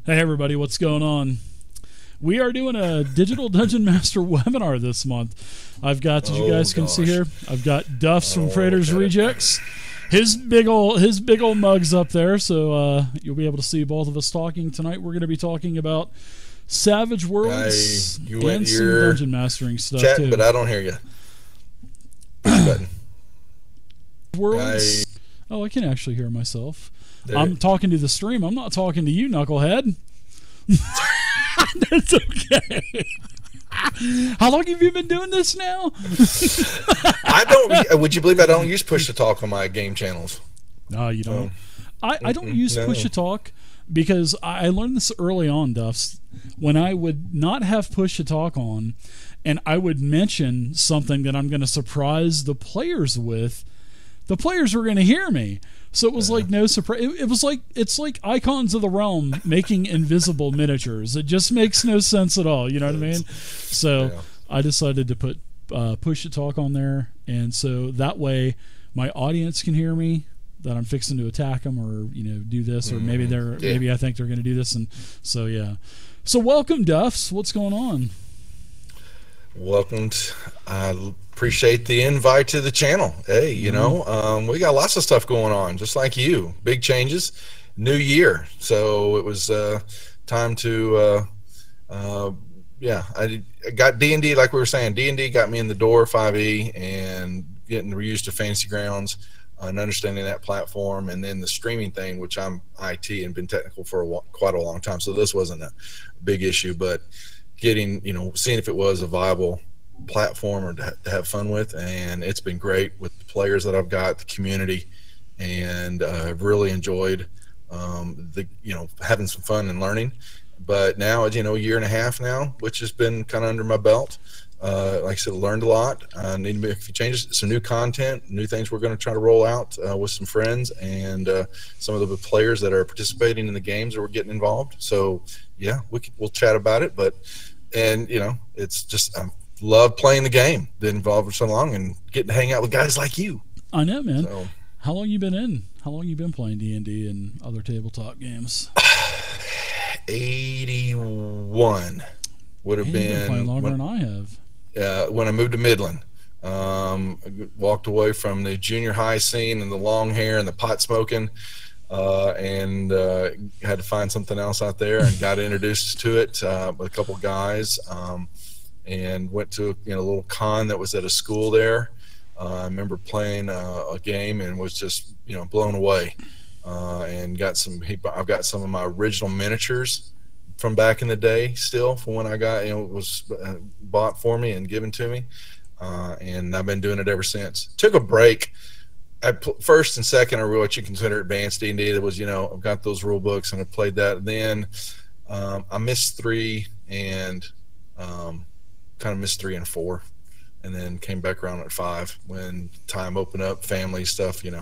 Hey everybody, what's going on? We are doing a Digital Dungeon Master webinar this month. I've got, as you guys can see here, I've got Duffs from Praetors Rejects. His big old mug's up there, so you'll be able to see both of us talking tonight. We're going to be talking about Savage Worlds and some dungeon mastering stuff chat, too. But I don't hear you. Push button. Worlds. Oh, I can actually hear myself. I'm talking to the stream. I'm not talking to you, knucklehead. That's okay. How long have you been doing this now? I don't. Would you believe I don't use push to talk on my game channels? No, you don't. I don't use push to talk because I learned this early on, Duffs. When I would not have push to talk on, and I would mention something that I'm going to surprise the players with, the players were going to hear me. So it was like no surprise. It's like Icons of the Realm making invisible miniatures. It just makes no sense at all. You know what I mean? So I decided to put push to talk on there, and so that way my audience can hear me that I'm fixing to attack them, or do this, or maybe maybe I think they're going to do this, and so yeah. So welcome, Duffs. What's going on? Welcome. I appreciate the invite to the channel. Hey, we got lots of stuff going on, just like you. Big changes, new year. So it was time to, I got D&D, like we were saying. D&D got me in the door, 5e, and getting used to Fantasy Grounds and understanding that platform, and then the streaming thing, which I'm IT and been technical for quite a long time. So this wasn't a big issue, but getting, seeing if it was a viable platform or to have fun with, and it's been great with the players that I've got, the community, and I've really enjoyed having some fun and learning. But now, a year and a half now, which has been kind of under my belt. Like I said, learned a lot. Need to make a few changes, some new content, new things we're going to try to roll out with some friends and some of the players that are participating in the games that we're getting involved. So yeah, we'll chat about it. It's just love playing the game. Been involved for so long and getting to hang out with guys like you. I know, man. So, how long you been in? How long you been playing D&D and other tabletop games? 81 would have been playing longer than I have. When I moved to Midland. Walked away from the junior high scene and the long hair and the pot smoking, and had to find something else out there, and got introduced to it with a couple guys, and went to a little con that was at a school there. I remember playing a game and was just blown away, and I've got some of my original miniatures from back in the day still from when I got, it was bought for me and given to me. And I've been doing it ever since. Took a break. First and second are what you consider advanced D&D. That was, I've got those rule books and I played that. Then I missed 3 and kind of missed 3 and 4. And then came back around at 5 when time opened up, family stuff, being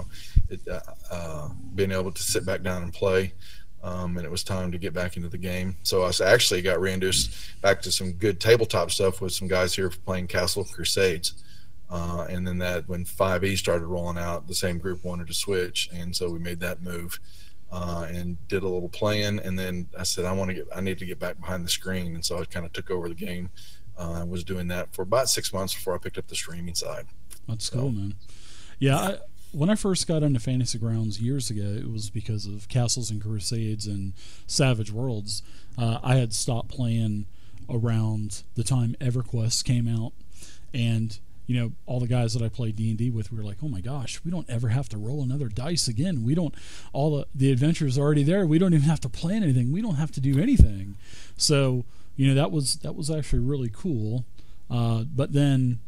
able to sit back down and play. And it was time to get back into the game. So I actually got reintroduced back to some good tabletop stuff with some guys here playing Castle of Crusades. And then when 5e started rolling out, the same group wanted to switch. And so we made that move and did a little playing. And then I said, I need to get back behind the screen. And so I kind of took over the game. I was doing that for about 6 months before I picked up the streaming side. That's cool, man. Yeah, when I first got into Fantasy Grounds years ago, it was because of Castles and Crusades and Savage Worlds. I had stopped playing around the time EverQuest came out, and all the guys that I played D&D with, we were like, oh my gosh, we don't ever have to roll another dice again. We don't. All the adventures are already there. We don't even have to plan anything. We don't have to do anything. So that was actually really cool. But then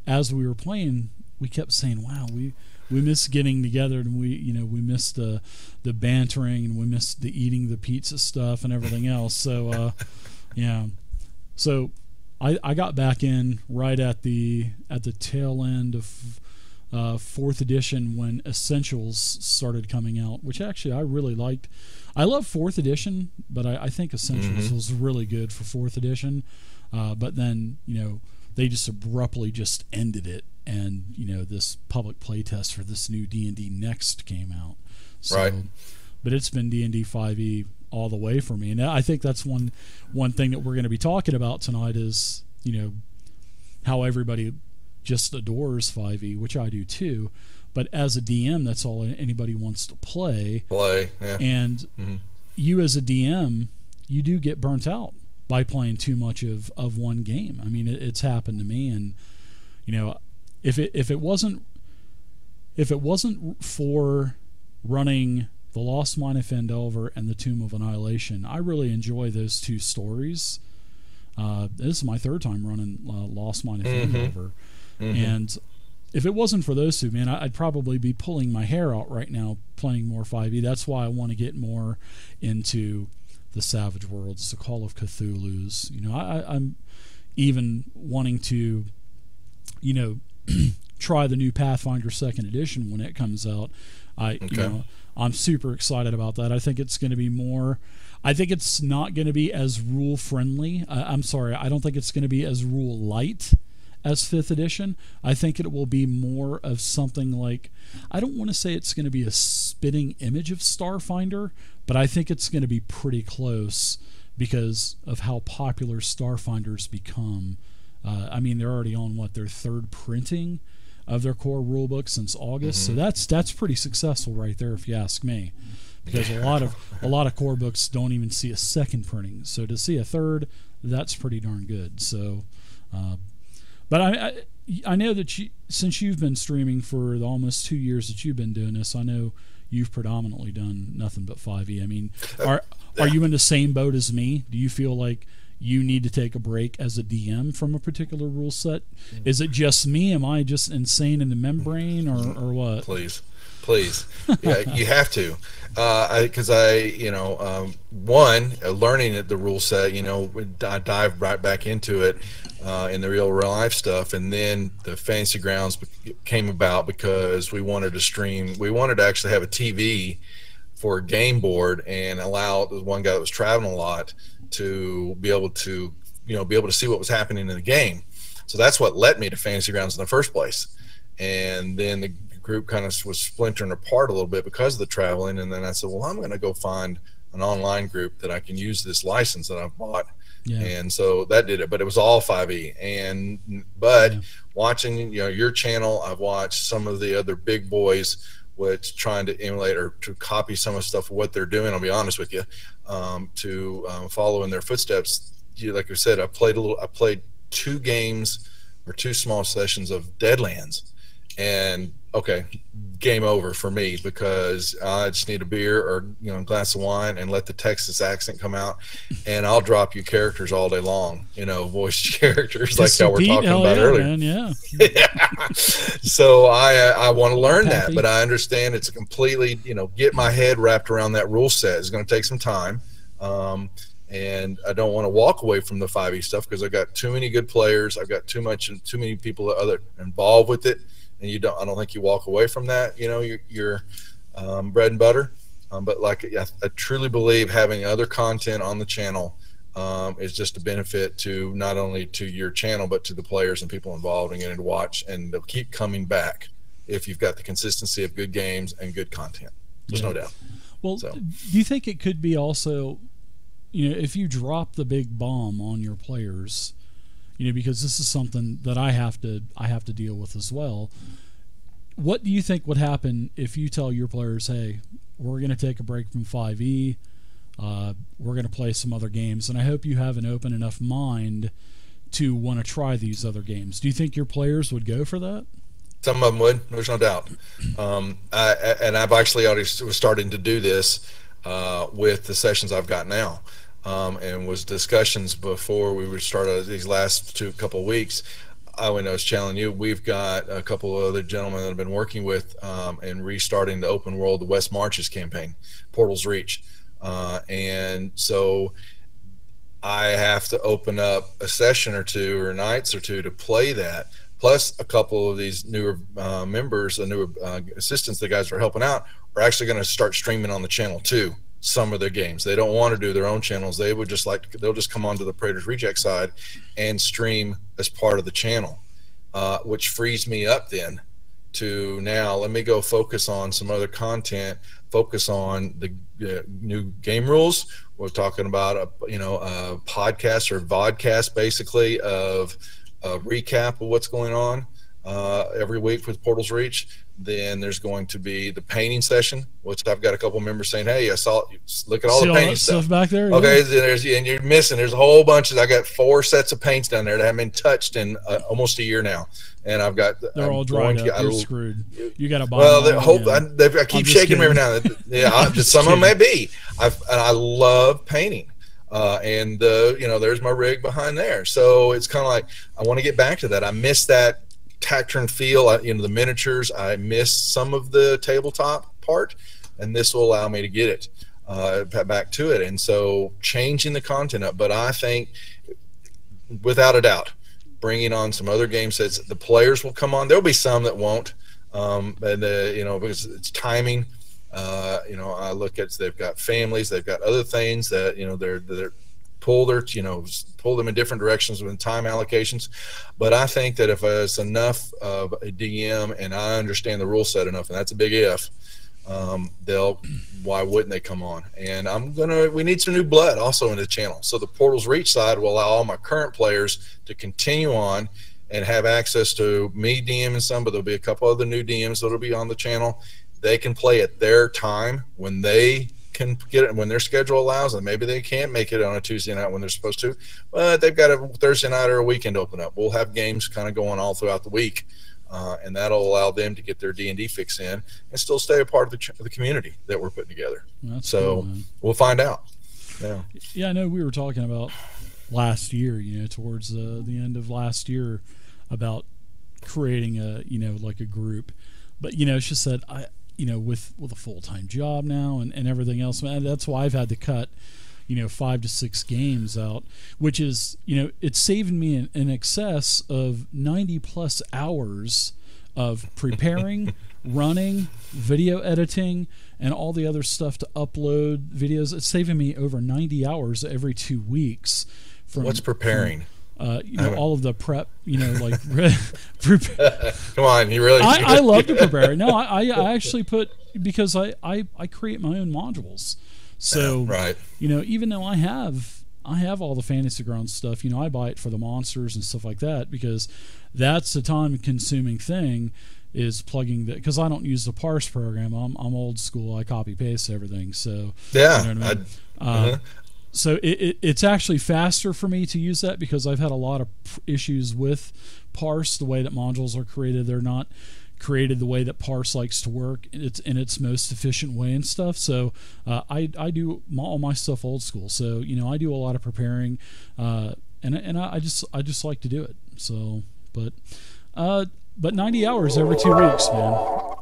as we were playing, we kept saying, wow, we miss getting together, and we miss the bantering, and we miss the eating the pizza stuff and everything else. So so I got back in right at the tail end of 4th edition when Essentials started coming out, which actually I really liked. I love 4th edition, but I think Essentials was really good for 4th edition. But then they just abruptly just ended it. And this public playtest for this new D&D Next came out. So, right. But it's been D&D 5e all the way for me. And I think that's one thing that we're going to be talking about tonight is, how everybody just adores 5e, which I do too. But as a DM, that's all anybody wants to play. Yeah. And you as a DM, you do get burnt out by playing too much of one game. I mean, it's happened to me. And, if it wasn't for running The Lost Mine of Phandelver and The Tomb of Annihilation, I really enjoy those two stories. This is my third time running Lost Mine of Phandelver. And if it wasn't for those two, man, I'd probably be pulling my hair out right now playing more 5e. That's why I want to get more into the Savage Worlds, the Call of Cthulhu's. I'm even wanting to, try the new Pathfinder 2nd edition when it comes out. I'm super excited about that. I think it's going to be more. I think it's not going to be as rule friendly. I'm sorry, I don't think it's going to be as rule light as 5th edition. I think it will be more of something like, I don't want to say it's going to be a spitting image of Starfinder, but I think it's going to be pretty close because of how popular Starfinder's become. I mean, they're already on their third printing of their core rulebook since August, so that's pretty successful right there, if you ask me. Because a lot of core books don't even see a second printing, so to see a third, that's pretty darn good. So, but I know that since you've been streaming for the almost 2 years that you've been doing this, I know you've predominantly done nothing but 5e. I mean, are you in the same boat as me? Do you feel like you need to take a break as a DM from a particular rule set? Is it just me? Am I just insane in the membrane, or what? Please. Yeah, you have to. Because learning the rule set, I dive right back into it in the real life stuff. And then the Fantasy Grounds came about because we wanted to stream. We wanted to actually have a TV for a game board and allow the one guy that was traveling a lot to be able to see what was happening in the game. So that's what led me to Fantasy Grounds in the first place. And then the group kind of was splintering apart a little bit because of the traveling. And then I said, well, I'm going to go find an online group that I can use this license that I've bought. Yeah. And so that did it, but it was all 5e. But watching, your channel, I've watched some of the other big boys which trying to emulate or to copy some of the stuff of what they're doing. I'll be honest with you, to follow in their footsteps. Like I said, I played 2 games or 2 small sessions of Deadlands, and okay, game over for me, because I just need a beer or a glass of wine and let the Texas accent come out, and I'll drop you characters all day long, voiced characters like y'all were talking about earlier. Man, yeah. So I want to learn that, but I understand it's a completely, get my head wrapped around that rule set is going to take some time. And I don't want to walk away from the 5e stuff because I've got too many good players. I've got too many people that involved with it. And I don't think you walk away from that, your bread and butter. But I truly believe having other content on the channel is just a benefit to not only to your channel, but to the players and people involved and getting to watch, and they'll keep coming back if you've got the consistency of good games and good content. There's no doubt. Well, do you think it could be also, if you drop the big bomb on your players, because this is something that I have to deal with as well. What do you think would happen if you tell your players, hey, we're going to take a break from 5e, we're going to play some other games, and I hope you have an open enough mind to want to try these other games? Do you think your players would go for that? Some of them would. There's no doubt. And I've actually already was starting to do this with the sessions I've got now. And was discussions before we would start these last couple of weeks. When I was challenging you, we've got a couple of other gentlemen that I've been working with and restarting the open world, the West Marches campaign, Portal's Reach. And so I have to open up a session or 2 or nights or 2 to play that. Plus a couple of these newer members, the newer assistants, the guys that are helping out, are actually going to start streaming on the channel too. Some of their games. They don't want to do their own channels. They would just they'll just come onto the Praetors Reject side and stream as part of the channel, which frees me up then to now let me go focus on some other content, focus on the new game rules. We're talking about a podcast or vodcast, basically, of a recap of what's going on every week with Portals Reach. Then there's going to be the painting session, which I've got a couple members saying, "Hey, I saw. Look at all the painting stuff back there." Okay, and you're missing. There's a whole bunch. I got 4 sets of paints down there that haven't been touched in almost a year now, and I've got. They're all dried up. You're screwed. You got to buy. Well, I keep shaking them every now and then. Yeah, some of them may be. I love painting. And there's my rig behind there. So it's kind of like I want to get back to that. I miss that tactron feel. The miniatures. I miss some of the tabletop part, and this will allow me to get it back to it. And so changing the content up. But I think, without a doubt, bringing on some other game sets. The players will come on. There'll be some that won't, because it's timing. I look at, they've got families, they've got other things that they're pull them in different directions with time allocations. But I think that if it's enough of a DM and I understand the rule set enough, and that's a big if, why wouldn't they come on? And we need some new blood also in the channel. So the Portals Reach side will allow all my current players to continue on and have access to me DMing some, but there'll be a couple other new DMs that'll be on the channel. They can play at their time when they can get it, when their schedule allows, and maybe they can't make it on a Tuesday night when they're supposed to, but they've got a Thursday night or a weekend open up. We'll have games kind of going all throughout the week, and that'll allow them to get their D&D fix in and still stay a part of the community that we're putting together. That's so cool, we'll find out. Yeah, I know we were talking about last year, towards the end of last year, about creating like a group, but it's just that with a full-time job now and everything else, man, that's why I've had to cut 5 to 6 games out, which is it's saving me in excess of 90 plus hours of preparing, running, video editing, and all the other stuff to upload videos. It's saving me over 90 hours every 2 weeks. What's preparing? All of the prep, like come on, you really I love to prepare. No, I actually put, because I create my own modules. So right. Even though I have all the Fantasy Grounds stuff, I buy it for the monsters and stuff like that, because that's a time consuming thing, is plugging because I don't use the parse program. I'm old school. I copy paste everything. So yeah. So it's actually faster for me to use that, because I've had a lot of issues with parse, the way that modules are created. They're not created the way that parse likes to work. It's in its most efficient way and stuff. So I do all my stuff old school. So I do a lot of preparing, and I just like to do it. So but 90 hours every 2 weeks, man.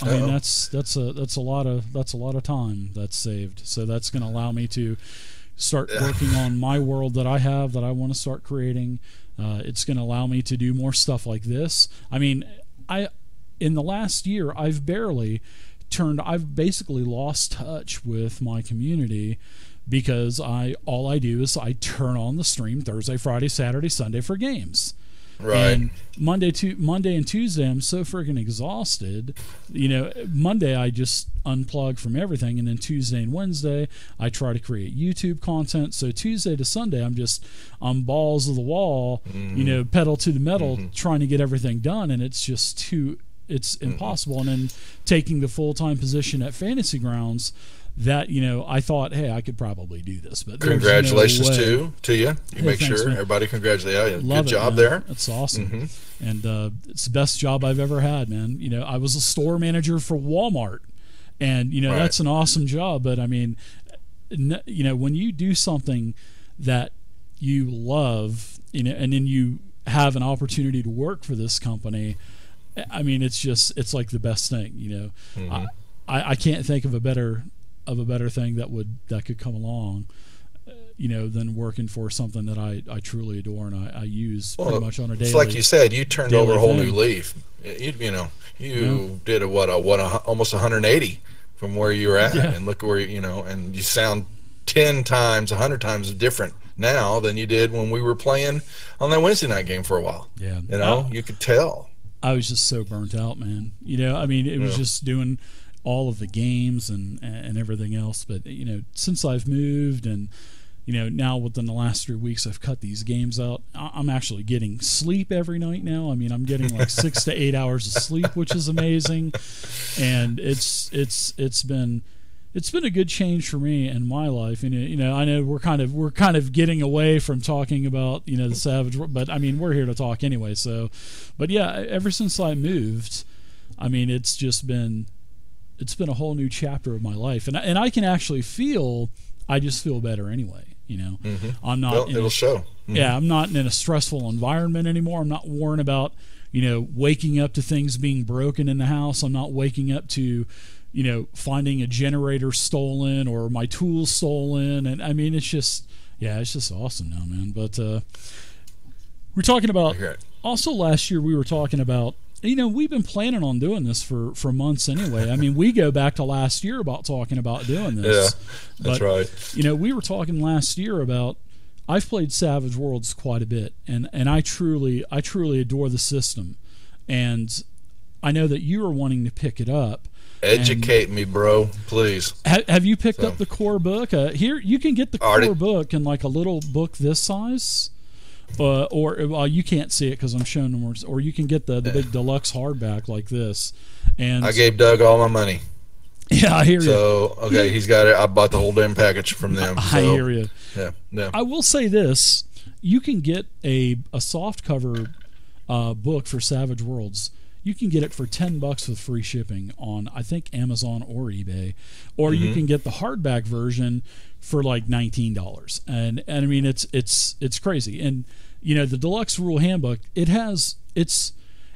I mean that's a lot of time that's saved. So that's going to allow me to start working on my world that I have, that I want to start creating. It's going to allow me to do more stuff like this. I mean, in the last year, I've basically lost touch with my community, because all I do is I turn on the stream Thursday, Friday, Saturday, Sunday for games. Right. And Monday and Tuesday, I'm so freaking exhausted. Monday I just unplug from everything, and then Tuesday and Wednesday I try to create YouTube content. So Tuesday to Sunday I'm just on balls of the wall, pedal to the metal, trying to get everything done, and it's just it's impossible. And then taking the full-time position at Fantasy Grounds, that I thought, hey, I could probably do this, but congratulations no to you. Make thanks, sure man. Everybody congratulate you. Love Good job man. there. That's awesome. And it's the best job I've ever had, man. I was a store manager for Walmart, and right. That's an awesome job. But I mean, when you do something that you love, and then you have an opportunity to work for this company, I mean, it's like the best thing. I can't think of a better thing that could come along, than working for something that I truly adore and I use pretty much on a daily. It's like you said, you turned over a whole new leaf. You did almost 180 from where you were at, and look where and you sound 10 times, 100 times different now than you did when we were playing on that Wednesday night game for a while. Yeah, you could tell. I was just so burnt out, man. You know, I mean, it was just doing all of the games and everything else. But, you know, since I've moved and, you know, now within the last 3 weeks, I've cut these games out. I'm actually getting sleep every night now. I mean, I'm getting like 6 to 8 hours of sleep, which is amazing. And it's been a good change for me in my life. And, you know, I know we're kind of getting away from talking about, you know, the Savage World, but I mean, we're here to talk anyway. So, but yeah, ever since I moved, I mean, it's been a whole new chapter of my life. And I can actually I just feel better anyway. You know, I'm not. Well, it'll show. Yeah, I'm not in a stressful environment anymore. I'm not worrying about, you know, waking up to things being broken in the house. I'm not waking up to, you know, finding a generator stolen or my tools stolen. And I mean, it's just awesome now, man. But we're talking about also last year. We were talking about, you know, we've been planning on doing this for months anyway. I mean, we go back to last year about talking about doing this. Yeah, that's right. You know, we were talking last year about, I've played Savage Worlds quite a bit, and I truly adore the system. And I know that you are wanting to pick it up. Educate me, bro, please. Have you picked up the core book? Here, you can get the core book in like a little book this size. Or well, you can't see it because I'm showing them. Or you can get the big deluxe hardback like this. And I gave Doug all my money. Yeah, I hear you. So okay, he's got it. I bought the whole damn package from them. I hear you. Yeah. I will say this: you can get a soft cover book for Savage Worlds. You can get it for $10 with free shipping on, I think, Amazon or eBay, or you can get the hardback version for like $19. And I mean, it's crazy. And you know, the deluxe rule handbook, it's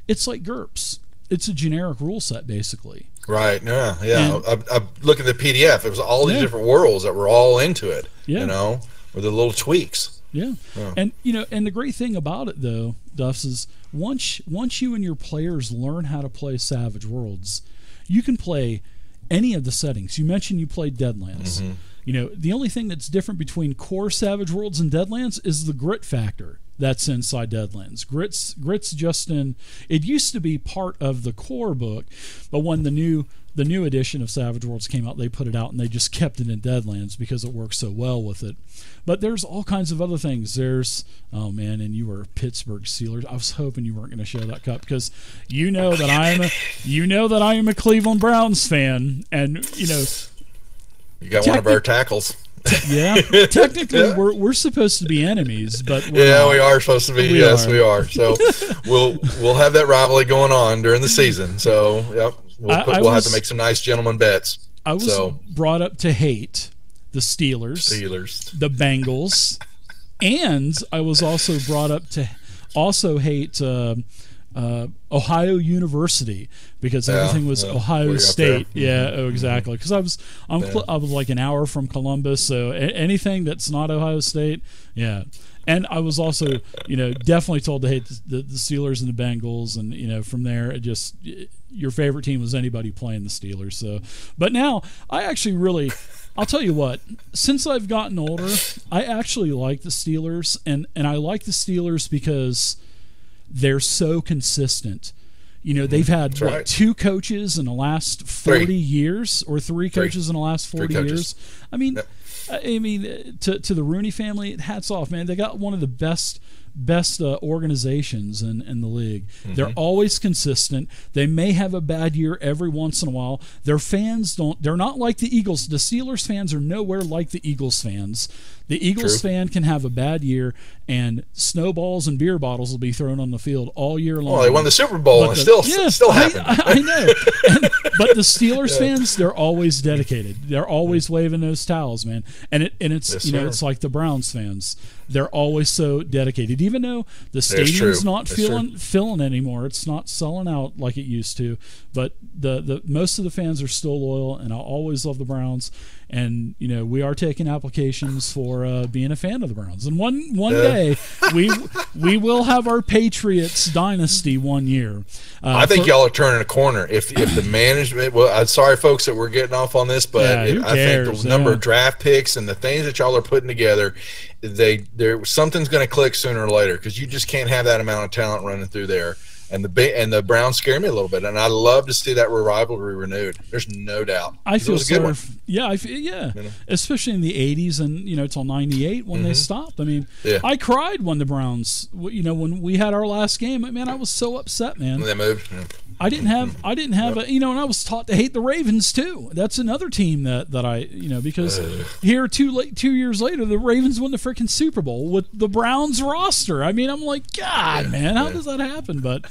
like GURPS. It's a generic rule set basically. Right. Yeah. I look at the PDF. It was all these different worlds that were all into it. Yeah. You know, with the little tweaks. Yeah. And you know, and the great thing about it though, Duffs, is once you and your players learn how to play Savage Worlds, you can play any of the settings. You mentioned you played Deadlands. You know, the only thing that's different between core Savage Worlds and Deadlands is the grit factor that's inside Deadlands. Grit's just in. It used to be part of the core book, but when the new edition of Savage Worlds came out, they put it out and they just kept it in Deadlands because it works so well with it. But there's all kinds of other things. There's, oh man, and you were Pittsburgh Steelers. I was hoping you weren't going to show that cup because you know that I am a Cleveland Browns fan, and you know. You got one of our tackles. Yeah, technically we're supposed to be enemies, but we are supposed to be. We are. So we'll have that rivalry going on during the season. So yep, we'll have to make some nice gentleman bets. I was brought up to hate the Steelers, the Bengals, and I was also brought up to hate Ohio University because everything was Ohio State. Exactly. Because I was like an hour from Columbus, so anything that's not Ohio State, And I was also, definitely told to hate the Steelers and the Bengals, and from there, your favorite team was anybody playing the Steelers. So, but now I actually I'll tell you what, since I've gotten older, I actually like the Steelers, and I like the Steelers because they're so consistent. They've had two coaches in the last 40 years, or three coaches in the last 40 years. I mean, to the Rooney family, hats off, man. They got one of the best organizations in the league. They're always consistent. They may have a bad year every once in a while. Their fans they're not like the Eagles. The Steelers fans are nowhere like the Eagles fans. The Eagles fan can have a bad year, and snowballs and beer bottles will be thrown on the field all year long. Well, they won the Super Bowl, and still happened. I know. But the Steelers fans, they're always dedicated. They're always waving those towels, man. And it's it's like the Browns fans. They're always so dedicated, even though the stadium's not filling anymore. It's not selling out like it used to. But the most of the fans are still loyal, and I always love the Browns. And we are taking applications for being a fan of the Browns. And one day we will have our Patriots dynasty one year. I think y'all are turning a corner. If the management, well, I'm sorry, folks, that we're getting off on this, but I think the number of draft picks and the things that y'all are putting together, something's going to click sooner or later, because you just can't have that amount of talent running through there. and the Browns scare me a little bit, and I love to see that rivalry renewed. There's no doubt. I feel sorry. Yeah, You know? Especially in the '80s and till '98 when they stopped. I mean, I cried when the Browns, when we had our last game. Man, I was so upset, man. When they moved. Yeah. I didn't have and I was taught to hate the Ravens too. That's another team that I because here 2 years later the Ravens won the freaking Super Bowl with the Browns roster. I mean, I'm like, God, man, how does that happen? But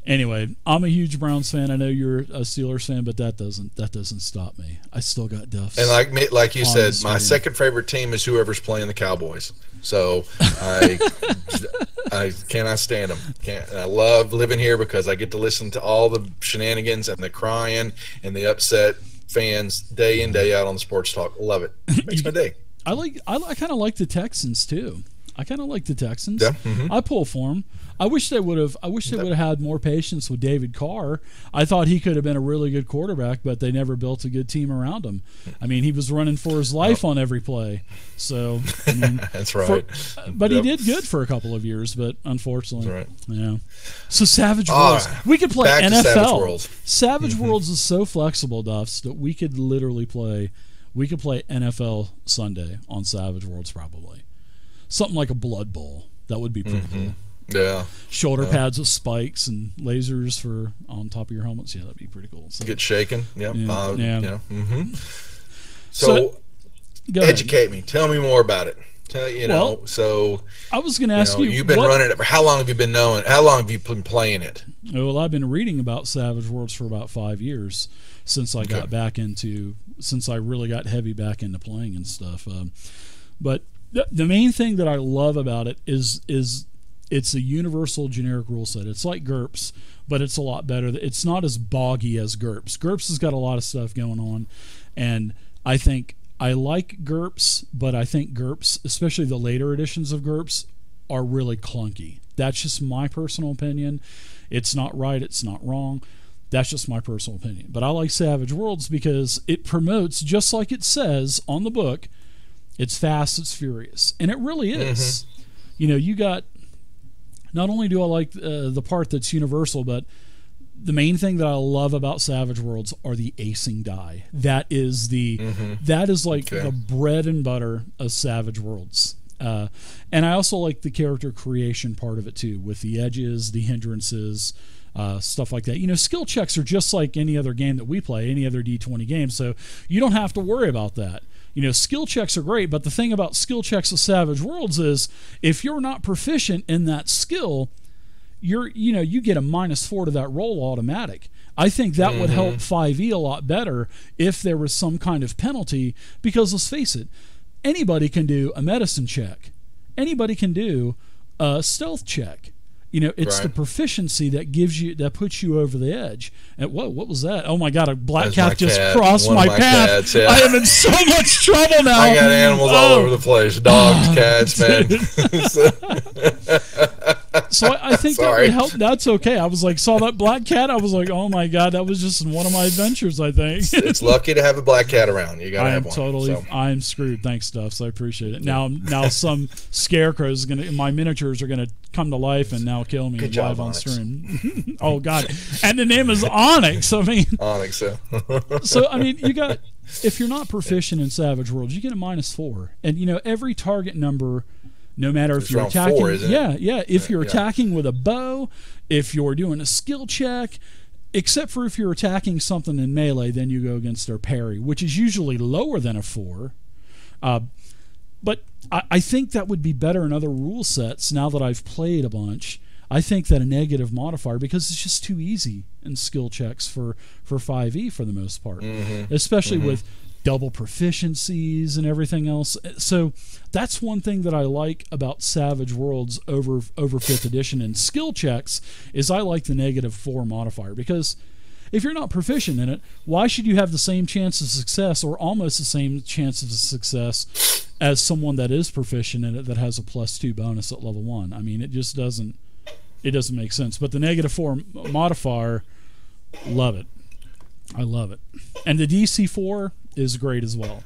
anyway, I'm a huge Browns fan. I know you're a Steelers fan, but that doesn't stop me. I still got Duffs. And like you said, my second favorite team is whoever's playing the Cowboys. So I cannot stand them. I love living here because I get to listen to all the shenanigans and the crying and the upset fans day in day out on the sports talk. Love it. Makes my day. I kind of like the Texans too. I kind of like the Texans. Yeah. I pull for them. I wish they would have had more patience with David Carr. I thought he could have been a really good quarterback, but they never built a good team around him. I mean, he was running for his life on every play. So I mean, that's right. But he did good for a couple of years, but unfortunately, that's right. Yeah. So Savage Worlds, we could play NFL. Savage Worlds is so flexible, Duffs, that we could literally play. We could play NFL Sunday on Savage Worlds probably. Something like a Blood Bowl. That would be pretty cool. Yeah. Shoulder pads with spikes and lasers for on top of your helmets. Yeah, that'd be pretty cool. So, get shaken. Yep. Yeah. So educate me. Tell me more about it. So I was going to ask you. You've been running it. For how long have you been knowing? How long have you been playing it? Well, I've been reading about Savage Worlds for about 5 years since I got since I really got heavy back into playing and stuff. But the main thing that I love about it is it's a universal generic rule set. It's like GURPS, but it's a lot better. It's not as boggy as GURPS. GURPS has got a lot of stuff going on, and I think I like GURPS, but I think GURPS, especially the later editions of GURPS, are really clunky. That's just my personal opinion. It's not right. It's not wrong. That's just my personal opinion. But I like Savage Worlds because it promotes, just like it says on the book, it's fast, it's furious. And it really is. You got, not only do I like the part that's universal, but the main thing that I love about Savage Worlds are the acing die. That is the bread and butter of Savage Worlds. And I also like the character creation part of it too, with the edges, the hindrances, stuff like that. Skill checks are just like any other game that we play, any other D20 game, so you don't have to worry about that. Skill checks are great, but the thing about skill checks with Savage Worlds is if you're not proficient in that skill, you get a -4 to that roll automatic. I think that would help 5e a lot better if there was some kind of penalty, because let's face it, anybody can do a medicine check. Anybody can do a stealth check. It's the proficiency that puts you over the edge. And what was that? Oh my God, a black cat just crossed my path. Cats, yeah. I am in so much trouble now. I got animals all over the place. Dogs, cats, man. So I think that would help. That's okay. I was like, saw that black cat. I was like, oh my God, that was just in one of my adventures, I think. It's lucky to have a black cat around. You gotta have one. I'm screwed. Thanks, Duffs. I appreciate it. Now some scarecrows my miniatures are gonna come to life and now kill me live on stream. Oh God! And the name is Onyx. I mean, Onyx. Yeah. So I mean, if you're not proficient in Savage Worlds, you get a -4, and every target number. No matter if you're attacking, 4, isn't it? If you're attacking with a bow, if you're doing a skill check, except for if you're attacking something in melee, then you go against their parry, which is usually lower than a 4. But I think that would be better in other rule sets. Now that I've played a bunch, I think that a negative modifier, because it's just too easy in skill checks for 5e for the most part, especially with double proficiencies and everything else. So that's one thing that I like about Savage Worlds over 5th edition and skill checks is I like the -4 modifier, because if you're not proficient in it, why should you have the same chance of success or almost the same chance of success as someone that is proficient in it that has a +2 bonus at level 1? I mean, it just doesn't make sense. But the -4 modifier, love it. I love it. And the DC4 is great as well.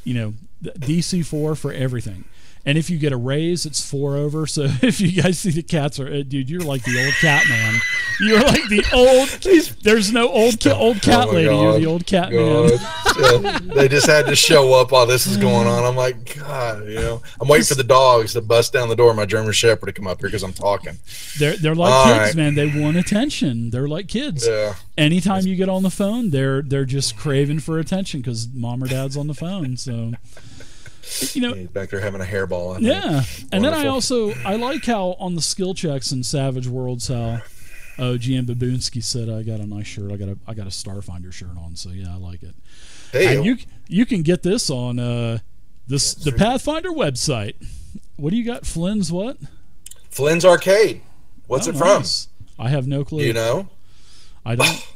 The DC4 for everything. And if you get a raise, it's 4 over. So if you guys see the cats are, dude, you're like the old cat man. You're like the old. There's no old cat lady. God, you're the old cat man. Yeah, they just had to show up while this is going on. I'm like, God, I'm waiting for the dogs to bust down the door. My German Shepherd to come up here because I'm talking. They're like kids, man. They want attention. They're like kids. Yeah. Anytime you get on the phone, they're just craving for attention because mom or dad's on the phone. So. He's back there having a hairball. Yeah, and then I like how on the skill checks in Savage Worlds how GM Babunski said I got a nice shirt. I got a Starfinder shirt on. So yeah, I like it. Hey, and you can get this on the Pathfinder website. What do you got? Flynn's what? Flynn's Arcade. What's it from? I have no clue. You know? I don't.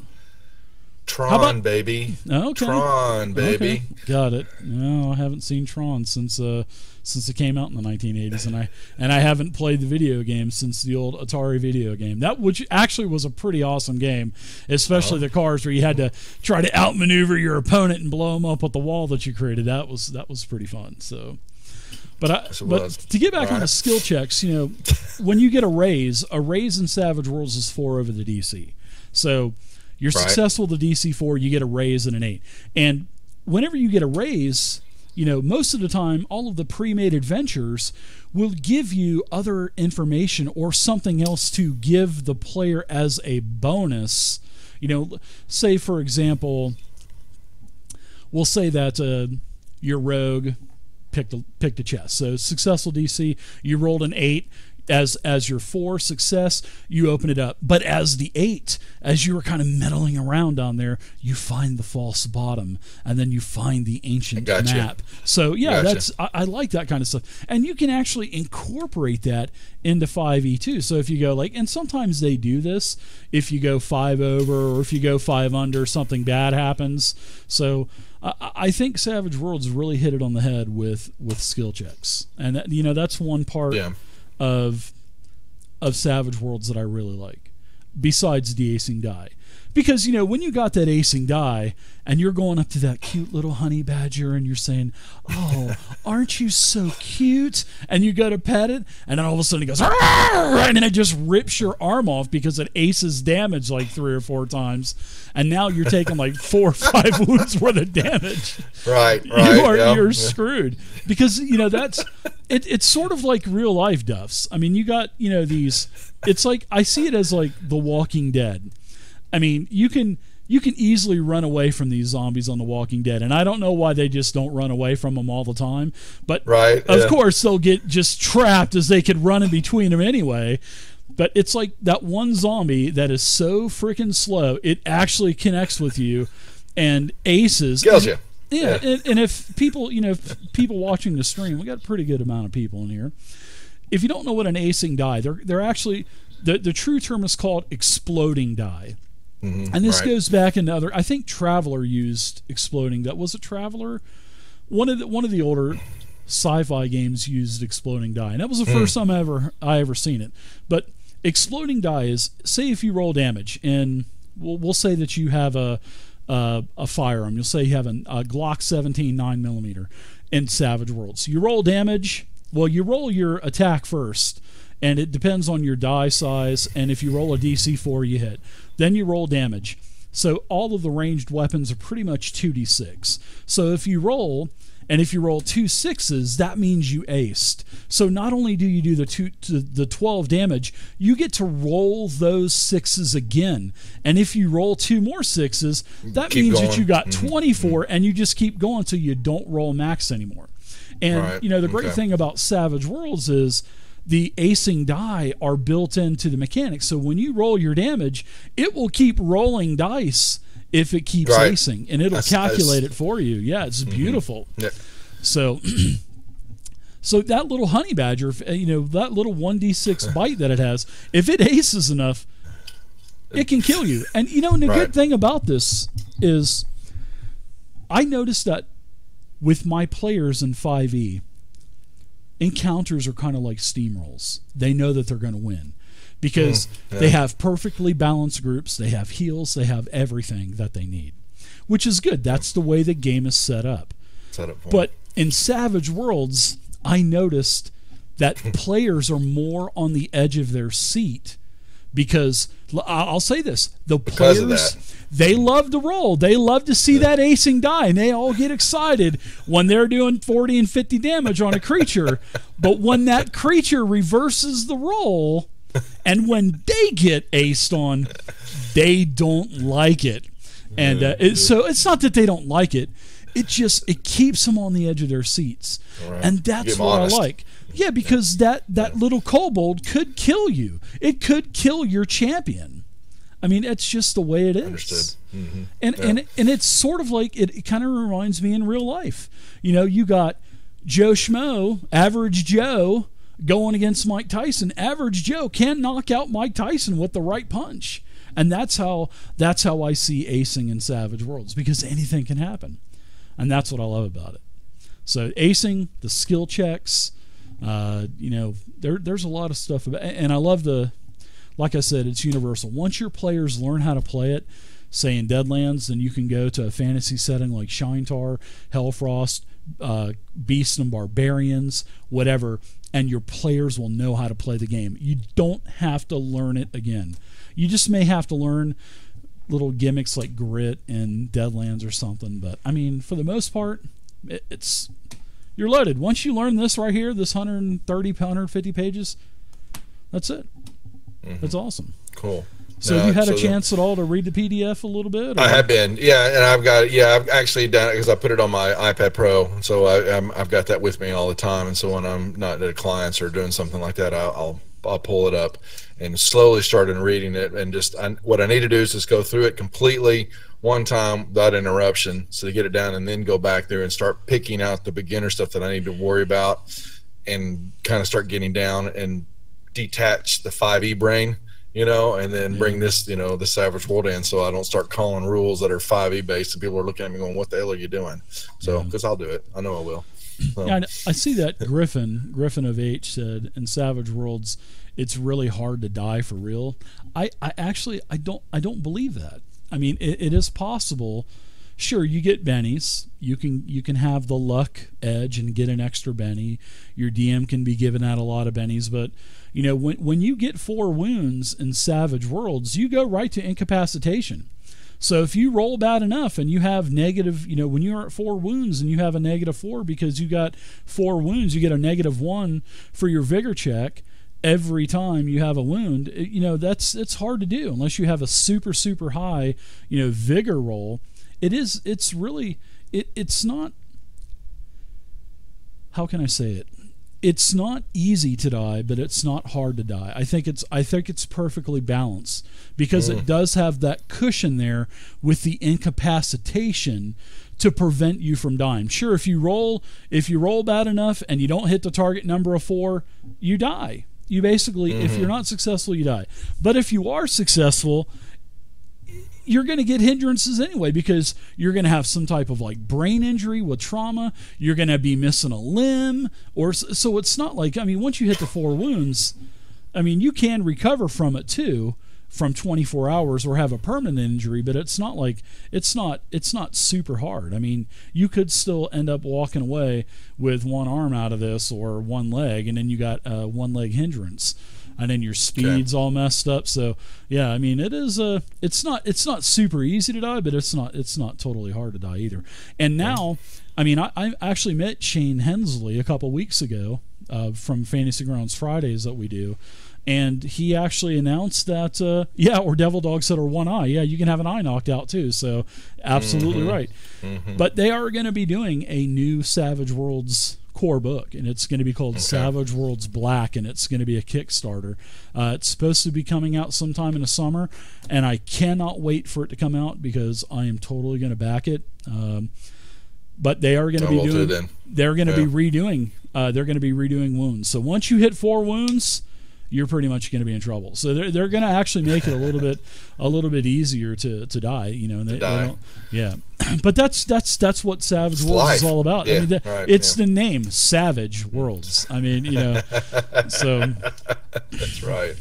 Tron, baby. Okay. Tron, baby. Okay. Got it. No, I haven't seen Tron since it came out in the 1980s, and I haven't played the video game since the old Atari video game. Which actually was a pretty awesome game, especially the cars where you had to try to outmaneuver your opponent and blow them up with the wall that you created. That was pretty fun. So. But to get back on the skill checks, when you get a raise in Savage Worlds is 4 over the DC. So you're successful with the DC 4, you get a raise and an 8. And whenever you get a raise, most of the time, all of the pre-made adventures will give you other information or something else to give the player as a bonus. Say, for example, we'll say that your rogue picked a chest. So successful DC, you rolled an 8. As your 4 success, you open it up. But as the 8, as you were kind of meddling around down there, you find the false bottom, and then you find the ancient map. So yeah, I like that kind of stuff. And you can actually incorporate that into 5e too. So if you go and sometimes they do this, if you go 5 over or if you go 5 under, something bad happens. So I think Savage Worlds really hit it on the head with skill checks, and that's one part. Yeah. Of Savage Worlds that I really like, besides the acing die. Because, when you got that acing die and you're going up to that cute little honey badger and you're saying, oh, aren't you so cute? And you go to pet it, and then all of a sudden it goes, and then it just rips your arm off because it aces damage 3 or 4 times. And now you're taking 4 or 5 wounds worth of damage. Right. You're screwed. Because, that's... It's sort of like real life, Duffs. I mean, you got, these... It's like... I see it as The Walking Dead. I mean, you can easily run away from these zombies on The Walking Dead, and I don't know why they just don't run away from them all the time. But of course they'll get just trapped as they could run in between them anyway. But it's like that one zombie that is so freaking slow, it actually connects with you and aces. Kills you. Yeah, and if people, people watching the stream, we got a pretty good amount of people in here. If you don't know what an acing die, they're actually the true term is called exploding die. Mm-hmm, and this goes back into other. I think Traveler used exploding. That was it. Traveler, one of the older sci-fi games used exploding die, and that was the first time I ever seen it. But exploding die is, say if you roll damage, and we'll say that you have a firearm. You'll say you have a Glock 17 9mm in Savage Worlds. So you roll damage. Well, you roll your attack first. And it depends on your die size, and if you roll a DC 4, you hit. Then you roll damage. So all of the ranged weapons are pretty much 2d6. So if you roll 2 6s, that means you aced. So not only do you do the 12 damage, you get to roll those 6s again. And if you roll 2 more 6s, that means that you got 24, and you just keep going until you don't roll max anymore. And the great thing about Savage Worlds is the acing die are built into the mechanics. So when you roll your damage, it will keep rolling dice if it keeps acing, and it'll calculate it for you. Yeah, it's beautiful. Yeah. So that little honey badger, that little 1d6 bite that it has, if it aces enough, it can kill you. And the good thing about this is I noticed that with my players in 5e, encounters are kind of like steamrolls. They know that they're going to win because they have perfectly balanced groups. They have heals. They have everything that they need, which is good. That's the way the game is set up. But in Savage Worlds, I noticed that players are more on the edge of their seat because I'll say this: the players, they love to roll. They love to see that acing die, and they all get excited when they're doing 40 and 50 damage on a creature. But when that creature reverses the roll, and when they get aced on, they don't like it. And so it's not that they don't like it. It keeps them on the edge of their seats. Right. And that's what I like. Yeah, because that little kobold could kill you. It could kill your champion. I mean, it's just the way it is. Understood. Mm-hmm. And it's sort of like, it kind of reminds me in real life. You know, you got Joe Schmo, Average Joe, going against Mike Tyson. Average Joe can knock out Mike Tyson with the right punch. And that's how I see acing in Savage Worlds, because anything can happen. And that's what I love about it. So acing, the skill checks, you know, there's a lot of stuff about, and I love like I said, it's universal. Once your players learn how to play it, say in Deadlands, then you can go to a fantasy setting like Shintar, Hellfrost, Beasts and Barbarians, whatever, and your players will know how to play the game. You don't have to learn it again. You just may have to learn little gimmicks like grit and Deadlands or something, but I mean, for the most part, you're loaded. Once you learn this right here, this 130, 150 pages, that's it. Mm-hmm. That's awesome. Cool. So have you had a chance at all to read the PDF a little bit? Or? I have been, yeah, and I've actually done it because I put it on my iPad Pro, so I've got that with me all the time, and so when I'm not at clients or doing something like that, I'll pull it up and slowly started reading it, and what I need to do is just go through it completely one time without interruption, so to get it down, and then go back there and start picking out the beginner stuff that I need to worry about, and kind of start getting down and detach the 5e brain, you know, and then bring this, you know, the Savage World in, so I don't start calling rules that are 5e based and people are looking at me going, what the hell are you doing? So, because I'll do it. I know I will. So. Yeah, I see that Griffin of H said in Savage Worlds, it's really hard to die for real. I don't believe that. I mean, it is possible. Sure, you get bennies. You can have the luck edge and get an extra benny. Your DM can be given out a lot of bennies, but you know, when you get 4 wounds in Savage Worlds, you go right to incapacitation. So if you roll bad enough and you have negative, you know, when you're at 4 wounds and you have a -4 because you got 4 wounds, you get a -1 for your vigor check every time you have a wound. You know, it's hard to do unless you have a super, super high, you know, vigor roll. It's not, how can I say it? It's not easy to die, but it's not hard to die. I think it's perfectly balanced because it does have that cushion there with the incapacitation to prevent you from dying. Sure, if you roll bad enough and you don't hit the target number of 4, you die. You basically, if you're not successful, you die. But if you are successful, you're going to get hindrances anyway because you're going to have some type of like brain injury with trauma. You're going to be missing a limb, so it's not like, I mean, once you hit the 4 wounds, I mean, you can recover from it too, from 24 hours or have a permanent injury, but it's not like it's not super hard. I mean, you could still end up walking away with 1 arm out of this or 1 leg, and then you got a 1 leg hindrance. And then your speed's all messed up. So yeah, I mean, it is it's not super easy to die, but it's not totally hard to die either. And now, I mean, I actually met Shane Hensley a couple weeks ago from Fantasy Grounds Fridays that we do, and he actually announced that or Devil Dog said, or 1 eye, you can have an eye knocked out too. So absolutely right. But they are going to be doing a new Savage Worlds core book, and it's going to be called Savage Worlds Black, and it's going to be a Kickstarter. It's supposed to be coming out sometime in the summer, and I cannot wait for it to come out because I am totally going to back it. But they are going to be doing. They're going to be redoing. They're going to be redoing wounds. So once you hit 4 wounds, you're pretty much going to be in trouble. So they're going to actually make it a little bit easier to die. You know, and they don't, But that's what Savage Worlds is all about. Yeah, I mean, it's the name, Savage Worlds. I mean, you know, so that's right.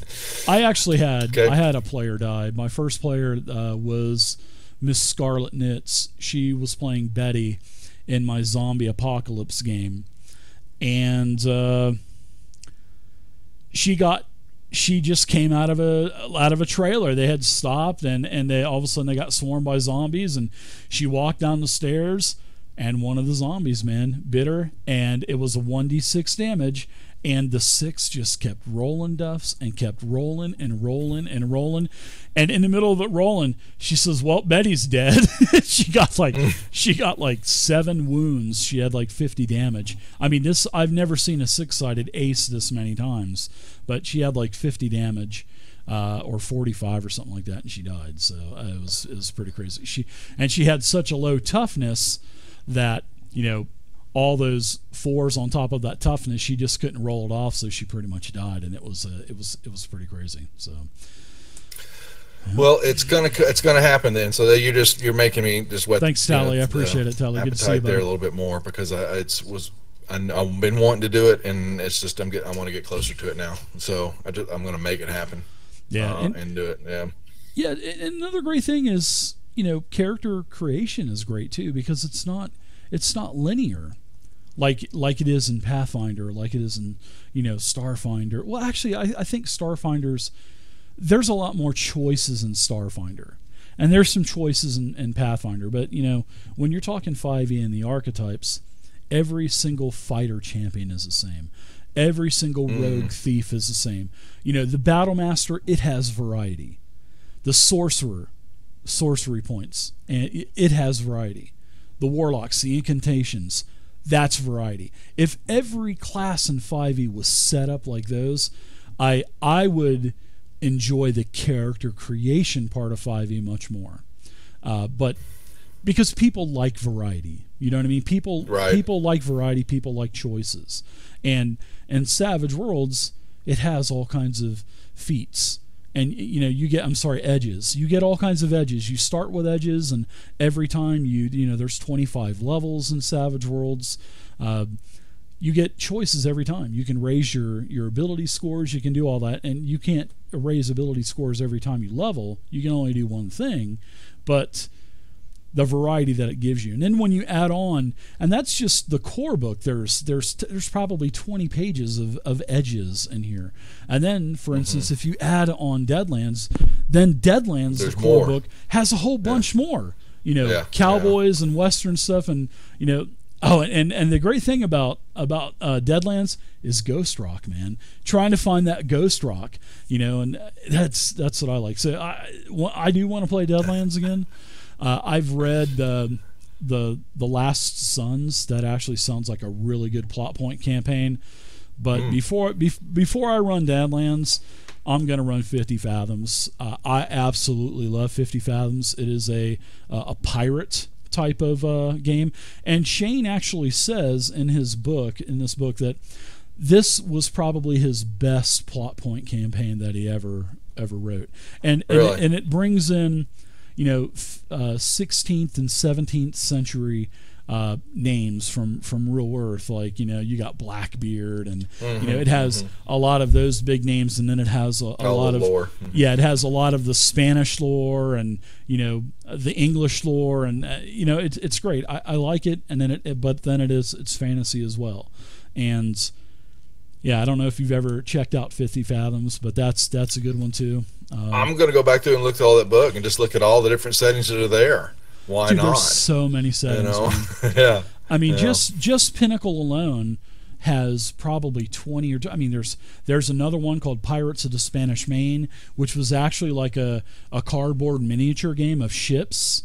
I actually had a player die. My first player was Miss Scarlet Knits. She was playing Betty in my zombie apocalypse game, and she just came out of a trailer. They had stopped, and they all of a sudden they got swarmed by zombies, and she walked down the stairs, and one of the zombies, man, bit her, and it was a 1d6 damage, and the 6 just kept rolling, Duffs, and kept rolling and rolling and rolling, and in the middle of it rolling, she says, "Well, Betty's dead." she got like 7 wounds. She had like 50 damage. I mean, this, I've never seen a 6-sided ace this many times, but she had like 50 damage. Or 45 or something like that, and she died. So it was pretty crazy. She had such a low toughness that, you know, all those 4s on top of that toughness, she just couldn't roll it off, so she pretty much died, and it was pretty crazy. So, well, it's gonna happen then. So that you're making me just wet. Thanks, Tally. I appreciate it, Tally. Good to see you there a little bit more, because I've been wanting to do it, and it's just I want to get closer to it now. So I'm gonna make it happen. Yeah, and do it. Yeah. Yeah, and another great thing is, you know, character creation is great too, because it's not linear, like it is in Pathfinder, like it is in, you know, Starfinder. Well, actually, I think Starfinder's, there's a lot more choices in Starfinder, and there's some choices in Pathfinder. But, you know, when you're talking 5e and the archetypes, every single fighter champion is the same. Every single rogue thief is the same. You know, the battle master, it has variety. The sorcerer, sorcery points, and it has variety. The warlocks, the incantations, that's variety. If every class in 5e was set up like those, I would enjoy the character creation part of 5e much more. But because people like variety, you know what I mean? People like variety, people like choices. And Savage Worlds, it has all kinds of feats. And, you know, edges. You get all kinds of edges. You start with edges, and every time you know, there's 25 levels in Savage Worlds. You get choices every time. You can raise your ability scores. You can do all that, and you can't raise ability scores every time you level. You can only do one thing, but the variety that it gives you. And then when you add on, and that's just the core book, there's probably 20 pages of edges in here. And then, for instance, if you add on Deadlands, then Deadlands, the core book, has a whole bunch more. You know, cowboys and Western stuff, and, you know, and the great thing about Deadlands is Ghost Rock, man. Trying to find that Ghost Rock, you know, and that's what I like. So I do want to play Deadlands again. I've read the Last Sons. That actually sounds like a really good plot point campaign. But before I run Deadlands, I'm going to run 50 Fathoms. I absolutely love 50 Fathoms. It is a pirate type of game. And Shane actually says in this book that this was probably his best plot point campaign that he ever wrote. And it brings in, you know, 16th and 17th century names from real Earth. Like, you know, you got Blackbeard, and you know, it has a lot of those big names, and then it has a lot of lore. Yeah, it has a lot of the Spanish lore, and, you know, the English lore, and you know, it's great. I like it, and then it's fantasy as well. And yeah, I don't know if you've ever checked out 50 Fathoms, but that's a good one too. I'm going to go back through and look at all that book and just look at all the different settings that are there. Why not? There's so many settings. You know? Yeah. I mean, just Pinnacle alone has probably 20 or I mean, there's another one called Pirates of the Spanish Main, which was actually like a cardboard miniature game of ships.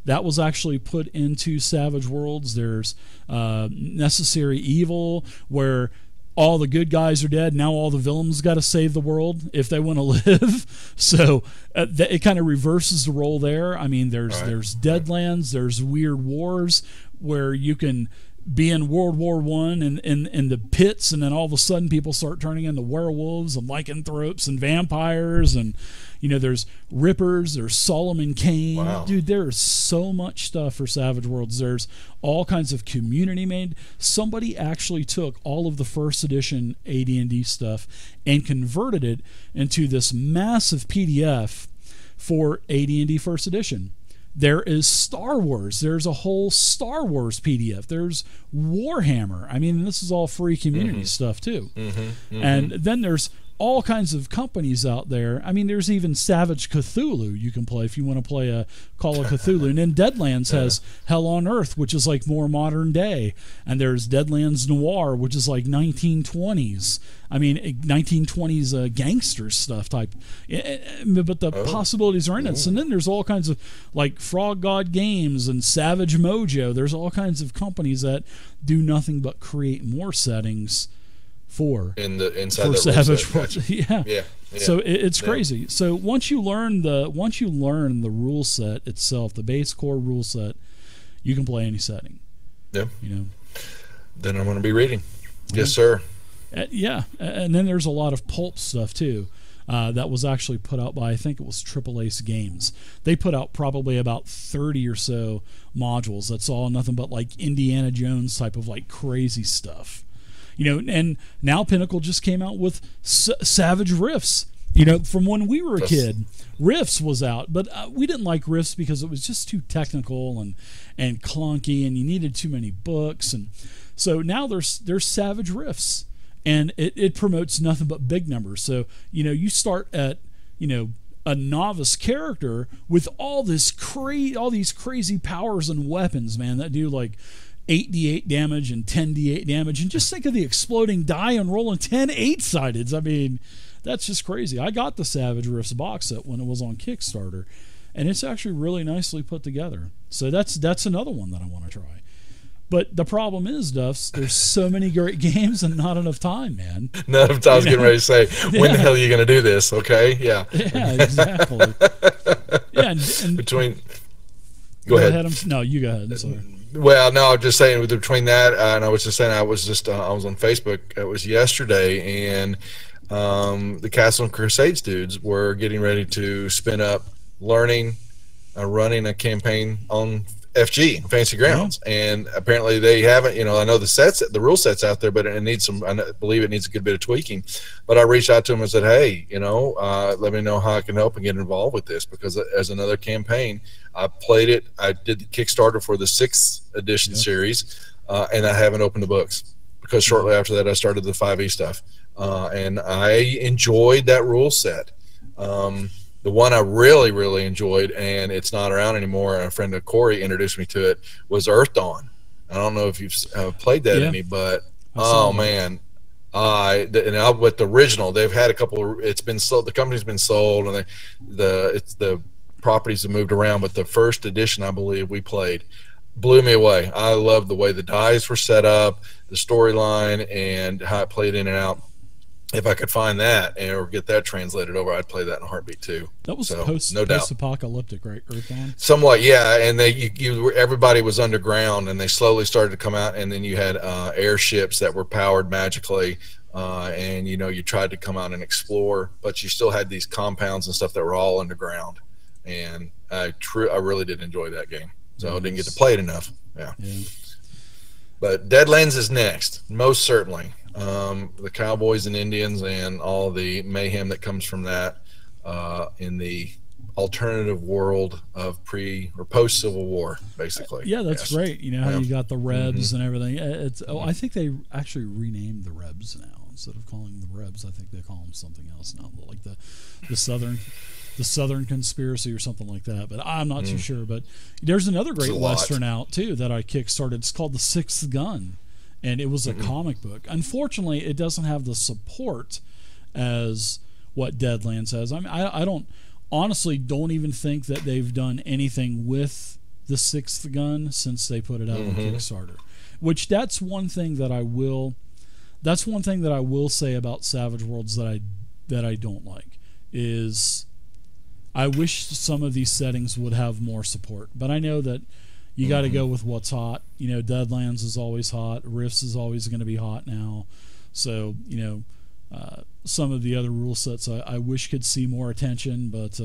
That was actually put into Savage Worlds. There's Necessary Evil, where all the good guys are dead. Now all the villains got to save the world if they want to live. So it kind of reverses the role there. I mean, there's Deadlands, there's Weird Wars, where you can be in World War I in the pits, and then all of a sudden people start turning into werewolves and lycanthropes and vampires, and, you know, there's Rippers, there's Solomon Kane. Wow. Dude, there's so much stuff for Savage Worlds. There's all kinds of community made. Somebody actually took all of the first edition AD&D stuff and converted it into this massive PDF for AD&D first edition. There is Star Wars. There's a whole Star Wars PDF. There's Warhammer. I mean, this is all free community stuff too. And then there's all kinds of companies out there. I mean, there's even Savage Cthulhu you can play if you want to play a Call of Cthulhu. And then Deadlands has Hell on Earth, which is like more modern day. And there's Deadlands Noir, which is like 1920s. I mean, 1920s gangster stuff type. But the possibilities are endless. And then there's all kinds of like Frog God Games and Savage Mojo. There's all kinds of companies that do nothing but create more settings for inside the Savage World. Gotcha. Yeah. So it's crazy. So once you learn the rule set itself, the base core rule set, you can play any setting. Yeah. You know. Then I'm going to be reading. Yes, sir. Yeah, and then there's a lot of pulp stuff too. That was actually put out by, I think it was Triple Ace Games. They put out probably about 30 or so modules. That's all nothing but like Indiana Jones type of like crazy stuff. You know, and now Pinnacle just came out with Savage Rifts. You know, from when we were a kid, Rifts was out, but we didn't like Rifts because it was just too technical and clunky, and you needed too many books. And so now there's Savage Rifts, and it promotes nothing but big numbers. So, you know, you start at, you know, a novice character with all these crazy powers and weapons, man, that do like 8d8 damage and 10d8 damage, and just think of the exploding die and rolling 10 8-sideds. I mean, that's just crazy. I got the Savage Rifts box set when it was on Kickstarter, and it's actually really nicely put together. So that's another one that I want to try. But the problem is, Duffs, there's so many great games and not enough time, man. Not enough time. I was getting ready to say, when the hell are you going to do this? Okay, yeah. Yeah, exactly. Yeah, and between. Go ahead. No, you go ahead. Sorry. Well, no, I'm just saying between that, and I was just saying I was on Facebook. It was yesterday, and the Castle and Crusades dudes were getting ready to spin up running a campaign on FG, Fantasy Grounds, and apparently they haven't. You know, I know the rule set's out there, but it needs some. I believe it needs a good bit of tweaking. But I reached out to them and said, "Hey, you know, let me know how I can help and get involved with this, because as another campaign, I played it. I did the Kickstarter for the 6th edition series, and I haven't opened the books because shortly after that I started the 5e stuff, and I enjoyed that rule set." The one I really, really enjoyed, and it's not around anymore, and a friend of Corey introduced me to it, was Earth Dawn. I don't know if you've played that any, but oh man, with the original, they've had a couple. It's been sold. The company's been sold, and the properties have moved around. But the first edition, I believe, we played, blew me away. I loved the way the dice were set up, the storyline, and how it played in and out. If I could find that or get that translated over, I'd play that in a heartbeat too. That was no doubt post-apocalyptic, right? Earthbound? Somewhat, yeah. And everybody was underground, and they slowly started to come out. And then you had airships that were powered magically, and you know, you tried to come out and explore, but you still had these compounds and stuff that were all underground. And I really did enjoy that game. So I didn't get to play it enough. Yeah. But Deadlands is next, most certainly. The Cowboys and Indians and all the mayhem that comes from that in the alternative world of pre or post Civil War, basically. Yeah, that's great. You know how you got the Rebs and everything. I think they actually renamed the Rebs now. Instead of calling them the Rebs, I think they call them something else now, like the Southern Conspiracy or something like that. But I'm not too sure. But there's another great Western out too that I kickstarted. It's called The Sixth Gun. And it was a comic book. Unfortunately, it doesn't have the support as what Deadlands has. I mean, I honestly don't even think that they've done anything with The Sixth Gun since they put it out on Kickstarter. Which that's one thing that I will say about Savage Worlds that I don't like is I wish some of these settings would have more support. But I know that you got to go with what's hot. You know, Deadlands is always hot. Rifts is always going to be hot now. So, you know, some of the other rule sets I wish could see more attention, but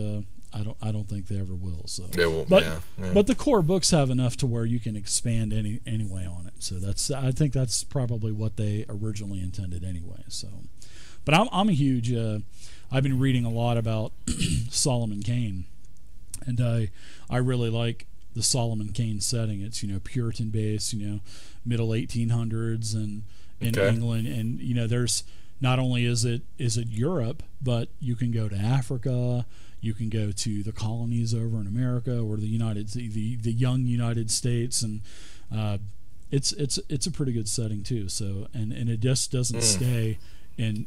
I don't think they ever will. So, but the core books have enough to where you can expand anyway on it. So I think that's probably what they originally intended anyway. So, but I'm a huge. I've been reading a lot about Solomon Kane. And I really like the Solomon Kane setting. It's, Puritan based, middle 1800s and in England, and there's not only is it Europe, but you can go to Africa, you can go to the colonies over in America or the young United States, and it's a pretty good setting too. So and it just doesn't stay in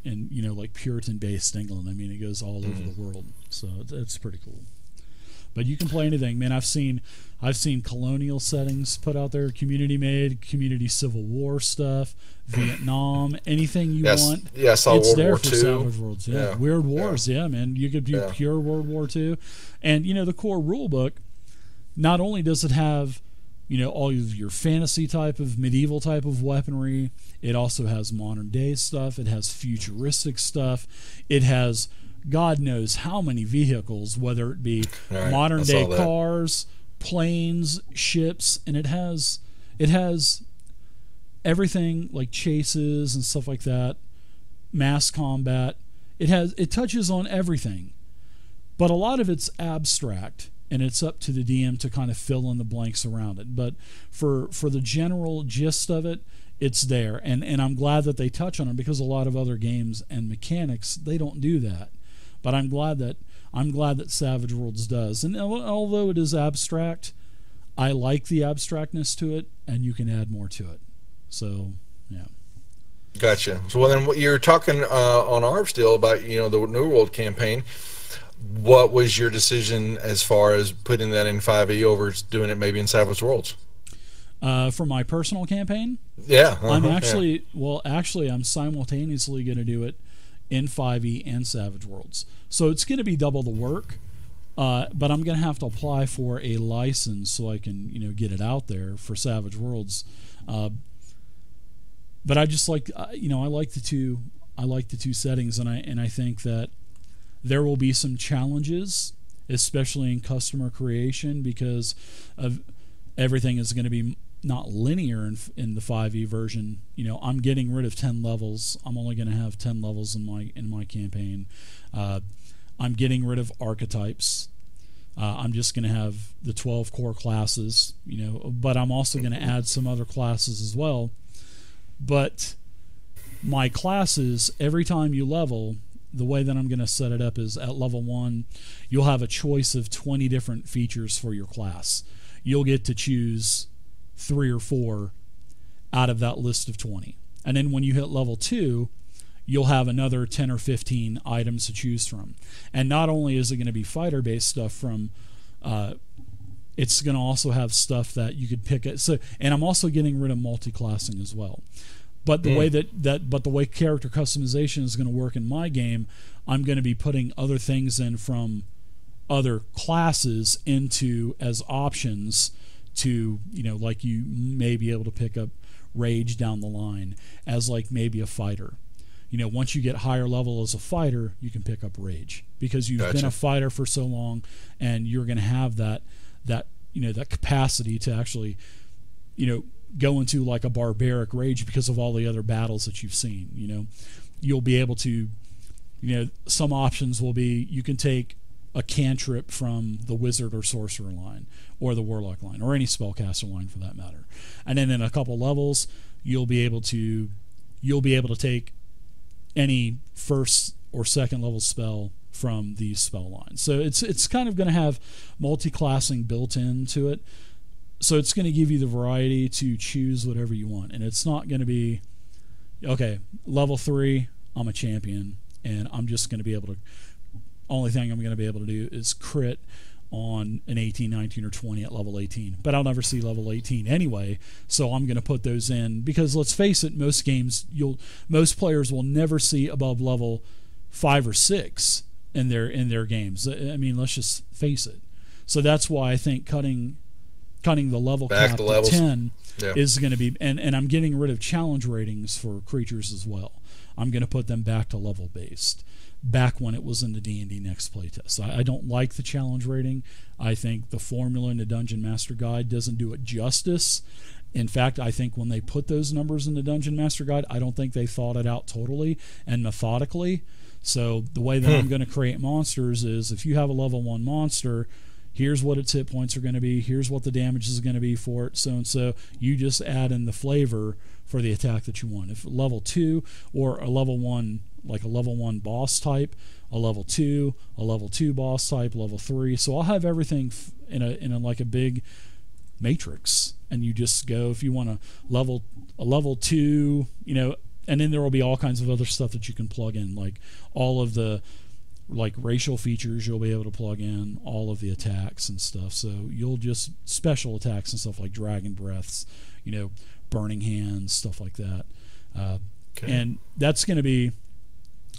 like Puritan based England. I mean, it goes all over the world. So it's pretty cool. But you can play anything, man. I've seen colonial settings put out there, community made, community Civil War stuff, Vietnam, anything you want. Yeah, I saw it's World there War for II. Savage Worlds. Yeah. Weird Wars. Yeah, man. You could do pure World War II, and the core rule book. Not only does it have all of your fantasy type of medieval type of weaponry, it also has modern day stuff. It has futuristic stuff. It has God knows how many vehicles, whether it be modern day cars, planes, ships, and it has everything like chases and stuff like that, mass combat. It touches on everything, but a lot of it's abstract, and it's up to the DM to kind of fill in the blanks around it. But for the general gist of it, it's there, and I'm glad that they touch on it, because a lot of other games and mechanics, they don't do that. But I'm glad that Savage Worlds does. And although it is abstract, I like the abstractness to it, and you can add more to it. So, yeah. Gotcha. So, well, then what you're talking on ARB still about, the New World campaign. What was your decision as far as putting that in 5e over doing it maybe in Savage Worlds? For my personal campaign? Yeah. I'm actually I'm simultaneously going to do it in 5e and Savage Worlds. So it's going to be double the work, but I'm going to have to apply for a license so I can, get it out there for Savage Worlds. But I just like, I like the two settings, and I think that there will be some challenges, especially in customer creation, because of everything is going to be not linear in the 5e version. I'm getting rid of 10 levels. I'm only going to have 10 levels in my campaign. I'm getting rid of archetypes. I'm just going to have the 12 core classes, but I'm also going to add some other classes as well. But my classes, every time you level, the way that I'm going to set it up is at level 1, you'll have a choice of 20 different features for your class. You'll get to choose 3 or 4 out of that list of 20. And then when you hit level 2, you'll have another 10 or 15 items to choose from. And not only is it going to be fighter-based stuff from, it's going to also have stuff that you could pick. And I'm also getting rid of multi-classing as well. But the way the way character customization is going to work in my game, I'm going to be putting other things in from other classes into as options to, like you may be able to pick up rage down the line as like maybe a fighter. Once you get higher level as a fighter, you can pick up rage because you've been a fighter for so long, and you're going to have that capacity to actually, go into like a barbaric rage because of all the other battles that you've seen. You'll be able to, some options will be you can take a cantrip from the wizard or sorcerer line or the warlock line or any spellcaster line for that matter, and then in a couple levels you'll be able to take any first or second level spell from these spell lines. So it's kind of going to have multi-classing built into it. So it's going to give you the variety to choose whatever you want. And it's not going to be, okay, level 3, I'm a champion, and I'm just going to be able to, only thing I'm going to be able to do is crit on an 18, 19, or 20 at level 18. But I'll never see level 18 anyway, so I'm going to put those in. Because let's face it, most players will never see above level 5 or 6 in their games. I mean, let's just face it. So that's why I think cutting the level cap to 10 is going to be, and I'm getting rid of challenge ratings for creatures as well. I'm going to put them back to level based, back when it was in the D&D Next playtest. I don't like the challenge rating. I think the formula in the Dungeon Master Guide doesn't do it justice. In fact, I think when they put those numbers in the Dungeon Master Guide, I don't think they thought it out totally and methodically. So the way that I'm going to create monsters is if you have a level 1 monster, here's what its hit points are going to be, here's what the damage is going to be for it, so and so. You just add in the flavor for the attack that you want. If level 2 or a level 1, like a level 1 boss type, a level 2 boss type, level 3. So I'll have everything in a like a big matrix, and you just go, if you want a level 2, you know, and then there will be all kinds of other stuff that you can plug in, like all of the like racial features you'll be able to plug in, all of the attacks and stuff. So you'll just special attacks and stuff like dragon breaths, you know, burning hands, stuff like that. And that's going to be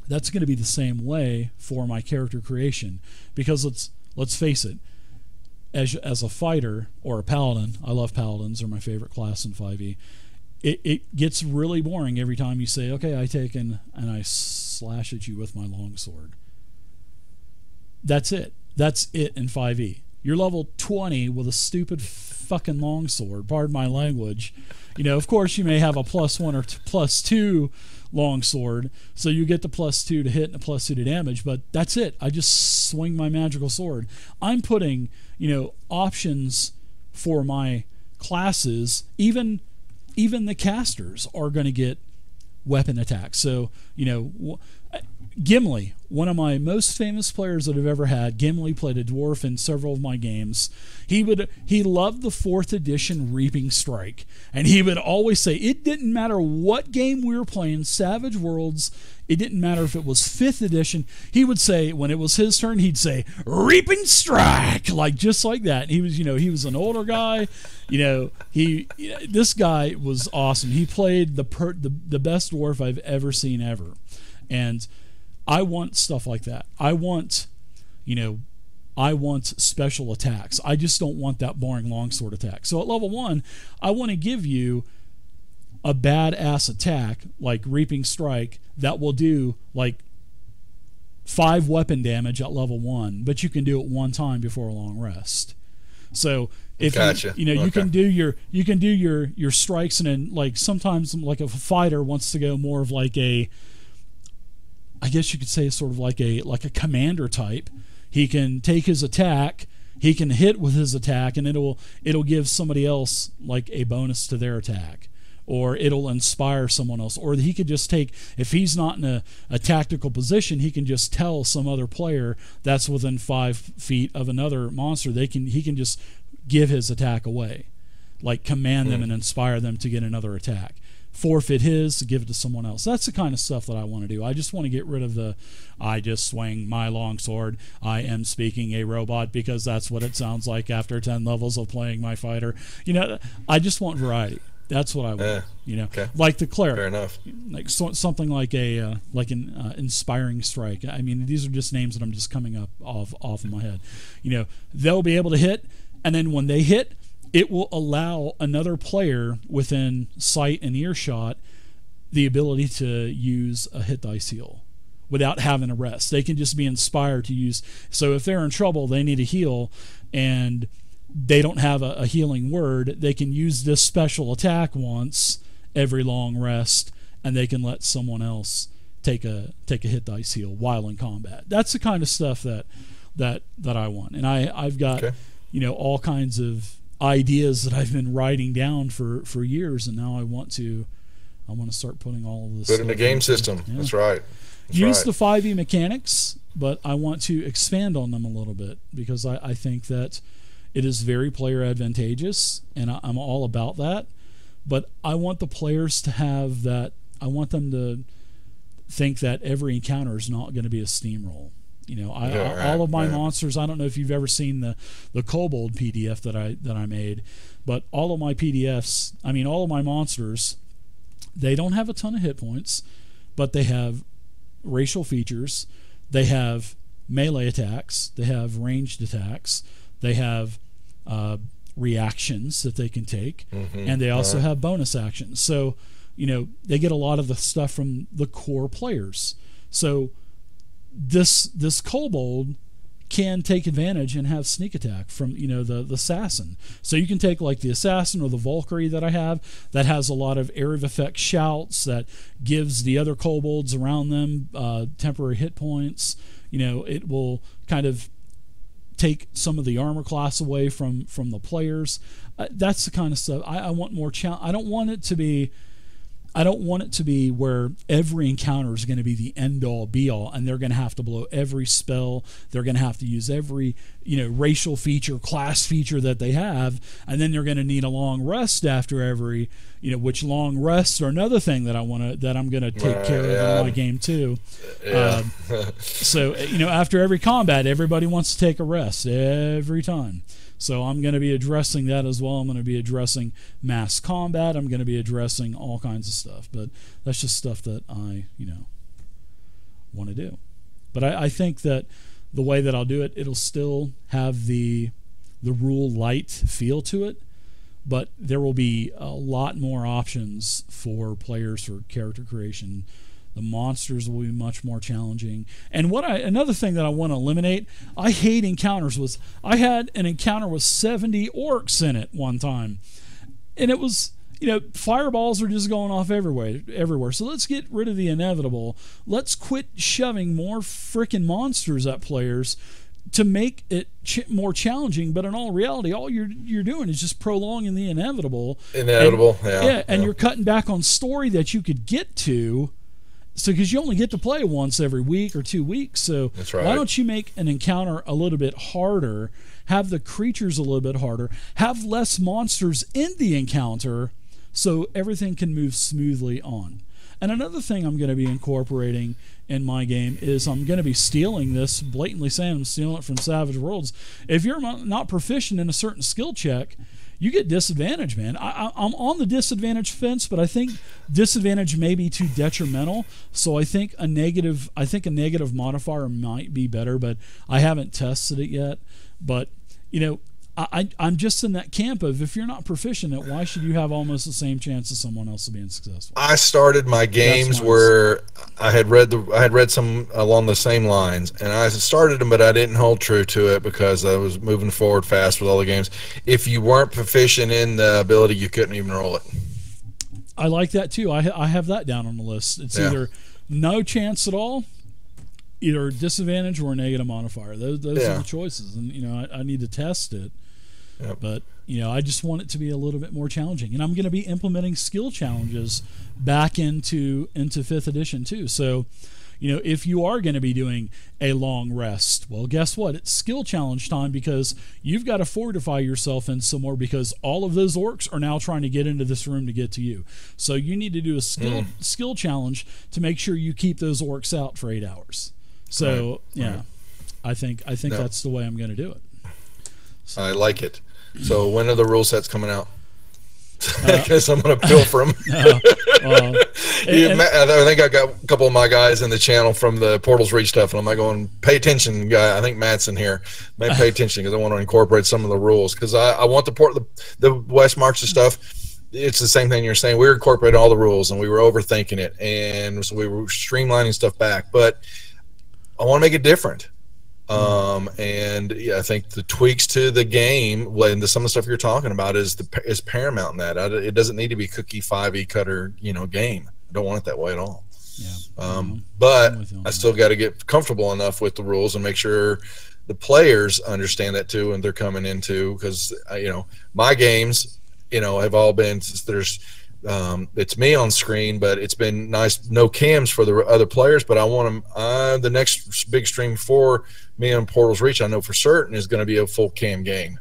the same way for my character creation, because let's face it, as a fighter or a paladin, I love paladins, they're my favorite class in 5e. It gets really boring every time you say, okay, I take and I slash at you with my longsword. That's it. That's it in 5e. You're level 20 with a stupid fucking longsword, pardon my language. You know, of course you may have a +1 or +2 longsword, so you get the +2 to hit and a +2 to damage, but that's it. I just swing my magical sword. I'm putting, you know, options for my classes. Even the casters are going to get weapon attacks. So, you know, Gimli, one of my most famous players that I've ever had, Gimli played a dwarf in several of my games. He loved the 4th edition Reaping Strike, and he would always say it didn't matter what game we were playing, Savage Worlds, it didn't matter if it was 5th edition. He would say, when it was his turn, he'd say Reaping Strike, like just like that. And he was, you know, he was an older guy, you know, this guy was awesome. He played the best dwarf I've ever seen ever. And I want stuff like that. I want special attacks. I just don't want that boring longsword attack. So at level 1, I want to give you a badass attack like Reaping Strike that will do like 5 weapon damage at level 1, but you can do it one time before a long rest. So if you can do your strikes, and then like sometimes like if a fighter wants to go more of like a, I guess you could say sort of like a commander type, he can take his attack, he can hit with his attack, and it'll give somebody else like a bonus to their attack, or it'll inspire someone else, or he could just take, if he's not in a tactical position, he can just tell some other player that's within 5 feet of another monster, he can just give his attack away, like command them and inspire them to get another attack. Forfeit his, give it to someone else. That's the kind of stuff that I want to do. I just want to get rid of the, I just swing my longsword, I am speaking a robot, because that's what it sounds like after 10 levels of playing my fighter. You know, I just want variety. That's what I want. You know, like the cleric. Fair enough. Like something like an inspiring strike. I mean, these are just names that I'm just coming up off in my head. You know, they'll be able to hit, and then when they hit, it will allow another player within sight and earshot the ability to use a hit dice heal without having a rest. They can just be inspired to use. So if they're in trouble, they need a heal, and they don't have a healing word, they can use this special attack once every long rest, and they can let someone else take a hit dice heal while in combat. That's the kind of stuff that I want. And I've got you know, all kinds of ideas that I've been writing down for years, and now I want to start putting all of this put in the game system. Yeah. That's right. Use the 5e mechanics, but I want to expand on them a little bit, because I think that it is very player advantageous, and I'm all about that. But I want the players to have that. I want them to think that every encounter is not going to be a steamroll. You know, all of my monsters. I don't know if you've ever seen the Kobold PDF that I made, but all of my PDFs. I mean, all of my monsters, they don't have a ton of hit points, but they have racial features. They have melee attacks. They have ranged attacks. They have reactions that they can take, and they also have bonus actions. So, you know, they get a lot of the stuff from the core players. So this kobold can take advantage and have sneak attack from, you know, the assassin. So you can take like the assassin or the Valkyrie that I have that has a lot of area of effect shouts that gives the other kobolds around them temporary hit points. You know, it will kind of take some of the armor class away from the players. That's the kind of stuff I want more challenge. I don't want it to be where every encounter is going to be the end all be all, and they're going to have to blow every spell. They're going to have to use every racial feature, class feature that they have, and then they're going to need a long rest after every which long rests are another thing that I'm going to take care of in my game too. Yeah. So after every combat, everybody wants to take a rest every time. So I'm going to be addressing that as well. I'm going to be addressing mass combat. I'm going to be addressing all kinds of stuff. But that's just stuff that I, want to do. But I think that the way that I'll do it, it'll still have the rule light feel to it. But there will be a lot more options for players for character creation. The monsters will be much more challenging. And another thing that I want to eliminate, I hate encounters. I had an encounter with 70 orcs in it one time. And it was, fireballs are just going off everywhere. So let's get rid of the inevitable. Let's quit shoving more freaking monsters at players to make it more challenging. But in all reality, all you're doing is just prolonging the inevitable. And you're cutting back on story that you could get to. So, because you only get to play once every week or 2 weeks, so that's right. Why don't you make an encounter a little bit harder, have the creatures a little bit harder, have less monsters in the encounter, so everything can move smoothly on. And another thing I'm going to be incorporating in my game is I'm going to be stealing this, blatantly saying I'm stealing it from Savage Worlds. If you're not proficient in a certain skill check, you get disadvantage, man. I'm on the disadvantage fence, but I think disadvantage may be too detrimental. So I think a negative modifier might be better, but I haven't tested it yet. But I'm just in that camp of, if you're not proficient at it, why should you have almost the same chance as someone else of being successful? I started my games where I had read some along the same lines, and I started them, but I didn't hold true to it because I was moving forward fast with all the games. If you weren't proficient in the ability, you couldn't even roll it. I like that too. I have that down on the list. It's either no chance at all, either disadvantage or a negative modifier. Those are the choices, and I need to test it. Yep. But I just want it to be a little bit more challenging, and I'm going to be implementing skill challenges back into 5th edition too. So, if you are going to be doing a long rest, well, guess what? It's skill challenge time, because you've got to fortify yourself in some more, because all of those orcs are now trying to get into this room to get to you. So you need to do a skill challenge to make sure you keep those orcs out for 8 hours. So I think that's the way I'm going to do it. So, I like it. So when are the rule sets coming out? Because I'm going to pilfer them. I think I got a couple of my guys in the channel from the Portals Reach stuff, and I'm like going, pay attention, guy. I think Matt's in here. Maybe pay attention, because I want to incorporate some of the rules, because I want the West Marches stuff. It's the same thing you're saying. We were incorporating all the rules, and we were overthinking it, and so we were streamlining stuff back. But I want to make it different. And I think the tweaks to the game, and some of the stuff you're talking about, is paramount in that. It doesn't need to be cookie 5e cutter, game. I don't want it that way at all. Yeah. But I still got to get comfortable enough with the rules and make sure the players understand that too, and they're coming into, because my games, have all been, it's me on screen, but it's been nice, no cams for the other players. But I want them. The next big stream for me on Portals Reach, I know for certain, is going to be a full cam game,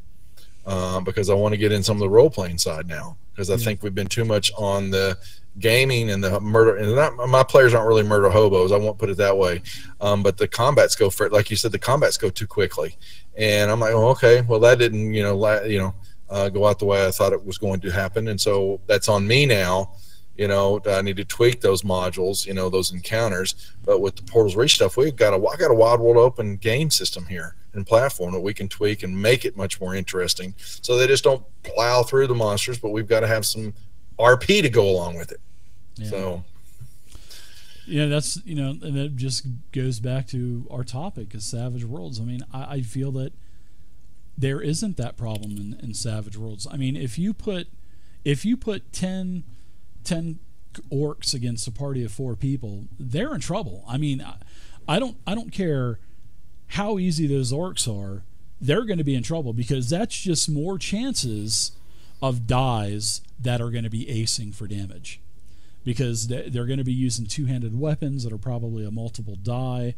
because I want to get in some of the role playing side now, because I think we've been too much on the gaming and the murder. And my players aren't really murder hobos. I won't put it that way. But the combats go for it, like you said. The combats go too quickly, and I'm like, oh, okay, well that didn't go out the way I thought it was going to happen, and so that's on me now. I need to tweak those modules, those encounters. But with the Portals Reach stuff, I got a Wild World open game system here and platform that we can tweak and make it much more interesting. So they just don't plow through the monsters, but we've got to have some RP to go along with it. Yeah. So. Yeah, that's, and it just goes back to our topic, is Savage Worlds. I mean, I feel that there isn't that problem in Savage Worlds. I mean, if you put 10 orcs against a party of 4 people, they're in trouble. I mean, I don't care how easy those orcs are. they're going to be in trouble, because that's just more chances of dies that are going to be acing for damage, because they're going to be using two-handed weapons that are probably a multiple die.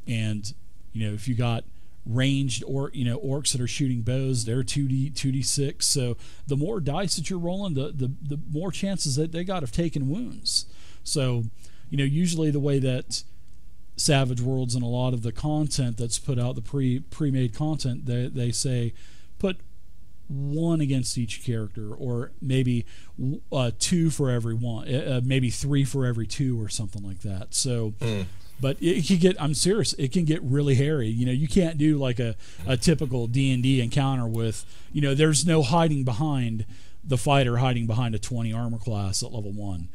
And if you got ranged orcs that are shooting bows, they're 2d6. So the more dice that you're rolling, the more chances that they got of taking wounds. So usually the way that Savage Worlds and a lot of the content that's put out, the pre-made content, they say put 1 against each character, or maybe 2 for every 1, maybe 3 for every 2, or something like that. So but it can get, I'm serious, it can get really hairy. You can't do like a typical D&D encounter with, there's no hiding behind the fighter hiding behind a 20 armor class at level 1.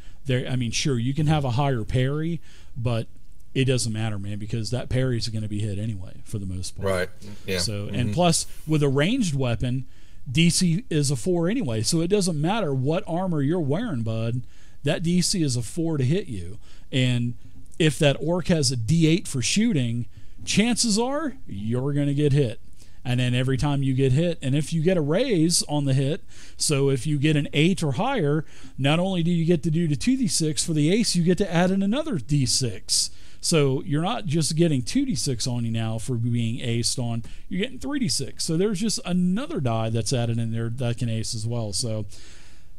Sure, you can have a higher parry, but it doesn't matter, man, because that parry is going to be hit anyway for the most part. Right. Yeah. So, and plus with a ranged weapon, DC is a 4 anyway, so it doesn't matter what armor you're wearing, bud. That DC is a 4 to hit you. And if that orc has a D8 for shooting, chances are you're going to get hit. And then every time you get hit, and if you get a raise on the hit, so if you get an 8 or higher, not only do you get to do the 2d6 for the ace, you get to add in another d6. So you're not just getting 2d6 on you now for being aced on, you're getting 3d6. So there's just another die that's added in there that can ace as well. So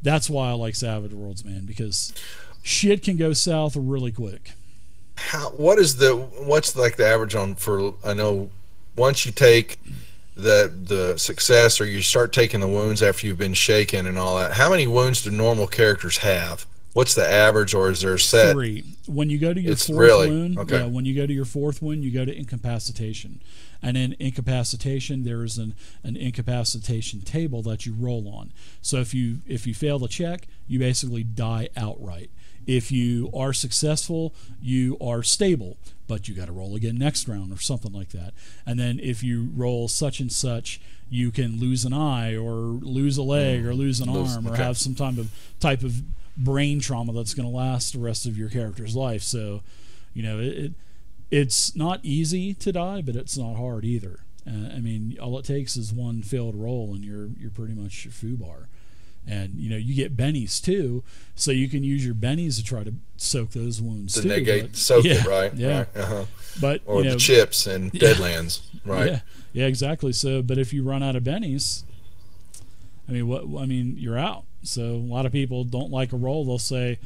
that's why I like Savage Worlds, man, because shit can go south really quick. What's like the average on, for, I know once you take the success, or you start taking the wounds after you've been shaken and all that, how many wounds do normal characters have? What's the average, or is there a set? 3. When you go to your fourth wound, okay. When you go to your 4th wound, you go to incapacitation. And in incapacitation, there is an incapacitation table that you roll on. So if you fail the check, you basically die outright. If you are successful, you are stable, but you got to roll again next round or something like that. And then if you roll such and such, you can lose an eye or lose a leg or lose an arm or have some type of brain trauma that's going to last the rest of your character's life. So, it's not easy to die, but it's not hard either. All it takes is one failed roll, and you're pretty much foobar. And you get bennies too, so you can use your bennies to try to soak those wounds to too. Negate, soak it, right? Yeah. Right. But or the chips and Deadlands, right? Yeah, exactly. So, but if you run out of bennies, you're out. So a lot of people don't like a roll. They'll say,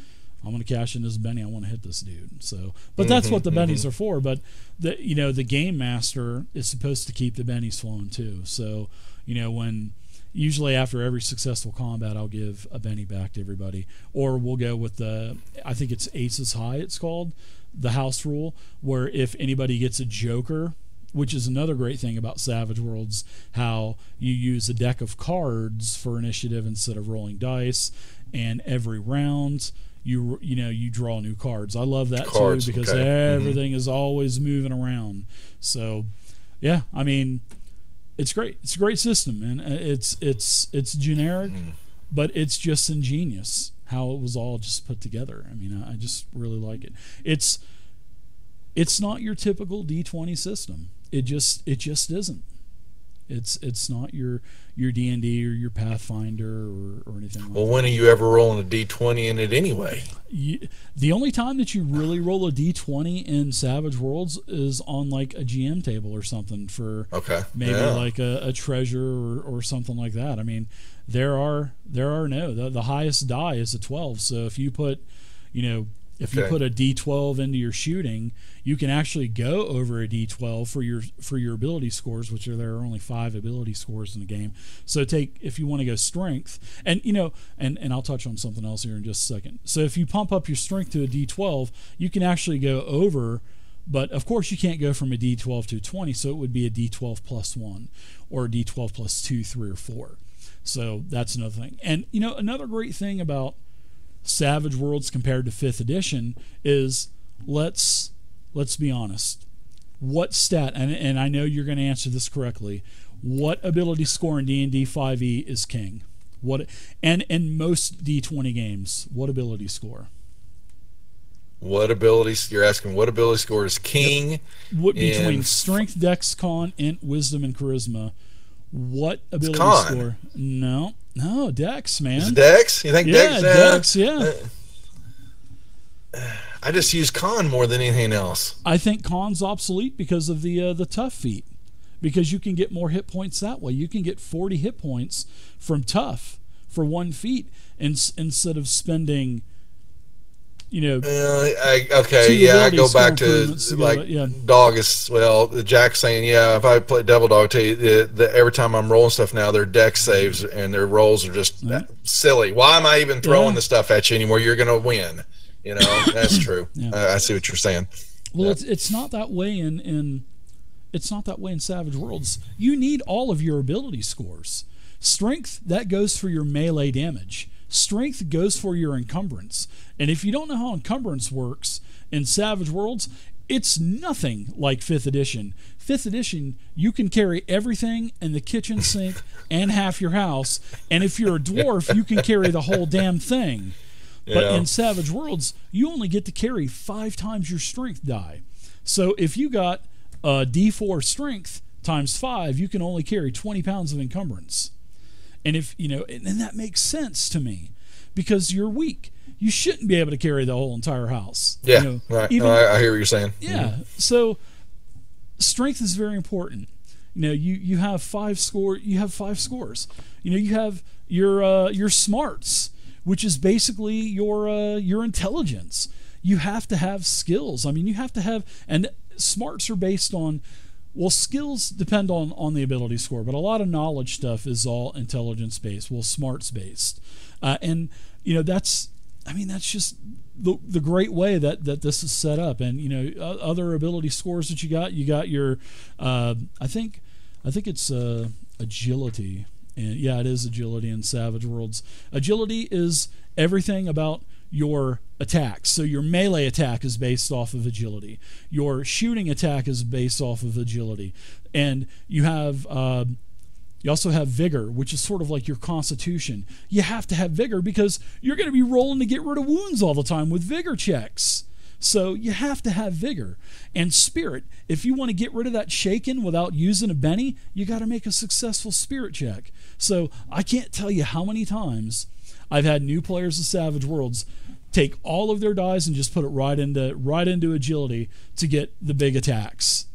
I'm going to cash in this Benny. I want to hit this dude. So, but that's what the bennies are for. But the game master is supposed to keep the bennies flowing too. So, when usually after every successful combat, I'll give a Benny back to everybody, or we'll go with I think it's Aces High. It's called the house rule, where if anybody gets a Joker, which is another great thing about Savage Worlds, how you use a deck of cards for initiative instead of rolling dice, and every round you draw new cards. I love that too, because everything is always moving around. So yeah, it's great. It's a great system, man. It's generic, but it's just ingenious how it was all just put together. I just really like it. It's not your typical D20 system. It just isn't. It's not your D&D or your Pathfinder or anything like that. Well, when are you ever rolling a D20 in it anyway? The only time that you really roll a D20 in Savage Worlds is on like a GM table or something for maybe like a treasure or something like that. The highest die is a 12. So if you put, if you put a D12 into your shooting, you can actually go over a D12 for your ability scores, which there are only 5 ability scores in the game. So if you want to go strength, and and I'll touch on something else here in just a second. So if you pump up your strength to a D12, you can actually go over, but of course you can't go from a D12 to a 20, so it would be a D12 plus 1 or a D12 plus 2, 3, or 4. So that's another thing. And another great thing about Savage Worlds compared to 5th edition is, let's be honest, what stat, and I know you're going to answer this correctly, what ability score in D&D 5e is king? And in most D20 games, what ability score? What abilities you're asking? What ability score is king? What between strength, dex, con, int, wisdom, and charisma? What ability con. score? No, dex, man. Is it dex? You think dex? Dex, yeah. I just use con more than anything else. I think con's obsolete because of the tough feat. Because you can get more hit points that way. You can get 40 hit points from tough for 1 feat instead of spending, I go back to like dog is, well, Jack's saying, if I play devil dog, tell you every time I'm rolling stuff now, their deck saves and their rolls are just silly. Why am I even throwing the stuff at you anymore? You're going to win. That's true. I see what you're saying. Well, it's not that way it's not that way in Savage Worlds. You need all of your ability scores. Strength, that goes for your melee damage. Strength goes for your encumbrance. And if you don't know how encumbrance works in Savage Worlds, it's nothing like 5th edition. 5th edition, you can carry everything in the kitchen sink and half your house. And if you're a dwarf, you can carry the whole damn thing. But in Savage Worlds, you only get to carry 5 times your strength die. So if you got a D4 strength times 5, you can only carry 20 pounds of encumbrance. And and that makes sense to me because you're weak. You shouldn't be able to carry the whole entire house. Yeah, right. I hear what you're saying. Yeah. Mm-hmm. So strength is very important. You have 5 score. You have 5 scores. You have your smarts, which is basically your intelligence. You have to have skills. I mean, you have to have, and smarts are based on, well, skills depend on the ability score, but a lot of knowledge stuff is all intelligence based. Well, smarts based, and that's just the great way that this is set up. And other ability scores that you got your, I think it's agility. And yeah, it is agility in Savage Worlds. Agility is everything about your attacks. So your melee attack is based off of agility. Your shooting attack is based off of agility. And you also have vigor, which is sort of like your constitution. You have to have vigor because you're going to be rolling to get rid of wounds all the time with vigor checks. So you have to have vigor. And spirit, if you want to get rid of that shaken without using a Benny, you got to make a successful spirit check. So I can't tell you how many times I've had new players of Savage Worlds take all of their dice and just put it right into agility to get the big attacks.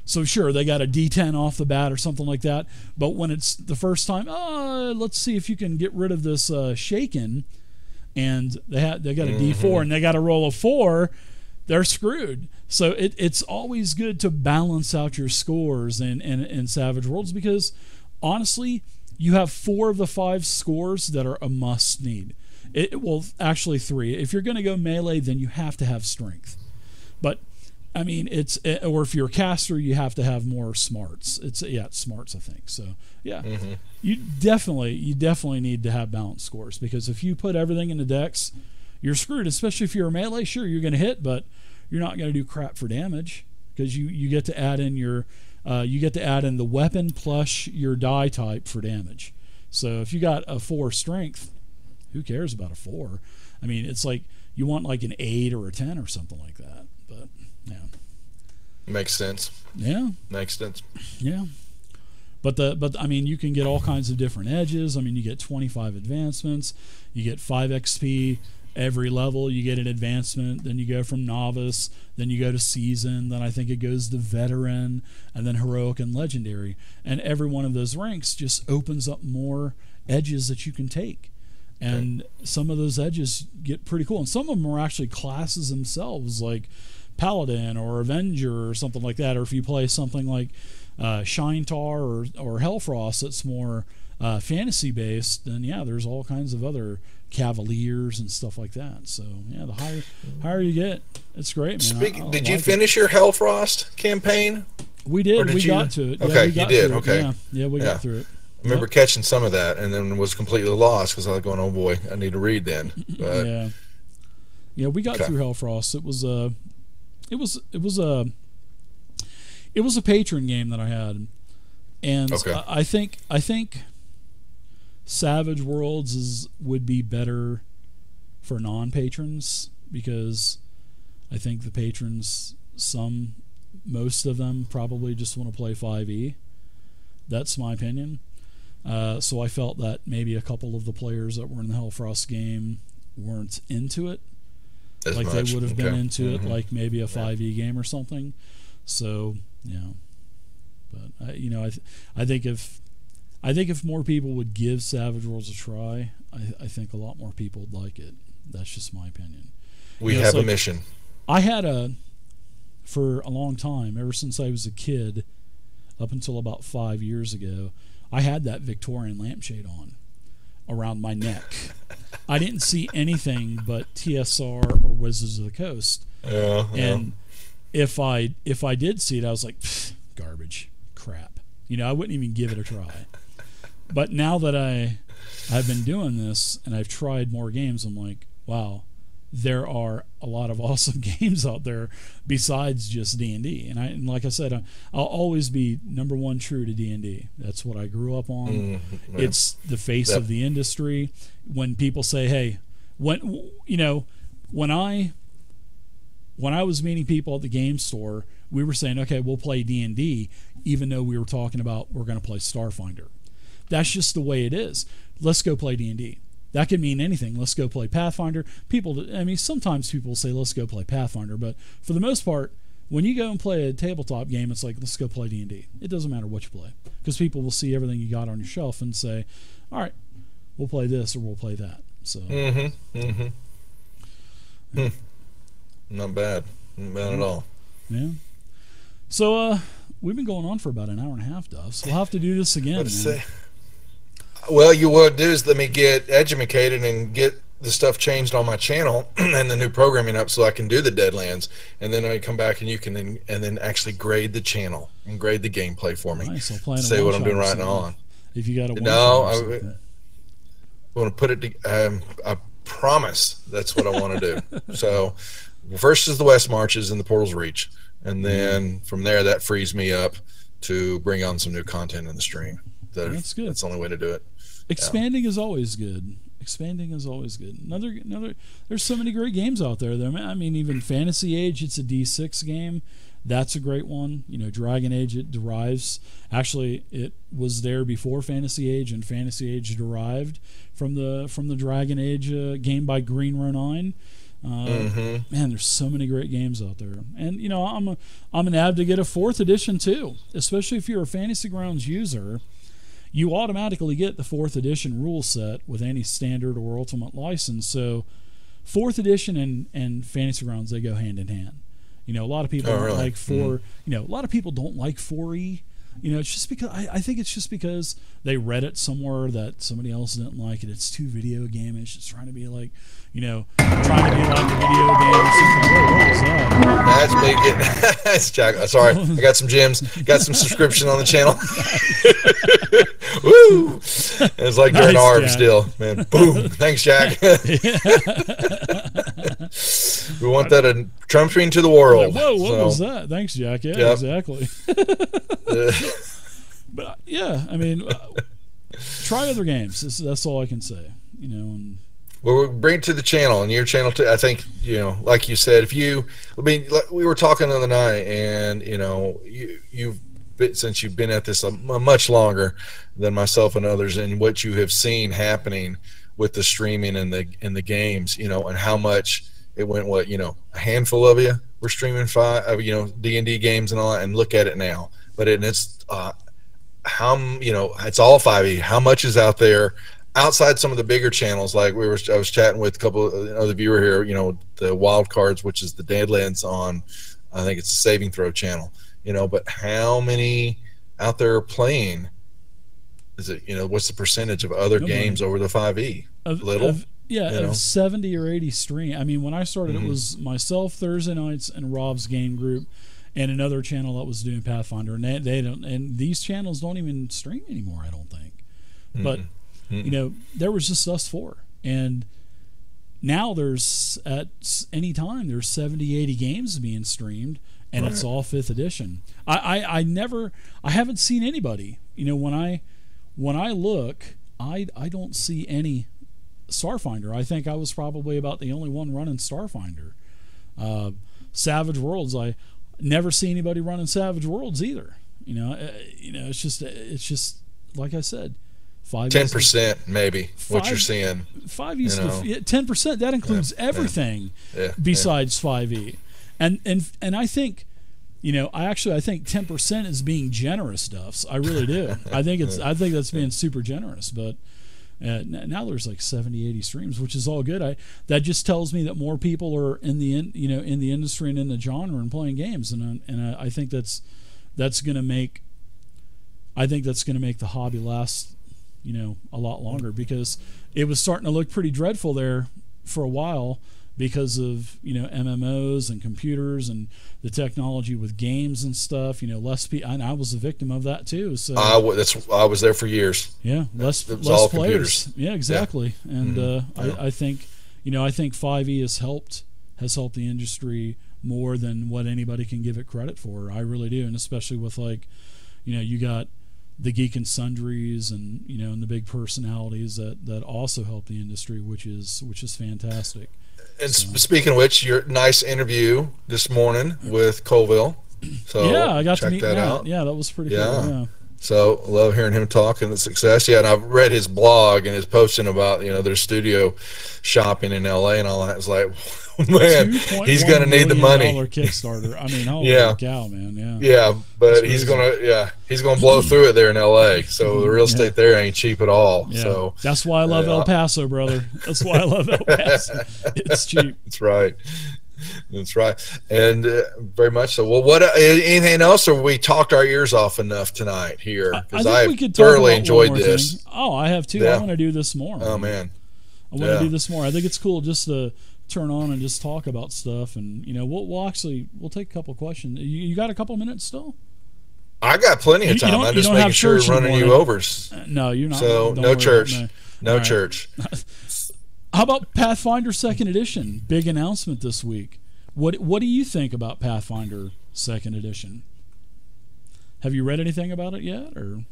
So sure, they got a D10 off the bat or something like that, but when it's the first time, let's see if you can get rid of this shaken, and they got a D4 and they got to roll a 4, they're screwed. So it's always good to balance out your scores in Savage Worlds because honestly, you have 4 of the 5 scores that are a must need. Well, actually 3. If you're going to go melee, then you have to have strength. But I mean, or if you're a caster, you have to have more smarts. It's smarts, I think. So yeah, you definitely need to have balanced scores because if you put everything in the dex, you're screwed. Especially if you're a melee, sure you're going to hit, but you're not going to do crap for damage because you get to add in the weapon plus your die type for damage. So if you got a 4 strength, who cares about a 4? I mean, it's like you want like an 8 or a 10 or something like that. But yeah, makes sense. Yeah, makes sense. Yeah, but I mean, you can get all kinds of different edges. I mean, you get 25 advancements, you get 5 XP every level. You get an advancement, then you go from novice, then you go to seasoned, then I think it goes to veteran, and then heroic and legendary. And every one of those ranks just opens up more edges that you can take. And some of those edges get pretty cool. And some of them are actually classes themselves, like Paladin or Avenger or something like that. Or if you play something like Shinetar or Hellfrost that's more fantasy-based, then yeah, there's all kinds of other Cavaliers and stuff like that. So yeah, the higher you get, it's great, man. Did you finish your Hellfrost campaign? We did. We got to it. Okay, you did. Okay. Yeah, we got through it. I remember catching some of that and then was completely lost because I was going, oh boy, I need to read then. But, yeah, we got through Hellfrost. It was a patron game that I had, and I think Savage Worlds would be better for non-patrons because I think the patrons, most of them probably just want to play 5e. That's my opinion. So I felt that maybe a couple of the players that were in the Hellfrost game weren't into it. They would have been into it, like maybe a 5e game or something. So, yeah. But, I think if more people would give Savage Worlds a try, I think a lot more people would like it. That's just my opinion. We have a mission. I had for a long time, ever since I was a kid, up until about 5 years ago, I had that Victorian lampshade on around my neck. I didn't see anything but TSR or Wizards of the Coast. And if I did see it, I was like, garbage, crap. I wouldn't even give it a try. But now that I've been doing this and I've tried more games, I'm like, wow, there are a lot of awesome games out there besides just D&D. And like I said, I'll always be number one true to D&D. That's what I grew up on. It's the face of the industry. When people say, hey, when I was meeting people at the game store, we were saying, okay, we'll play D&D, even though we were talking about we're going to play Starfinder. That's just the way it is. Let's go play D&D. That could mean anything. Let's go play Pathfinder. Sometimes people say, let's go play Pathfinder, but for the most part, when you go and play a tabletop game, it's like, let's go play D&D. It doesn't matter what you play, because people will see everything you got on your shelf and say, all right, we'll play this or we'll play that. So, Not bad. Not bad at all. Yeah. So, we've been going on for about an hour and a half, Duffs. We'll have to do this again, man. Well, you what do is let me get educated and get the stuff changed on my channel and the new programming up so I can do the Deadlands, and then I come back and you can then actually grade the channel and grade the gameplay for me. Nice. I'll say what I'm doing right now. If you got a I want to put it. I promise that's what I want to do. So first is the West Marches and the Portal's Reach, and then from there that frees me up to bring on some new content in the stream. That's good. That's the only way to do it. Expanding is always good. Expanding is always good. Another. There's so many great games out there. I mean, even Fantasy Age. It's a D6 game. That's a great one. Dragon Age. It derives. Actually, it was there before Fantasy Age, and Fantasy Age derived from the Dragon Age game by Green Row 9. Man, there's so many great games out there, and I'm an advocate of 4th edition too. Especially if you're a Fantasy Grounds user. You automatically get the 4th edition rule set with any standard or ultimate license. So 4th edition and Fantasy Grounds, they go hand in hand. A lot of people don't like 4. A lot of people don't like 4E. It's just because I think it's just because they read it somewhere that somebody else didn't like it. It's too video game-ish. It's trying to be like, trying to be like a video game or something. What was that? That's me getting. That's Jack. Sorry, I got some gems. Got some subscription on the channel. Woo! It's like during ARB still, man. Boom! Thanks, Jack. We want that a trumping to the world. Whoa! What was that? Thanks, Jack. Yeah, exactly. But yeah, I mean, try other games. That's all I can say. And well, we'll bring it to the channel, and your channel too. I think like you said, like we were talking the other night, and since you've been at this much longer than myself and others, and what you have seen happening with the streaming and the games, and how much it went. A handful of you were streaming D&D games and all that, and look at it now. But it's it's all 5e. How much is out there outside some of the bigger channels? Like I was chatting with a couple of other viewer here. The Wild Cards, which is the Deadlands on, I think it's a Saving Throw channel. But how many out there are playing? Is it what's the percentage of other games over the 5e? Little. Of 70 or 80 stream. I mean, when I started, it was myself Thursday nights and Rob's game group, and another channel that was doing Pathfinder, and they don't. And these channels don't even stream anymore, I don't think. But there was just us 4, and now there's at any time there's 70, 80 games being streamed, and it's all 5th edition. I haven't seen anybody. When I look, I don't see any Starfinder. I think I was probably about the only one running Starfinder. Savage Worlds, I never see anybody running Savage Worlds either. It's just like I said, 10% maybe what you're seeing. 5E's 10%. That includes everything besides 5E, and I think. I think 10% is being generous, Duffs. I really do. I think that's being super generous. But now there's like 70, 80 streams, which is all good. That just tells me that more people are in the industry and in the genre and playing games, and I think that's going to make the hobby last a lot longer, because it was starting to look pretty dreadful there for a while, because of MMOs and computers and the technology with games and stuff. Less people, and I was a victim of that too. So I was there for years. Yeah, less all players. Computers. Yeah, exactly. Yeah. And I think 5E has helped the industry more than what anybody can give it credit for. I really do, and especially with you got the Geek and Sundries and and the big personalities that also help the industry, which is fantastic. And speaking of which, your nice interview this morning with Colville. So yeah, I got to meet that Matt. out. Yeah, that was pretty cool. Yeah. So love hearing him talk and the success. Yeah, and I've read his blog and his posting about their studio shopping in LA and all that. It's like, man, he's going to need the money. Kickstarter. I mean, holy cow, man. Yeah. Yeah, but he's going to blow through it there in LA. So the real estate there ain't cheap at all. Yeah. So that's why I love El Paso, brother. That's why I love El Paso. It's cheap. That's right. That's right, and very much so. Well, what anything else, or we talked our ears off enough tonight here? Because I thoroughly enjoyed this. Thing. Oh, I have too. Yeah. I want to do this more. Oh man, I want to do this more. I think it's cool just to turn on and just talk about stuff, and we'll take a couple questions. You got a couple minutes still? I got plenty of time. I'm just making sure running you over. No, you're not. So no church, no church. How about Pathfinder 2nd Edition? Big announcement this week. What do you think about Pathfinder 2nd Edition? Have you read anything about it yet, or?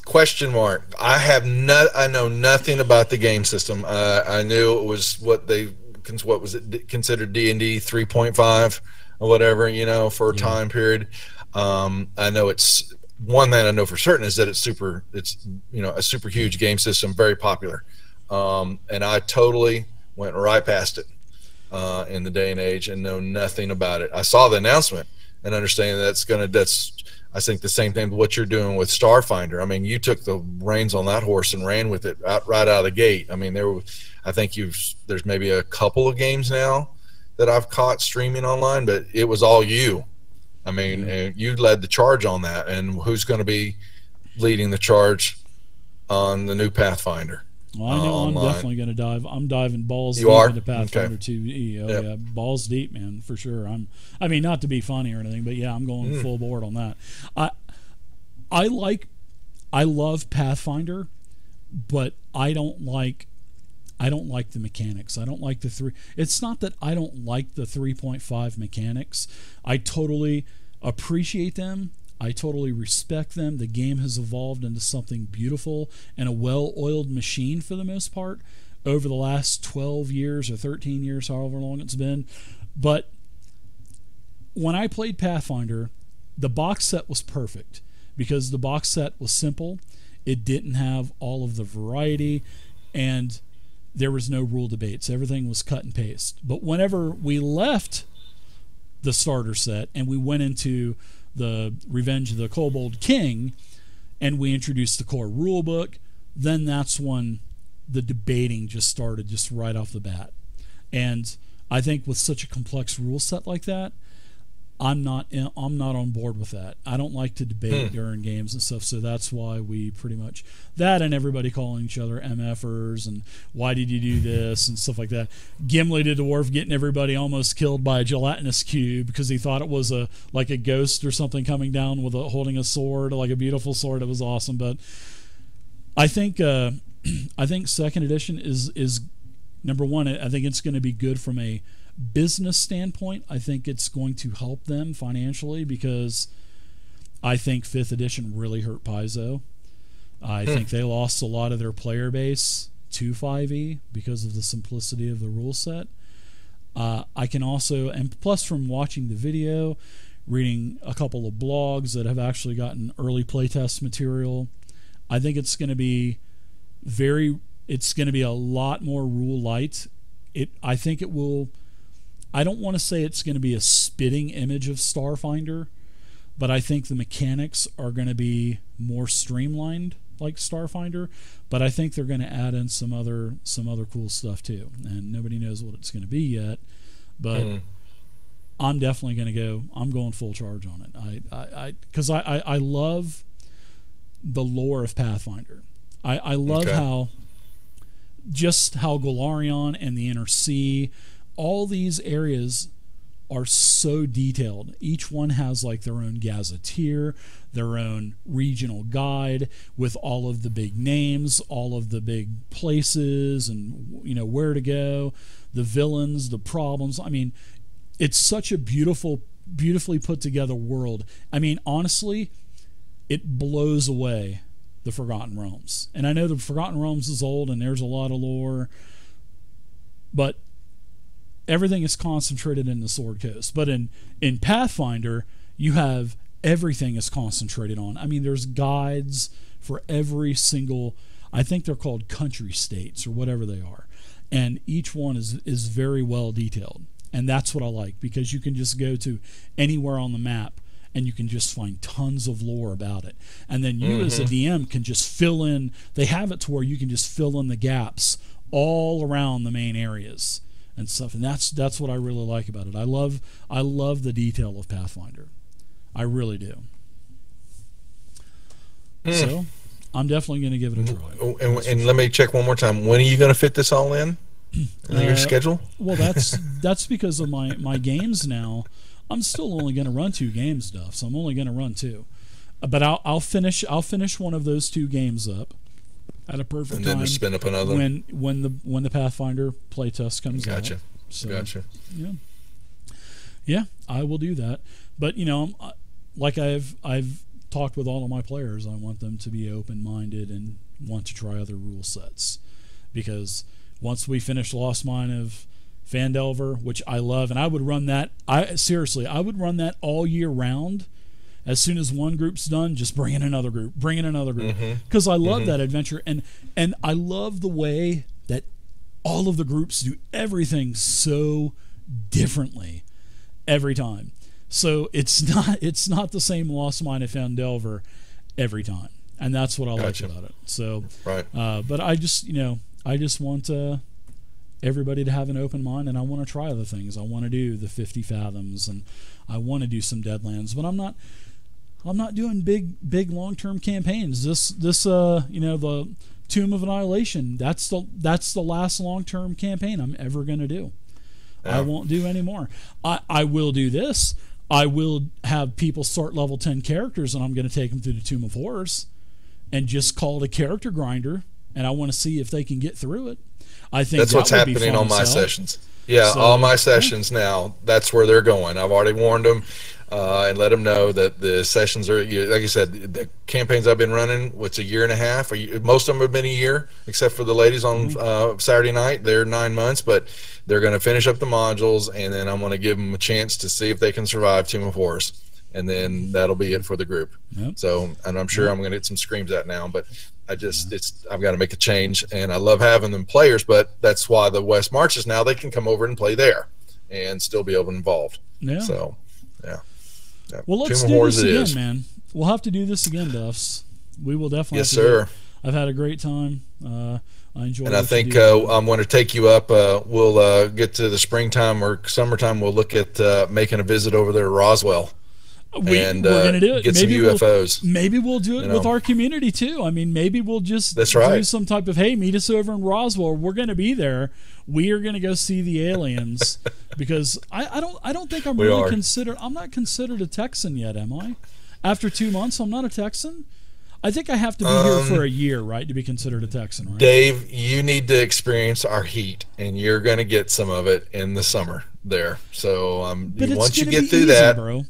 Question mark. I know nothing about the game system. I knew it was what was it considered D&D 3.5 or whatever, for a time period. I know it's one thing I know for certain is that it's a super huge game system, very popular. And I totally went right past it in the day and age and know nothing about it. I saw the announcement and understanding that's I think the same thing with what you're doing with Starfinder. I mean, you took the reins on that horse and ran with it right out of the gate. I mean, there's maybe a couple of games now that I've caught streaming online, but it was all you. I mean, and you led the charge on that. And who's going to be leading the charge on the new Pathfinder? Well, I know I'm definitely going to dive. I'm diving balls deep into Pathfinder 2E. Oh, yeah, balls deep, man, for sure. I mean, not to be funny or anything, but yeah, I'm going full board on that. I love Pathfinder, but I don't like the mechanics. I don't like the three. It's not that I don't like the 3.5 mechanics. I totally appreciate them. I totally respect them. The game has evolved into something beautiful and a well-oiled machine for the most part over the last 12 years or 13 years, however long it's been. But when I played Pathfinder, the box set was perfect because the box set was simple. It didn't have all of the variety, and there was no rule debates. Everything was cut and paste. But whenever we left the starter set and we went into the Revenge of the Kobold King and we introduced the core rule book, then that's when the debating just started, just right off the bat. And I think with such a complex rule set like that, I'm not on board with that. I don't like to debate during games and stuff, so that's why we pretty much that, and everybody calling each other MFers and why did you do this and stuff like that. Gimli the dwarf getting everybody almost killed by a gelatinous cube because he thought it was like a ghost or something coming down holding a sword, like a beautiful sword. It was awesome, but I think second edition is number one. I think it's going to be good from a business standpoint. I think it's going to help them financially because I think 5th edition really hurt Paizo. I think they lost a lot of their player base to 5e because of the simplicity of the rule set. I can also, and plus from watching the video, reading a couple of blogs that have actually gotten early playtest material, I think it's going to be a lot more rule light. I think it will. I don't want to say it's going to be a spitting image of Starfinder, but I think the mechanics are going to be more streamlined like Starfinder. But I think they're going to add in some other cool stuff too, and nobody knows what it's going to be yet. But I'm definitely going to go. I'm going full charge on it. Because I love the lore of Pathfinder. I love how Golarion and the Inner Sea, all these areas are so detailed. Each one has like their own gazetteer, their own regional guide with all of the big names, all of the big places, and where to go, the villains, the problems. I mean, it's such a beautifully put together world. I mean, honestly, it blows away the Forgotten Realms. And I know the Forgotten Realms is old and there's a lot of lore, but everything is concentrated in the Sword Coast. But in Pathfinder, you have everything is concentrated on. I mean, there's guides for every single, I think they're called country states or whatever they are. And each one is very well detailed. And that's what I like, because you can just go to anywhere on the map and you can just find tons of lore about it. And then you as a DM can just fill in, they have it to where you can just fill in the gaps all around the main areas and stuff. And that's what I really like about it. I love the detail of Pathfinder. I really do. So I'm definitely going to give it a try. And let me check one more time. When are you going to fit this all in your schedule? Well, that's because of my games now. I'm still only going to run 2 games, Duffs. I'm only going to run 2, but I'll finish one of those 2 games up at a perfect and then time. Just spin up another when the Pathfinder playtest comes out. So, gotcha. Yeah, I will do that. But like I've talked with all of my players, I want them to be open-minded and want to try other rule sets, because once we finish Lost Mine of Phandelver, which I love, and I would run that. I would run that all year round. As soon as one group's done, just bring in another group, because I love that adventure, and I love the way that all of the groups do everything so differently every time. So it's not the same Lost Mine of Phandelver every time, and that's what I like about it. So, but I just want everybody to have an open mind, and I want to try other things. I want to do the 50 Fathoms, and I want to do some Deadlands, but I'm not doing big long-term campaigns. This the Tomb of Annihilation, that's the last long-term campaign I'm ever going to do. Yeah. I won't do any more. I will do this. I will have people start level 10 characters, and I'm going to take them through the Tomb of Horrors and just call it a character grinder, and I want to see if they can get through it. I think that's what's happening on my sessions. Yeah, so, all my sessions now, that's where they're going. I've already warned them and let them know that the sessions are, like I said, the campaigns I've been running, what's a year and a half? Most of them have been a year, except for the ladies on Saturday night. They're 9 months, but they're going to finish up the modules, and then I'm going to give them a chance to see if they can survive Tomb of Horrors. And then that'll be it for the group. Yep. So, and I'm sure I'm going to get some screams at now, but I've got to make a change, and I love having them players, but that's why the West Marches now, they can come over and play there and still be able to involved. Yeah. So, yeah. Well, let's do this again, man. We'll have to do this again, Duffs. We will definitely. Yes, sir. I've had a great time. I enjoy. And I think I'm going to take you up. We'll get to the springtime or summertime. We'll look at making a visit over there to Roswell. We're going to do it. Get some UFOs. Maybe we'll do it with our community too. I mean, maybe we'll just do some type of, hey, meet us over in Roswell. We're going to be there. We are going to go see the aliens, because I don't think I'm I'm not considered a Texan yet, am I? After 2 months, I'm not a Texan. I think I have to be here for a year, right, to be considered a Texan, right? Dave, you need to experience our heat, and you're going to get some of it in the summer there. So once you get through that, bro.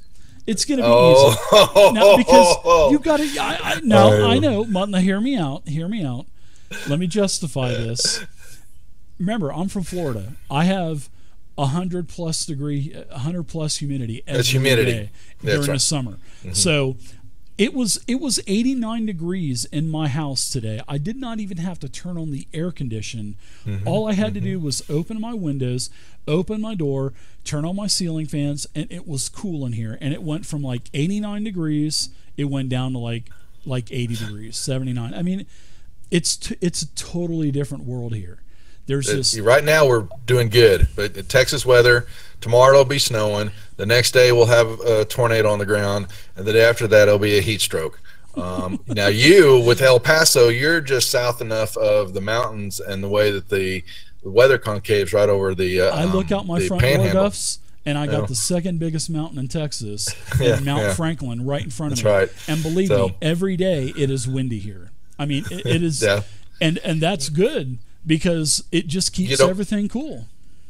It's going to be easy. Now, because you got to. I know. Now, hear me out. Let me justify this. Remember, I'm from Florida. I have 100 plus humidity every That's humidity. day That's during right. the summer. So it was 89 degrees in my house today. I did not even have to turn on the air condition. All I had to do was open my windows, open my door, turn on my ceiling fans, and it was cool in here. And it went from like 89 degrees, it went down to like 80 degrees, 79. I mean, it's a totally different world here. There's just right now we're doing good, but the Texas weather, tomorrow it'll be snowing. The next day we'll have a tornado on the ground, and the day after that it'll be a heat stroke. Now you with El Paso, you're just south enough of the mountains and the way that the weather concaves right over the. I look out my front door, panhandle. Duffs, and I got the second biggest mountain in Texas, and Mount Franklin, right in front of me. That's right. And believe me, every day it is windy here. I mean, it is, and that's good because it just keeps everything cool.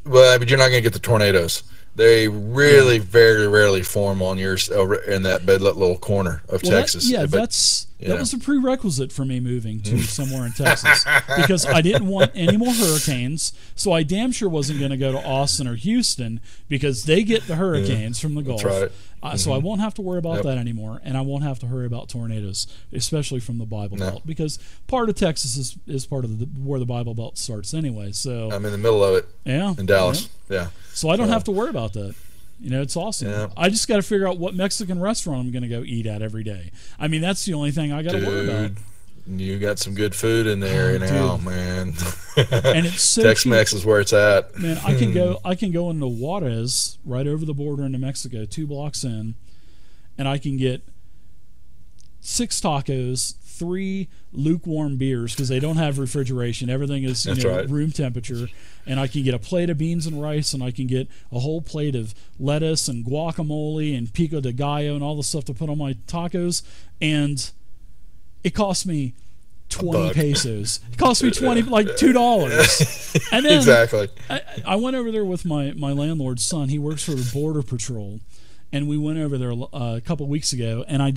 Well, but you're not going to get the tornadoes. They really very rarely form on yours over in that bedlit little corner of Texas. That was a prerequisite for me moving to somewhere in Texas because I didn't want any more hurricanes. So I damn sure wasn't going to go to Austin or Houston because they get the hurricanes from the Gulf. That's right. So I won't have to worry about that anymore, and I won't have to worry about tornadoes, especially from the Bible Belt, because part of Texas is part of where the Bible Belt starts anyway. So I'm in the middle of it. Yeah, in Dallas. Yeah. So I don't have to worry about that. You know, it's awesome. Yeah. I just got to figure out what Mexican restaurant I'm going to go eat at every day. I mean, that's the only thing I got to worry about. You got some good food in there now, man. And it's so Tex-Mex is where it's at. Man, I can go into Juarez, right over the border into Mexico, 2 blocks in, and I can get 6 tacos, 3 lukewarm beers because they don't have refrigeration. Everything is room temperature. And I can get a plate of beans and rice, and I can get a whole plate of lettuce and guacamole and pico de gallo and all the stuff to put on my tacos. And it cost me 20 pesos. It cost me like $2. And then exactly. I went over there with my landlord's son. He works for the Border Patrol, and we went over there a couple weeks ago. And I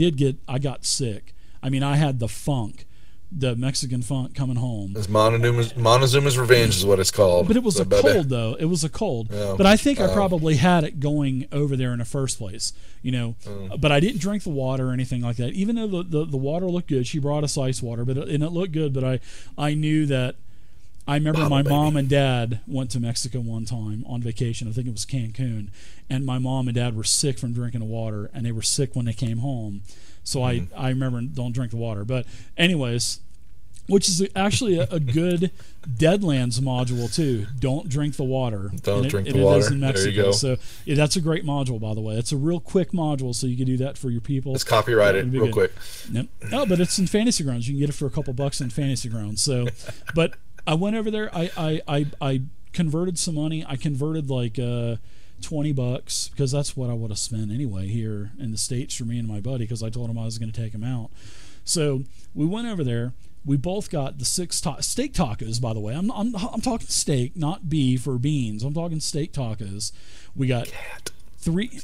got sick. I mean, I had the Mexican funk coming home. It's Montezuma's Revenge is what it's called. But it was a cold, though. It was a cold. Yeah. But I think I probably had it going over there in the first place, But I didn't drink the water or anything like that. Even though the water looked good, she brought us ice water, and it looked good. But I knew that. I remember my mom and dad went to Mexico one time on vacation. I think it was Cancun, and my mom and dad were sick from drinking the water, and they were sick when they came home. So I remember don't drink the water. But anyways, which is actually a good Deadlands module too. Don't drink the water. Don't drink the water. It is in Mexico. There you go. So that's a great module, by the way. It's a real quick module, so you can do that for your people. It's copyrighted real quick. Yep. No, but it's in Fantasy Grounds. You can get it for a couple bucks in Fantasy Grounds. So, but I went over there. I converted some money. I converted like $20 because that's what I would have spent anyway here in the States for me and my buddy because I told him I was going to take him out. So we went over there. We both got the 6 steak tacos, by the way. I'm talking steak, not beef or beans. I'm talking steak tacos. We got 3.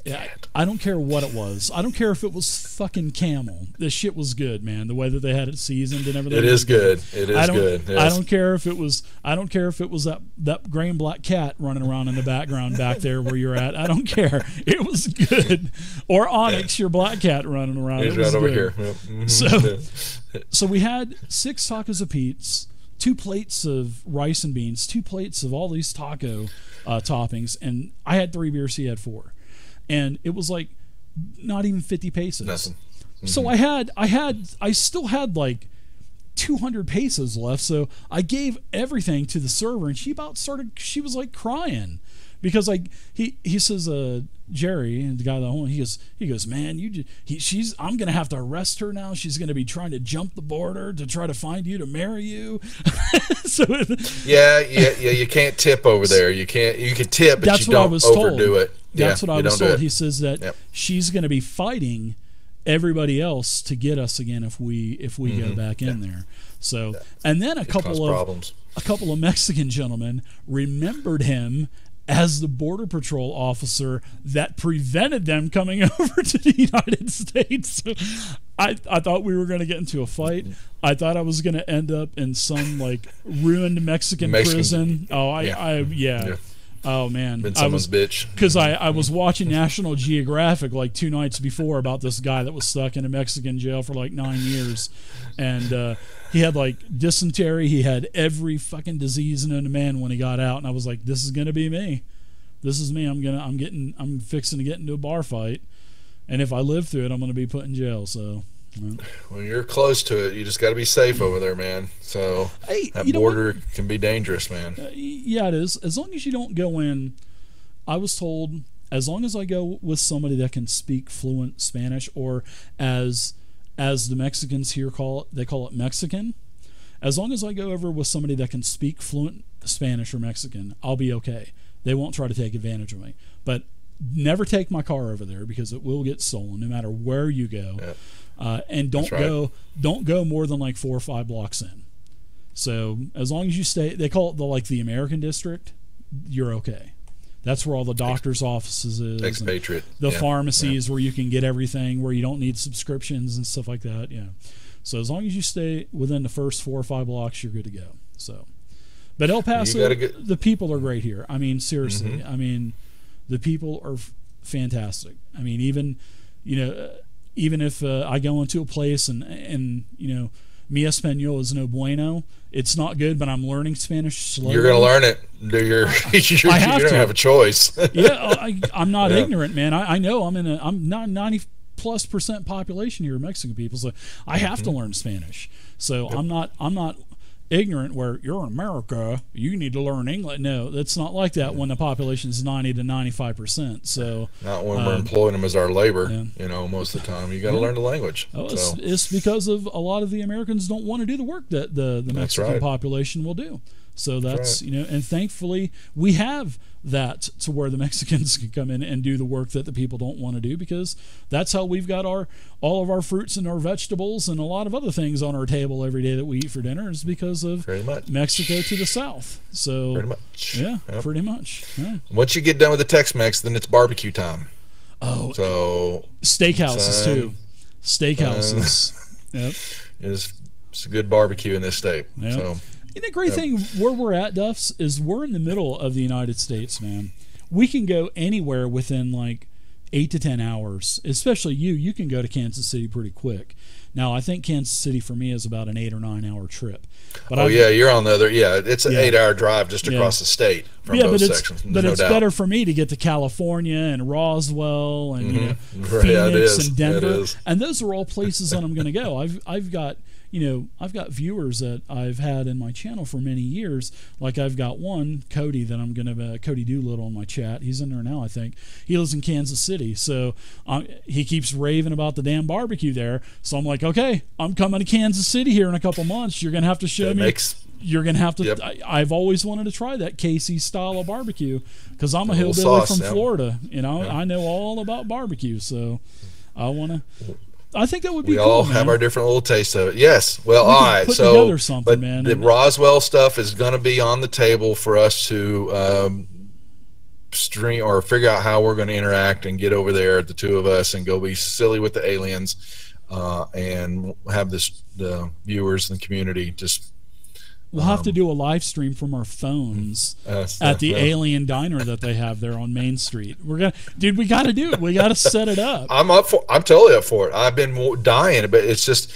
I don't care what it was. I don't care if it was fucking camel. This shit was good, man. The way that they had it seasoned and everything. It is good. It is good. Yes. I don't care if it was. I don't care if it was that gray and black cat running around in the background back there where you're at. I don't care. It was good. Or Onyx, your black cat running around. He's it was right over good. here. Yep. Mm-hmm. So we had 6 tacos apiece, 2 plates of rice and beans, 2 plates of all these taco toppings, and I had 3 beers. He had 4. And it was like not even 50 pesos. Nothing. Mm-hmm. So I still had like 200 pesos left. So I gave everything to the server, and she was like crying because he says, Jerry, and the guy that owned, he goes, man, I'm gonna have to arrest her now. She's gonna be trying to jump the border to try to find you to marry you. So yeah, you can't tip over there. You can tip, but you don't overdo it. That's what I was told. He says that she's going to be fighting everybody else to get us again if we go back in there. So, and then a couple of Mexican gentlemen remembered him as the Border Patrol officer that prevented them coming over to the United States. So I thought we were going to get into a fight. I thought I was going to end up in some like ruined Mexican prison. Oh, yeah. Oh man, been someone's bitch. Because I was watching National Geographic like 2 nights before about this guy that was stuck in a Mexican jail for like 9 years, and he had like dysentery. He had every fucking disease known to man when he got out, and I was like, this is gonna be me. This is me. I'm fixing to get into a bar fight, and if I live through it, I'm gonna be put in jail. So. Well, you're close to it. You just got to be safe over there, man. So that border can be dangerous, man. Yeah, it is. As long as you don't go in, I was told, as long as I go with somebody that can speak fluent Spanish, or as the Mexicans here they call it Mexican. As long as I go over with somebody that can speak fluent Spanish or Mexican, I'll be okay. They won't try to take advantage of me. But never take my car over there, because it will get stolen no matter where you go. Yeah. And don't go more than like 4 or 5 blocks in. So as long as you stay, they call it the American district, you're okay. That's where all the doctors' offices is, expatriate, the pharmacies where you can get everything, where you don't need subscriptions and stuff like that. Yeah. So as long as you stay within the first 4 or 5 blocks, you're good to go. So, but El Paso, the people are great here. I mean, seriously. Mm-hmm. I mean, the people are fantastic. I mean, even if I go into a place and mi español is no bueno, it's not good, but I'm learning Spanish slowly. You're going to learn it. You don't have a choice. Yeah, I'm not ignorant, man. I know I'm not 90+% population here, Mexican people, so I have to learn Spanish. So I'm not ignorant where you're in America, you need to learn English. No, it's not like that when the population is 90 to 95%. So not when we're employing them as our labor. Most of the time you got to learn the language. It's because of a lot of the Americans don't want to do the work that the Mexican population will do. So that's and thankfully we have that to where the Mexicans can come in and do the work that the people don't want to do, because that's how we've got all of our fruits and our vegetables and a lot of other things on our table every day that we eat for dinner, is because of Mexico to the south. So pretty much. Yeah. Once you get done with the Tex-Mex, then it's barbecue time. Oh, so steakhouses too. Steakhouses. Yep. It's a good barbecue in this state. Yep. So. The great thing where we're at, Duffs, is we're in the middle of the United States, man. We can go anywhere within like 8 to 10 hours. Especially you can go to Kansas City pretty quick. Now, I think Kansas City for me is about an 8 or 9 hour trip. But you're on the other. Yeah, it's an 8-hour drive just across the state from both sections. But it's better for me to get to California and Roswell and Phoenix and Denver, and those are all places that I'm going to go. I've got viewers that I've had in my channel for many years. Like I've got one, Cody, that I'm going to Cody Doolittle in my chat. He's in there now, I think. He lives in Kansas City, so he keeps raving about the damn barbecue there. So I'm like, okay, I'm coming to Kansas City here in a couple months. You're going to have to show me. You're going to have to. Yep. I've always wanted to try that Casey style of barbecue, because I'm a hillbilly from Florida. I know all about barbecue, so I want to. I think that would be cool. We all have our different little tastes of it. Yes. Well, all right. So, but the Roswell stuff is going to be on the table for us to stream or figure out how we're going to interact and get over there, the two of us, and go be silly with the aliens, and have the viewers and the community just. We'll have to do a live stream from our phones at the alien diner that they have there on Main Street. We got to do it. We got to set it up. I'm totally up for it. I've been dying, but it's just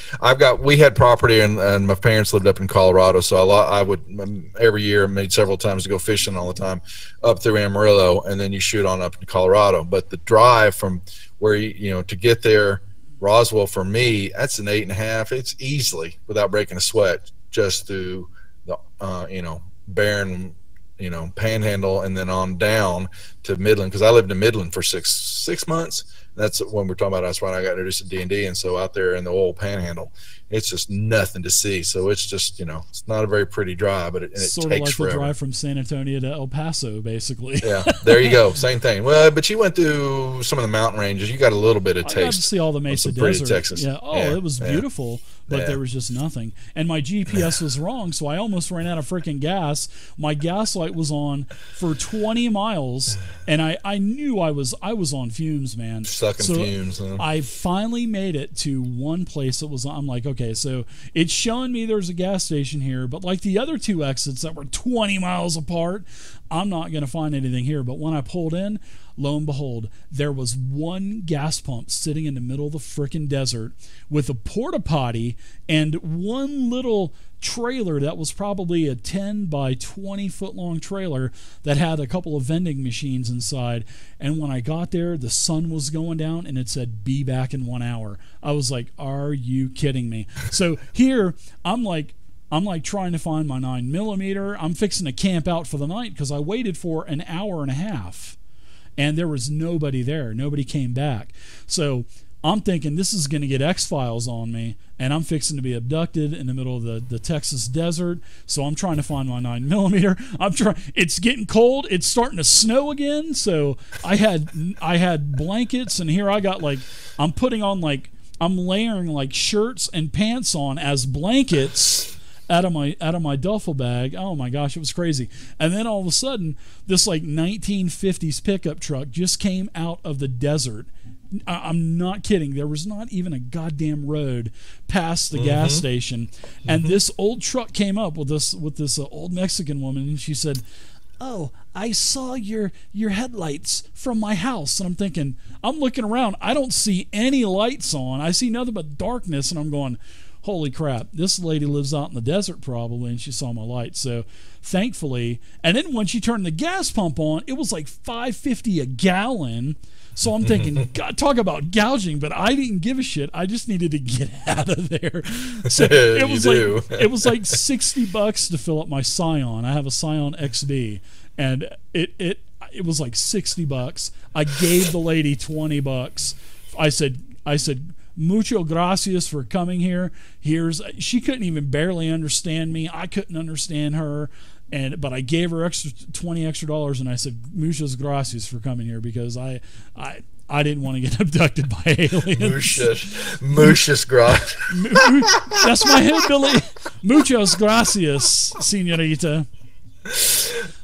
we had property and my parents lived up in Colorado, so I would every year, made several times, to go fishing all the time up through Amarillo, and then you shoot on up to Colorado. But the drive from where to get there, Roswell, for me, that's an 8.5. It's easily, without breaking a sweat, just through the barren Panhandle, and then on down to Midland, because I lived in Midland for six months. That's when we're talking about. That's when I got introduced to D&D, and so out there in the old Panhandle, it's just nothing to see. So it's just it's not a very pretty drive, but it sort takes of like the drive from San Antonio to El Paso, basically. Yeah, there you go, same thing. Well, but you went through some of the mountain ranges. You got a little bit of taste. I got to see all the Mesa Desert. Texas. Yeah. It was beautiful. But there was just nothing. And my GPS was wrong, so I almost ran out of freaking gas. My gas light was on for 20 miles, and I knew I was on fumes, man. Sucking fumes. Huh? I finally made it to one place that was. I'm like, okay, so it's showing me there's a gas station here, but like the other two exits that were 20 miles apart, I'm not going to find anything here. But when I pulled in, lo and behold, there was one gas pump sitting in the middle of the frickin' desert with a porta potty and one little trailer that was probably a 10 by 20 foot long trailer that had a couple of vending machines inside. And when I got there, the sun was going down and it said be back in 1 hour. I was like, are you kidding me? So here I'm like trying to find my 9mm. I'm fixing to camp out for the night because I waited for an hour and a half and there was nobody there. Nobody came back. So I'm thinking this is going to get X-Files on me, and I'm fixing to be abducted in the middle of the Texas desert. So I'm trying to find my 9mm. It's getting cold. It's starting to snow again. So I had blankets, and here I got I'm layering like shirts and pants on as blankets out of my duffel bag. Oh my gosh, it was crazy. And then all of a sudden, this like 1950s pickup truck just came out of the desert. I'm not kidding. There was not even a goddamn road past the gas station, and this old truck came up with this old Mexican woman, and she said, "Oh, I saw your headlights from my house." And I'm thinking, I'm looking around, I don't see any lights on. I see nothing but darkness, and I'm going, holy crap, this lady lives out in the desert probably, and she saw my lights. So thankfully, and then when she turned the gas pump on, it was like $5.50 a gallon. So I'm thinking, God, talk about gouging, but I didn't give a shit. I just needed to get out of there. So it was like $60 to fill up my Scion. I have a Scion XB, and it was like $60. I gave the lady $20. I said, mucho gracias for coming here. She couldn't even barely understand me. I couldn't understand her. But I gave her $20 extra, and I said, muchas gracias for coming here, because I didn't want to get abducted by aliens. Muchas gracias. That's my hillbilly. Muchas gracias, señorita.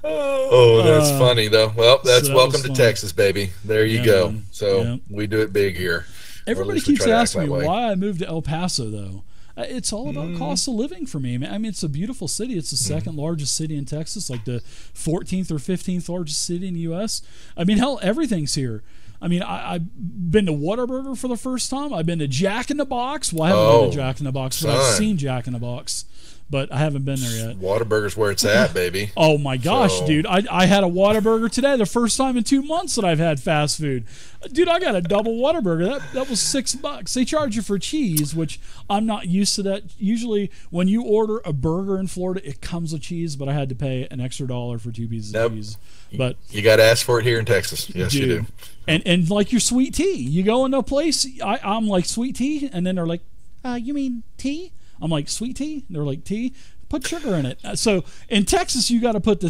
Oh, that's funny though. Well, that's welcome to Texas, baby. There you go. Man. So we do it big here. Everybody keeps asking me why I moved to El Paso, though. It's all about cost of living for me. I mean, it's a beautiful city. It's the second largest city in Texas, like the 14th or 15th largest city in the U.S. I mean, hell, everything's here. I mean, I've been to Whataburger for the first time. I've been to Jack in the Box. Well, I haven't been to Jack in the Box, but I've seen Jack in the Box. But I haven't been there yet. Whataburger's where it's at, baby. Oh, my gosh, dude. I had a Whataburger today, the first time in 2 months that I've had fast food. Dude, I got a double Whataburger. That was $6. They charge you for cheese, which I'm not used to that. Usually, when you order a burger in Florida, it comes with cheese, but I had to pay an extra $1 for 2 pieces of cheese. But you got to ask for it here in Texas. Yes, dude, you do. And like your sweet tea. You go into a place, I'm like, sweet tea? And then they're like, you mean tea? I'm like, sweet tea? They're like, tea? Put sugar in it. So in Texas, you got to put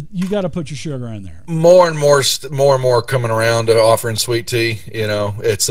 your sugar in there. More and more coming around to offering sweet tea. You know, that's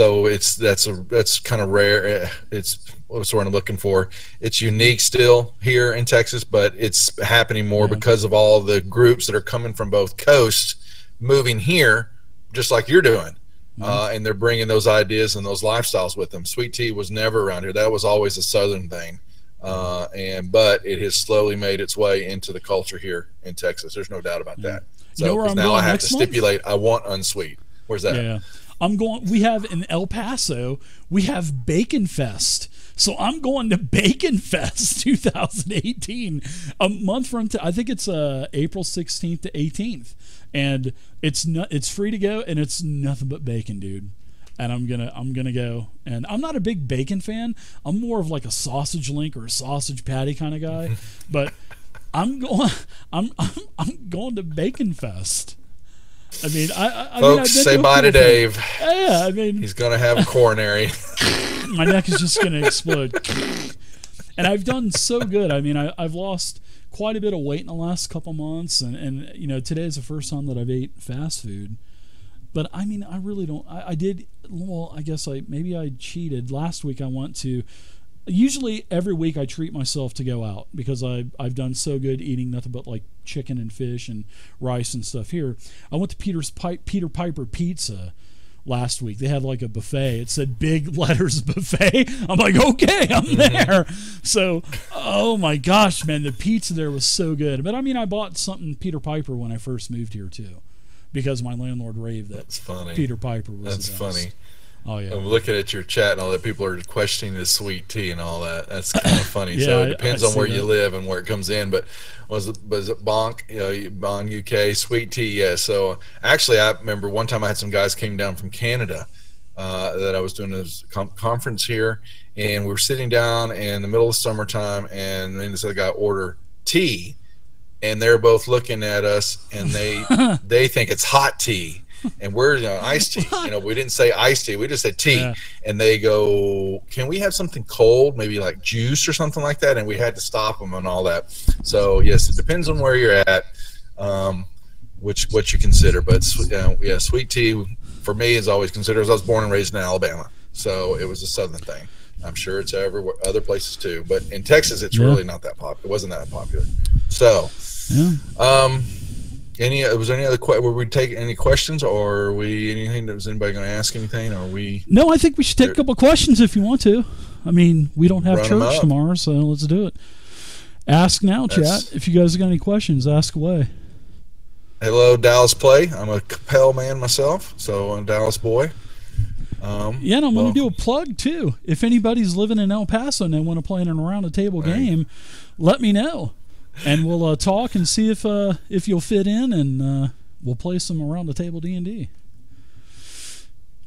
kind of rare. It's what's what I'm looking for. It's unique still here in Texas, but it's happening more because of all the groups that are coming from both coasts, moving here, just like you're doing. And they're bringing those ideas and those lifestyles with them. Sweet tea was never around here. That was always a Southern thing. But it has slowly made its way into the culture here in Texas. There's no doubt about that. So you know where I'm now going I have next to stipulate I want unsweet. Where's that? Yeah. We have in El Paso, we have Bacon Fest. So I'm going to Bacon Fest 2018, a month from I think it's April 16th to 18th, and it's free to go, and it's nothing but bacon, dude. And I'm gonna go. And I'm not a big bacon fan. I'm more of like a sausage link or a sausage patty kind of guy. But I'm going to Bacon Fest. I mean, folks, say bye to Dave. Yeah, I mean, he's gonna have a coronary. My neck is just gonna explode. And I've done so good. I mean, I've lost quite a bit of weight in the last couple months, and you know, today is the first time that I've ate fast food. But I mean, I really don't. I did. Well, I guess maybe I cheated. Last week I went to Usually every week I treat myself to go out because I've done so good eating nothing but like chicken and fish and rice and stuff here. I went to Peter Piper Pizza last week. They had like a buffet. It said big letters buffet. I'm like, okay, I'm there. So, oh my gosh, man, the pizza there was so good. But I mean, I bought something Peter Piper when I first moved here too, because my landlord raved that Peter Piper was That's the best. funny. Oh yeah. I'm looking at your chat and all that. People are questioning the sweet tea and all that. That's kind of funny. Yeah, So it depends I on where see you that. live and where it comes in. But was it Bonk? Bonk UK sweet tea. Yeah. So actually, I remember one time I had some guys came down from Canada that I was doing this conference here, and we were sitting down in the middle of summertime, and then this other guy ordered tea, and they're both looking at us, and they think it's hot tea. And we're iced tea. We didn't say iced tea. We just said tea. Yeah. And they go, can we have something cold, maybe like juice or something like that? And we had to stop them and all that. So, yes, it depends on where you're at, what you consider. But, sweet tea for me is always considered. I was born and raised in Alabama, so it was a Southern thing. I'm sure it's everywhere, other places too. But in Texas, it's really not that popular. It wasn't that popular. So, was there any other were we taking any questions, or are we anything that was anybody going to ask anything? Or we? No, I think we should take a couple of questions if you want to. I mean, we don't have church tomorrow, so let's do it. Ask now, chat. If you guys got any questions, ask away. Hello, Dallas Play. I'm a Capel man myself, so I'm a Dallas boy. And I'm going to do a plug too. If anybody's living in El Paso and they want to play in an around the table game, let me know. And we'll talk and see if you'll fit in, and we'll play some around the table D&D.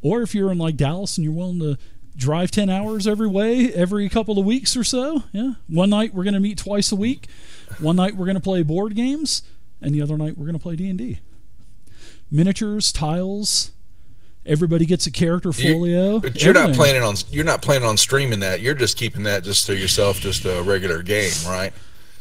Or if you're in like Dallas and you're willing to drive 10 hours every couple of weeks or so, one night we're going to meet twice a week. One night we're going to play board games, and the other night we're going to play D&D. Miniatures, tiles. Everybody gets a character folio. But you're not planning on streaming that. You're just keeping that just to yourself, just a regular game, right?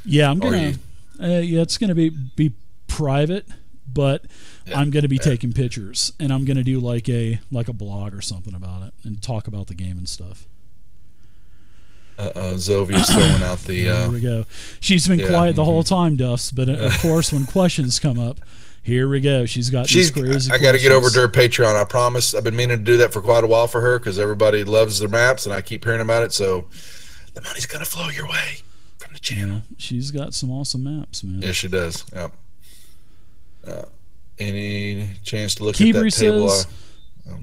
Yeah, I'm gonna. It's gonna be private, but I'm gonna be taking pictures, and I'm gonna do like a blog or something about it, and talk about the game and stuff. Zovia's throwing out the. There we go. She's been quiet the whole time, Duffs, but of course, when questions come up, here we go. She's got these crazy. I got to get over to her Patreon. I promise. I've been meaning to do that for quite a while for her because everybody loves their maps, and I keep hearing about it. So the money's gonna flow your way. The channel. Yeah, she's got some awesome maps, man. Yeah, she does. Yep. Any chance to look at that table?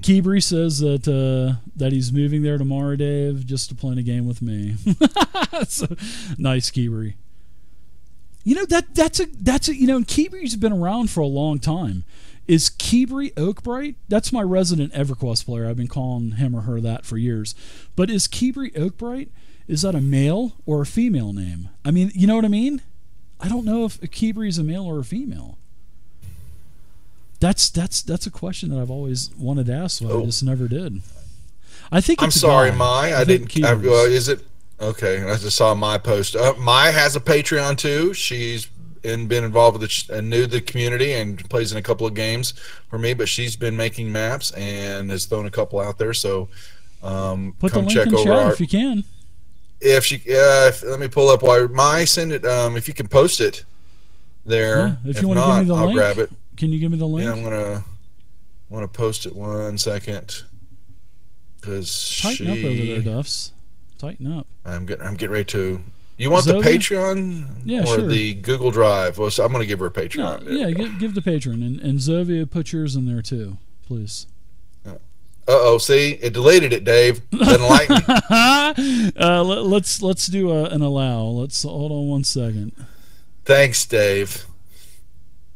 Keebri says that he's moving there tomorrow, Dave, just to play a game with me. So, nice, Keebri. That's a Keebri's been around for a long time. Is Keebri Oakbright? That's my resident EverQuest player. I've been calling him or her that for years. But is Keebri Oakbright? Is that a male or a female name? I mean, you know what I mean? I don't know if Keebri is a male or a female. That's a question that I've always wanted to ask, but I just never did. I think I'm sorry, Mai. I didn't. Is it okay? I just saw Mai post. Mai has a Patreon too. She's been involved with the community and plays in a couple of games for me. But she's been making maps and has thrown a couple out there. So put the link in chat if you can. Let me pull up why Mai send it. If you can post it there. Yeah, if you want to give me the link, I'll grab it. Can you give me the link? Yeah, I'm gonna post it 1 second. Tighten up over there, Duffs. Tighten up. I'm getting ready to. You want the Patreon or the Google Drive? Well, so I'm gonna give her a Patreon. Give the Patreon, and Zovia put yours in there too, please. See, it deleted it, Dave. Doesn't like me. Let's do an allow. Let's hold on 1 second. Thanks, Dave.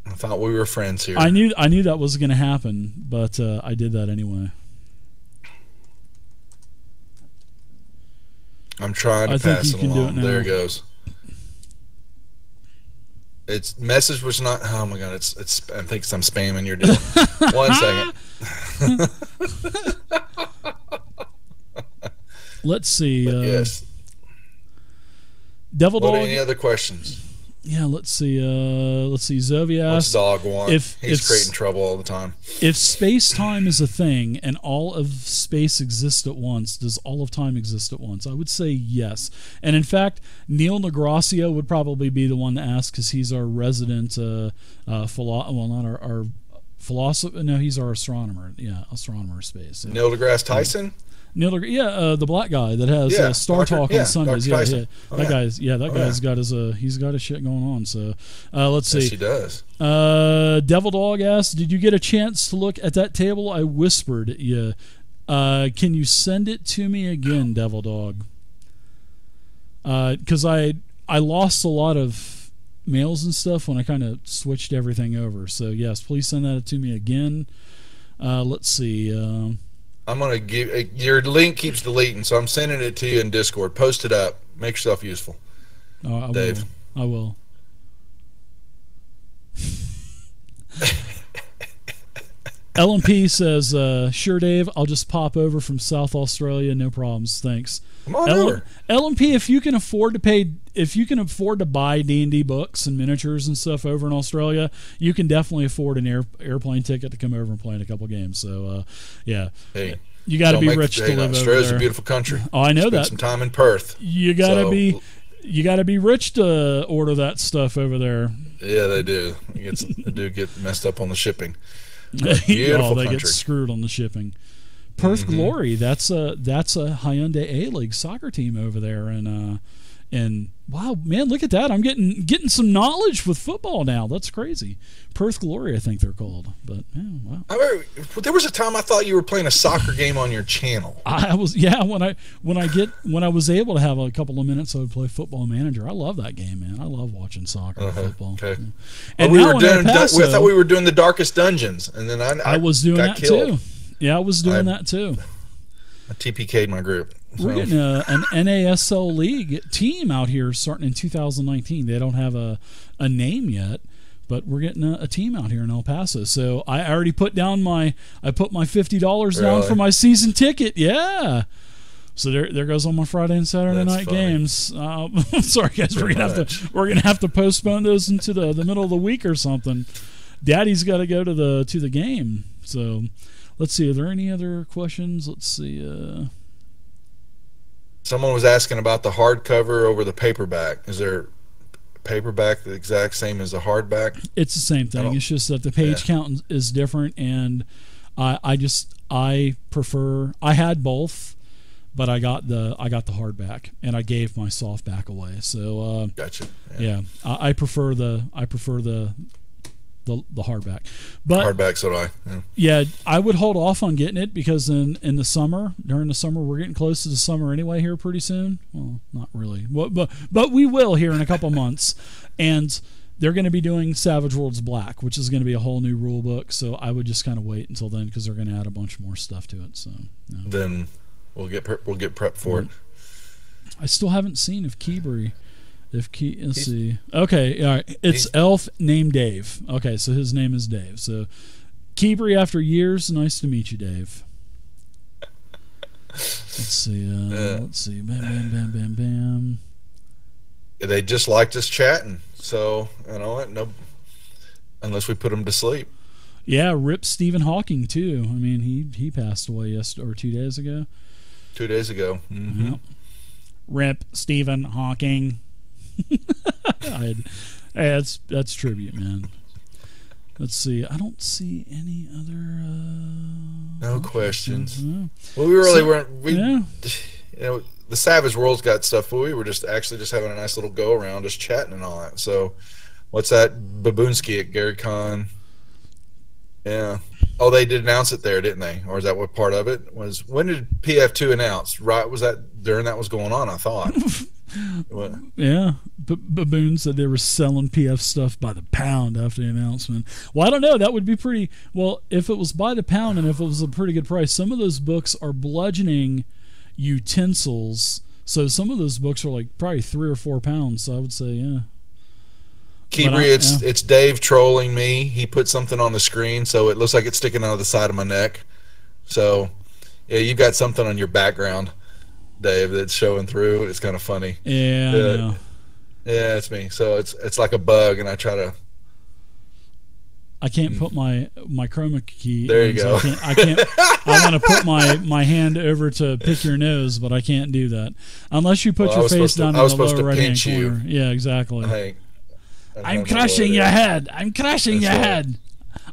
I thought we were friends here. I knew that was going to happen, but I did that anyway. I'm trying to pass it along. There it goes. Its message was not. Oh my God! It's. I think I'm spamming your deal. 1 second. Let's see. Yes. Devil Dog. Any other questions? Yeah, let's see. Zovi What's asks Dog want? if He's creating trouble all the time. if space time is a thing and all of space exists at once, does all of time exist at once? I would say yes. And in fact, Neil Negracio would probably be the one to ask because he's our resident not our philosopher. No, he's our astronomer. Yeah, astronomer of space. Yeah. Neil deGrasse Tyson. The black guy that has Star Talk on Sundays. That guy's got he's got his shit going on. So let's see. Yes, he does. Devil Dog asks, did you get a chance to look at that table I whispered at you? Can you send it to me again, Devil Dog? Because I lost a lot of mails and stuff when I kind of switched everything over. So yes, please send that to me again. Let's see. I'm going to give your link keeps deleting, so I'm sending it to you in Discord. Post it up. Make yourself useful. Dave. I will. LMP says, sure, Dave, I'll just pop over from South Australia. No problems. Thanks. Come on over. LMP, if you can afford to buy D&D books and miniatures and stuff over in Australia, you can definitely afford an airplane ticket to come over and play in a couple games. So, yeah. Hey, you got to be rich to live over there. Australia's a beautiful country. Oh, I know that. Spend some time in Perth. You got to be rich to order that stuff over there. Yeah, they do. They do get messed up on the shipping. Beautiful they country. get screwed on the shipping. Perth Glory, that's a Hyundai A-League soccer team over there, and wow, man, look at that! I'm getting some knowledge with football now. That's crazy. Perth Glory, I think they're called. But yeah, wow. There was a time I thought you were playing a soccer game on your channel. I was, when I was able to have a couple of minutes, I would play Football Manager. I love that game, man. I love watching soccer and football. Okay. Yeah. And I thought we were doing the Darkest Dungeons, and then I was doing that killed. too. Yeah, I was doing that too. I TPK'd my group. So. We're getting an NASL league team out here starting in 2019. They don't have a name yet, but we're getting a team out here in El Paso. So I already put my $50 down for my season ticket. Yeah. So there goes all my Friday and Saturday night games. Sorry guys, we're gonna have to postpone those into the middle of the week or something. Daddy's got to go to the game. So let's see. Are there any other questions? Let's see. Someone was asking about the hardcover over the paperback. Is there paperback the exact same as the hardback? It's the same thing. It's just that the page count is different, and I prefer. I had both, but I got the hardback, and I gave my softback away. So gotcha. Yeah, I prefer the hardback, but hardback, so do I. Yeah, I would hold off on getting it because during the summer, we're getting close to the summer anyway here pretty soon. Well, not really, but we will here in a couple months, and they're going to be doing Savage Worlds Black, which is going to be a whole new rule book. So I would just kind of wait until then because they're going to add a bunch more stuff to it. So then we'll get prepped for it. I still haven't seen if Keebury. Let's see. Okay, all right. It's elf named Dave. Okay, so his name is Dave. So, Keebury, after years, nice to meet you, Dave. Let's see. Bam. They just liked us chatting, so no, unless we put them to sleep. Yeah, rip Stephen Hawking too. I mean, he passed away yesterday or 2 days ago. 2 days ago. Mm-hmm. Yep. Rip Stephen Hawking. That's tribute, man. Let's see. I don't see any other. No questions. No. Well, we really weren't. The Savage World's got stuff, but we were just having a nice little go around, just chatting and all that. So, what's that? Baboonsky at Gary Con. Yeah. Oh, they did announce it there, didn't they? Or is that what part of it was? When did PF2 announce? Right? Was that during that was going on? I thought. What? Yeah, Baboon said they were selling PF stuff by the pound after the announcement. Well, I don't know. That would be pretty. Well, if it was by the pound and if it was a pretty good price, some of those books are bludgeoning utensils. So some of those books are like probably 3 or 4 pounds. So I would say, yeah. Keebury, it's Dave trolling me. He put something on the screen, so it looks like it's sticking out of the side of my neck. So, yeah, you've got something on your background, Dave, that's showing through. It's kind of funny. Yeah, I know. Yeah, it's me. So it's like a bug, and I try to. I can't put my chroma key There in, you so go. I can't. I want to put my hand over to pick your nose, but I can't do that unless you put Well, your face down in the lower right hand pinch corner. Yeah, exactly. Hey, I I'm don't know crushing what it your is. head. I'm crushing That's your right. head.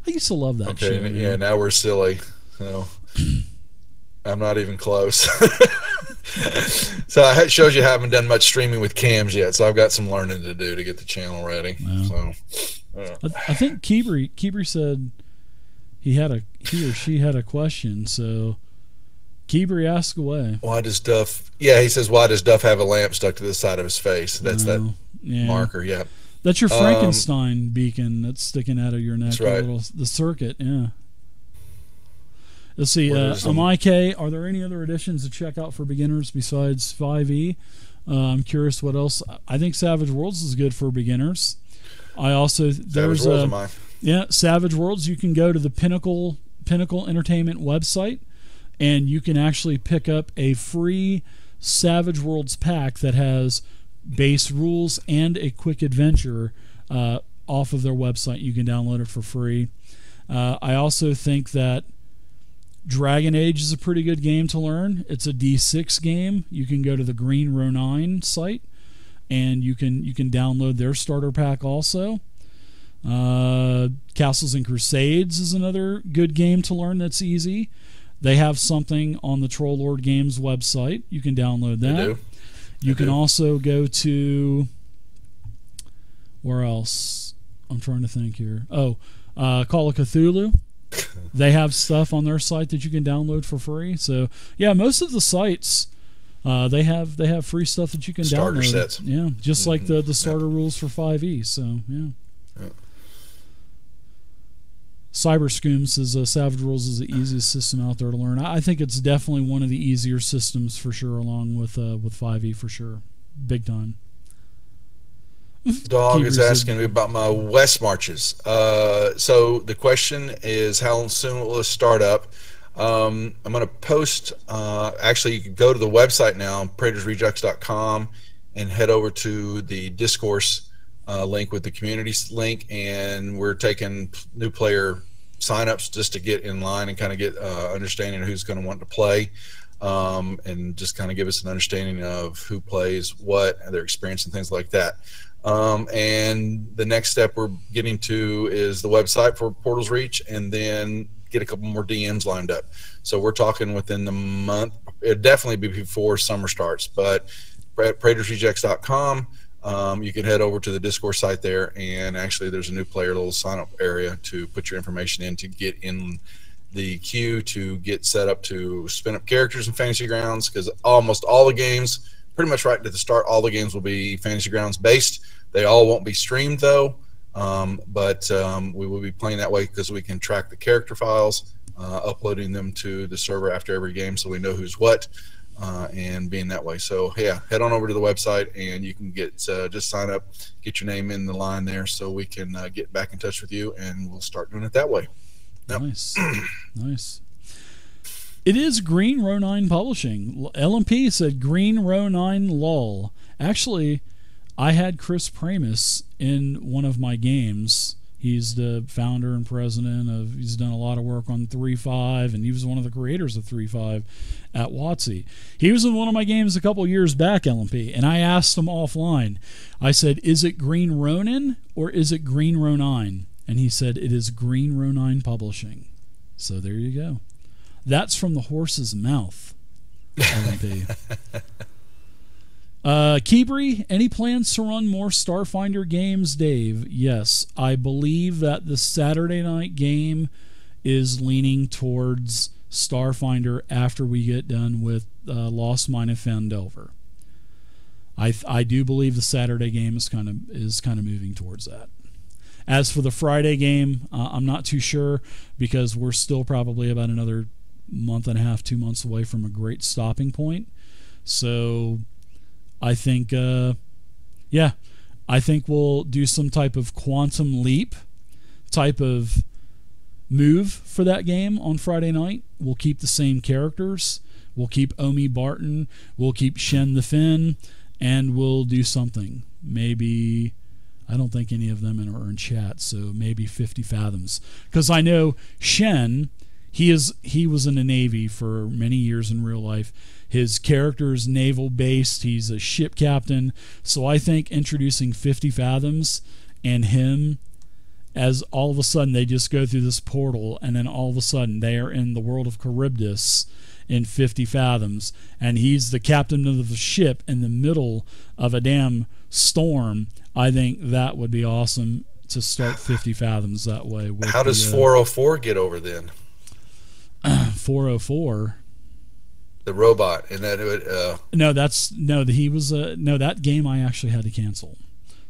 I used to love that show. Okay, yeah. Man. Now we're silly. So I'm not even close. So it shows you haven't done much streaming with cams yet. So I've got some learning to do to get the channel ready. Wow. So I think Keebrey said he or she had a question. So Keebrey, ask away. why does Duff? Yeah, he says, why does Duff have a lamp stuck to the side of his face? That's that Yeah. marker. Yeah. That's your Frankenstein beacon that's sticking out of your neck. That's right. The circuit, yeah. Let's see. What is them? MIK, are there any other additions to check out for beginners besides 5e? I'm curious what else. I think Savage Worlds is good for beginners. I also Savage Worlds am I? Yeah, Savage Worlds. You can go to the Pinnacle Entertainment website, and you can actually pick up a free Savage Worlds pack that has base rules and a quick adventure off of their website. You can download it for free. I also think that Dragon Age is a pretty good game to learn. It's a D6 game. You can go to the Green Ronin site, and you can download their starter pack also. Castles and Crusades is another good game to learn that's easy. They have something on the Troll Lord Games website. You can download that. They do. You can also go to, where else? I'm trying to think here. Call of Cthulhu. They have stuff on their site that you can download for free. So yeah, most of the sites they have free stuff that you can Starter download. sets. Yeah, just like the starter rules for 5e. So yeah. Cyberscoom says Savage Worlds is the easiest system out there to learn. I think it's definitely one of the easier systems for sure, along with 5e for sure, big time. Dog is asking me about my West marches. So the question is, how soon will this start up? I'm going to post. Actually, you can go to the website now, praetorsrejects.com, and head over to the discourse link with the community link, and we're taking new player signups just to get in line and kind of get understanding of who's going to want to play, and just kind of give us an understanding of who plays what and their experience and things like that. And the next step we're getting to is the website for Portals Reach, and then get a couple more DMs lined up. So we're talking within the month. It'd definitely be before summer starts, but at praetorsrejects.com, you can head over to the Discord site there, and actually there's a new player little sign up area to put your information in to get in the queue to get set up to spin up characters in Fantasy Grounds, because almost all the games, pretty much right at the start, all the games will be Fantasy Grounds based. They all won't be streamed though, but we will be playing that way because we can track the character files, uploading them to the server after every game so we know who's what, and being that way. So yeah, head on over to the website and you can get just sign up, get your name in the line there so we can get back in touch with you, and we'll start doing it that way. Yep. Nice. Nice. It is Green Row 9 Publishing. LMP said Green Row 9 LOL. Actually, I had Chris Pramus in one of my games. He's the founder and president of, he's done a lot of work on 3.5, and he was one of the creators of 3.5 at WotC. He was in one of my games a couple years back, LMP, and I asked him offline. I said, is it Green Ronin or is it Green Row 9? And he said, it is Green Row 9 Publishing. So there you go. That's from the horse's mouth. LMP. Keebrey, any plans to run more Starfinder games, Dave? Yes, I believe that the Saturday night game is leaning towards Starfinder after we get done with Lost Mine of Fandelver. I do believe the Saturday game is kind of moving towards that. As for the Friday game, I'm not too sure, because we're still probably about another month and a half, 2 months away from a great stopping point. So I think, I think we'll do some type of quantum leap type of move for that game on Friday night. We'll keep the same characters. We'll keep Omi Barton. We'll keep Shen the Finn. and we'll do something. Maybe, I don't think any of them are in chat, so maybe 50 Fathoms. Because I know Shen, he was in the Navy for many years in real life. His character is naval based. He's a ship captain. So I think introducing 50 Fathoms and him, as all of a sudden they just go through this portal, and then all of a sudden they are in the world of Charybdis in 50 Fathoms, and he's the captain of the ship in the middle of a damn storm. I think that would be awesome to start 50 Fathoms that way. How does 404 get over then? 404, the robot, and that it that game I actually had to cancel.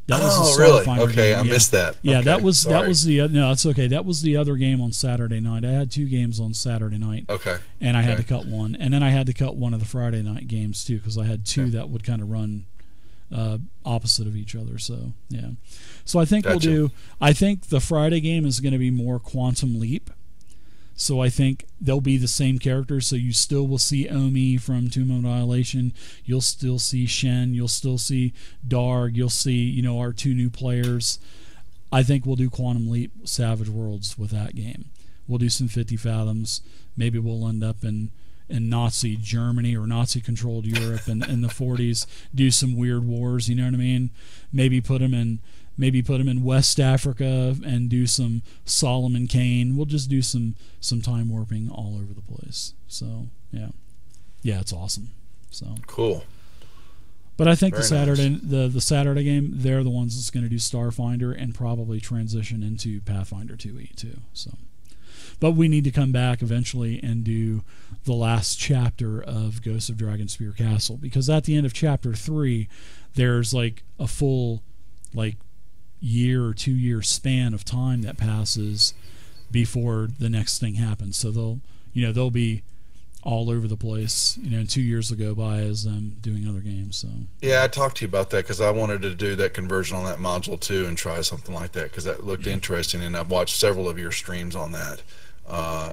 That was a really? Sci-Fi Okay, game. I missed that. Yeah, okay, that was sorry. that's okay. That was the other game on Saturday night. I had 2 games on Saturday night. Okay. And I had to cut one, and then I had to cut one of the Friday night games too, because I had 2 that would kind of run opposite of each other. So yeah. So I think I think the Friday game is going to be more Quantum Leap. So I think they'll be the same characters. So you still will see Omi from Tomb of Annihilation. You'll still see Shen. You'll still see Darg. You'll see, our 2 new players. I think we'll do Quantum Leap Savage Worlds with that game. We'll do some 50 Fathoms. Maybe we'll end up in Nazi Germany or Nazi-controlled Europe in the 40s. Do some weird wars. You know what I mean? Maybe put them in West Africa and do some Solomon Kane. We'll just do some time warping all over the place. So yeah, it's awesome. So cool. But I think Very the Saturday game, they're the ones that's going to do Starfinder and probably transition into Pathfinder 2e too. So, but we need to come back eventually and do the last chapter of Ghost of Dragonspear Castle, because at the end of chapter 3, there's like a full year or 2 year span of time that passes before the next thing happens. So they'll be all over the place. 2 years will go by as them doing other games. So yeah, I talked to you about that because I wanted to do that conversion on that module too and try something like that because that looked interesting, and I've watched several of your streams on that,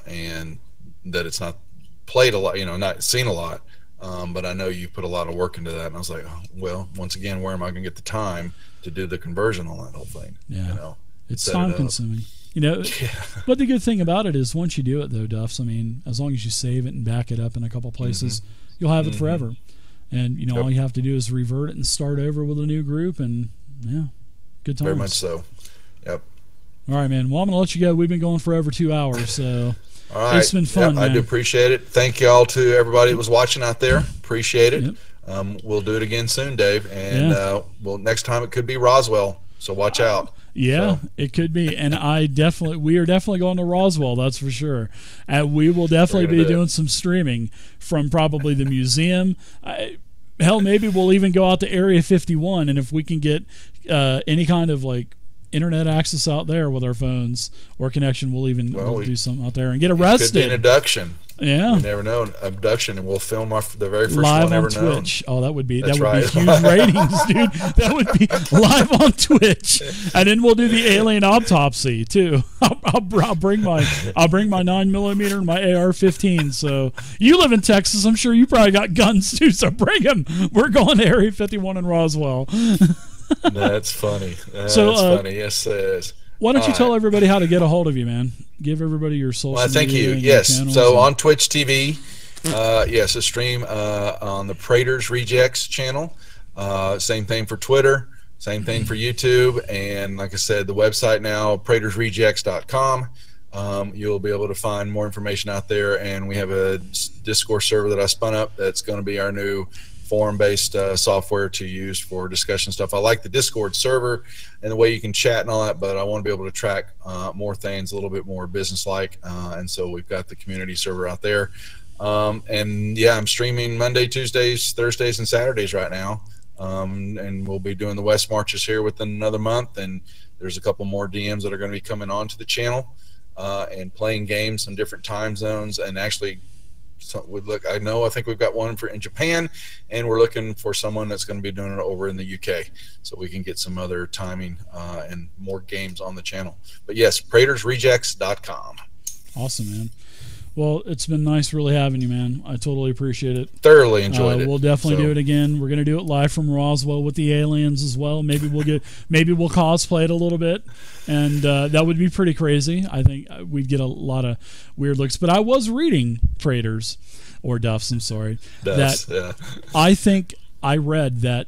and that it's not played a lot, not seen a lot, but I know you put a lot of work into that, and I was like, oh, well, once again, where am I going to get the time to do the conversion on that whole thing? Yeah, it's time consuming. But the good thing about it is once you do it though, Duffs, as long as you save it and back it up in a couple places, you'll have it forever. And all you have to do is revert it and start over with a new group, and good times. Very much so. Yep. All right, man. Well, I'm gonna let you go. We've been going for over 2 hours, so all right. It's been fun, man. I do appreciate it. Thank you all to everybody that was watching out there. Appreciate it. Yep. We'll do it again soon, Dave. And well, next time it could be Roswell, so watch out. Yeah, it could be. And we are definitely going to Roswell, that's for sure. And we will definitely be doing some streaming from probably the museum. Hell, maybe we'll even go out to Area 51, and if we can get any kind of internet access out there with our phones or connection, we'll do something out there and get arrested. It could be an abduction. Yeah, you never know, abduction, and we'll film the very first live one ever on Twitch. Known. Oh, that would be That's huge ratings, dude. That would be live on Twitch, and then we'll do the alien autopsy too. I'll bring my 9mm and my AR-15. So you live in Texas, I'm sure you probably got guns too. So bring them. We're going to Area 51 in Roswell. That's funny. That's funny. Yes, it is. Why don't you tell everybody how to get a hold of you, man? Give everybody your social media. Thank you. Yes. So on Twitch TV, yes, a stream on the Praetors Rejects channel. Same thing for Twitter. Same thing for YouTube. And like I said, the website now, praetorsrejects.com. You'll be able to find more information out there. And we have a Discord server that I spun up that's going to be our new forum-based software to use for discussion stuff. I like the Discord server and the way you can chat and all that, but I want to be able to track more things, a little bit more business-like, and so we've got the community server out there. And yeah, I'm streaming Monday, Tuesdays, Thursdays, and Saturdays right now, and we'll be doing the West Marches here within another month, and there's a couple more DMs that are going to be coming onto the channel and playing games in different time zones, and actually I think we've got one in Japan, and we're looking for someone that's going to be doing it over in the UK, so we can get some other timing and more games on the channel. But yes, praetorsrejects.com. Awesome, man. Well, it's been nice really having you, man. I totally appreciate it. Thoroughly enjoyed it. We'll definitely do it again. We're gonna do it live from Roswell with the aliens as well. Maybe we'll cosplay it a little bit, and that would be pretty crazy. I think we'd get a lot of weird looks. But I was reading Praetors, or Duffs. I'm sorry. Duffs, yeah. I think I read that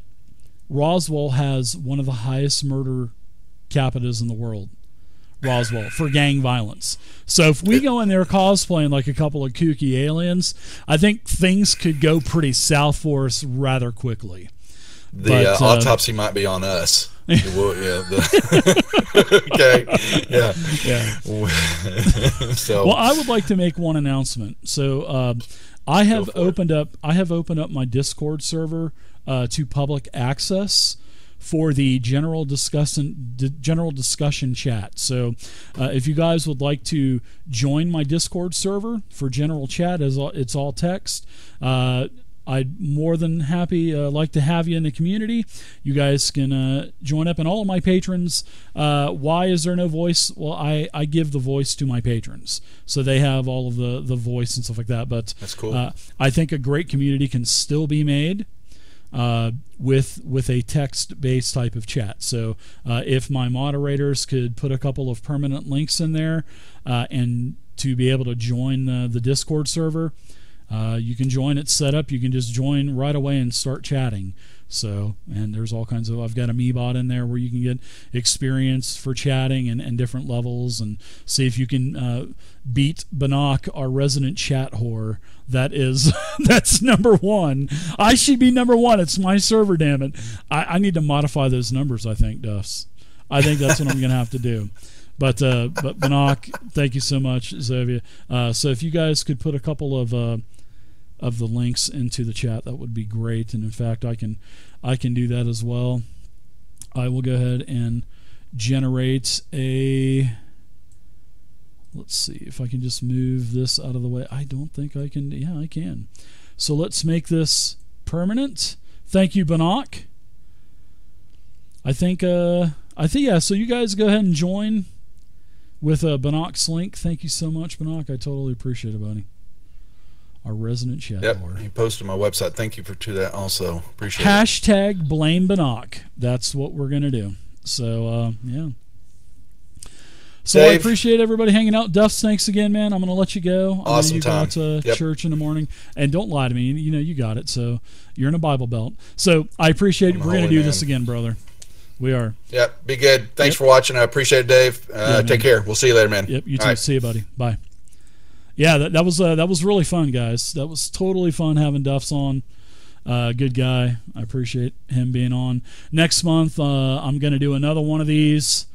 Roswell has one of the highest murder capitas in the world. Roswell for gang violence. So if we go in there cosplaying like a couple of kooky aliens, I think things could go pretty south for us rather quickly. The autopsy might be on us. Okay. Yeah. So, well, I would like to make one announcement. So I have opened up my Discord server to public access for the general discussion chat. So if you guys would like to join my Discord server for general chat, it's all text, I'd more than happy like to have you in the community. You guys can join up. And all of my patrons, why is there no voice? Well, I give the voice to my patrons, so they have all of the voice and stuff like that. But that's cool. I think a great community can still be made with a text-based type of chat. So if my moderators could put a couple of permanent links in there and to be able to join the Discord server, you can join it set up. You can just join right away and start chatting. So, and there's all kinds of, I've got a MeBot in there where you can get experience for chatting and different levels, and see if you can beat Banach, our resident chat whore. That's number one. I should be number one. It's my server, damn it. I need to modify those numbers, I think, Duffs. I think that's what I'm going to have to do. But Banach, thank you so much, Xavier. So if you guys could put a couple of the links into the chat, that would be great. And in fact, I can do that as well. I will go ahead and generate a, let's see if I can just move this out of the way. I don't think I can. Yeah, I can. So let's make this permanent. Thank you, Banach. I think yeah, so you guys go ahead and join with Banach's link. Thank you so much, Banach. I totally appreciate it, buddy. Our resident chat. Yep, he posted my website. Thank you to that also. Appreciate it. Hashtag blame Banach. That's what we're going to do. So, yeah. So Dave, I appreciate everybody hanging out. Duffs, thanks again, man. I'm going to let you go. Awesome you time. Got church in the morning. And don't lie to me. You know you got it. So you're in a Bible Belt. So I appreciate it. We're going to do this again, brother. We are. Yep, be good. Thanks for watching. I appreciate it, Dave. Take care. We'll see you later, man. Yep, you too. Right. See you, buddy. Bye. Yeah, that was really fun, guys. That was totally fun having Duffs on. Good guy. I appreciate him being on. Next month, I'm going to do another one of these.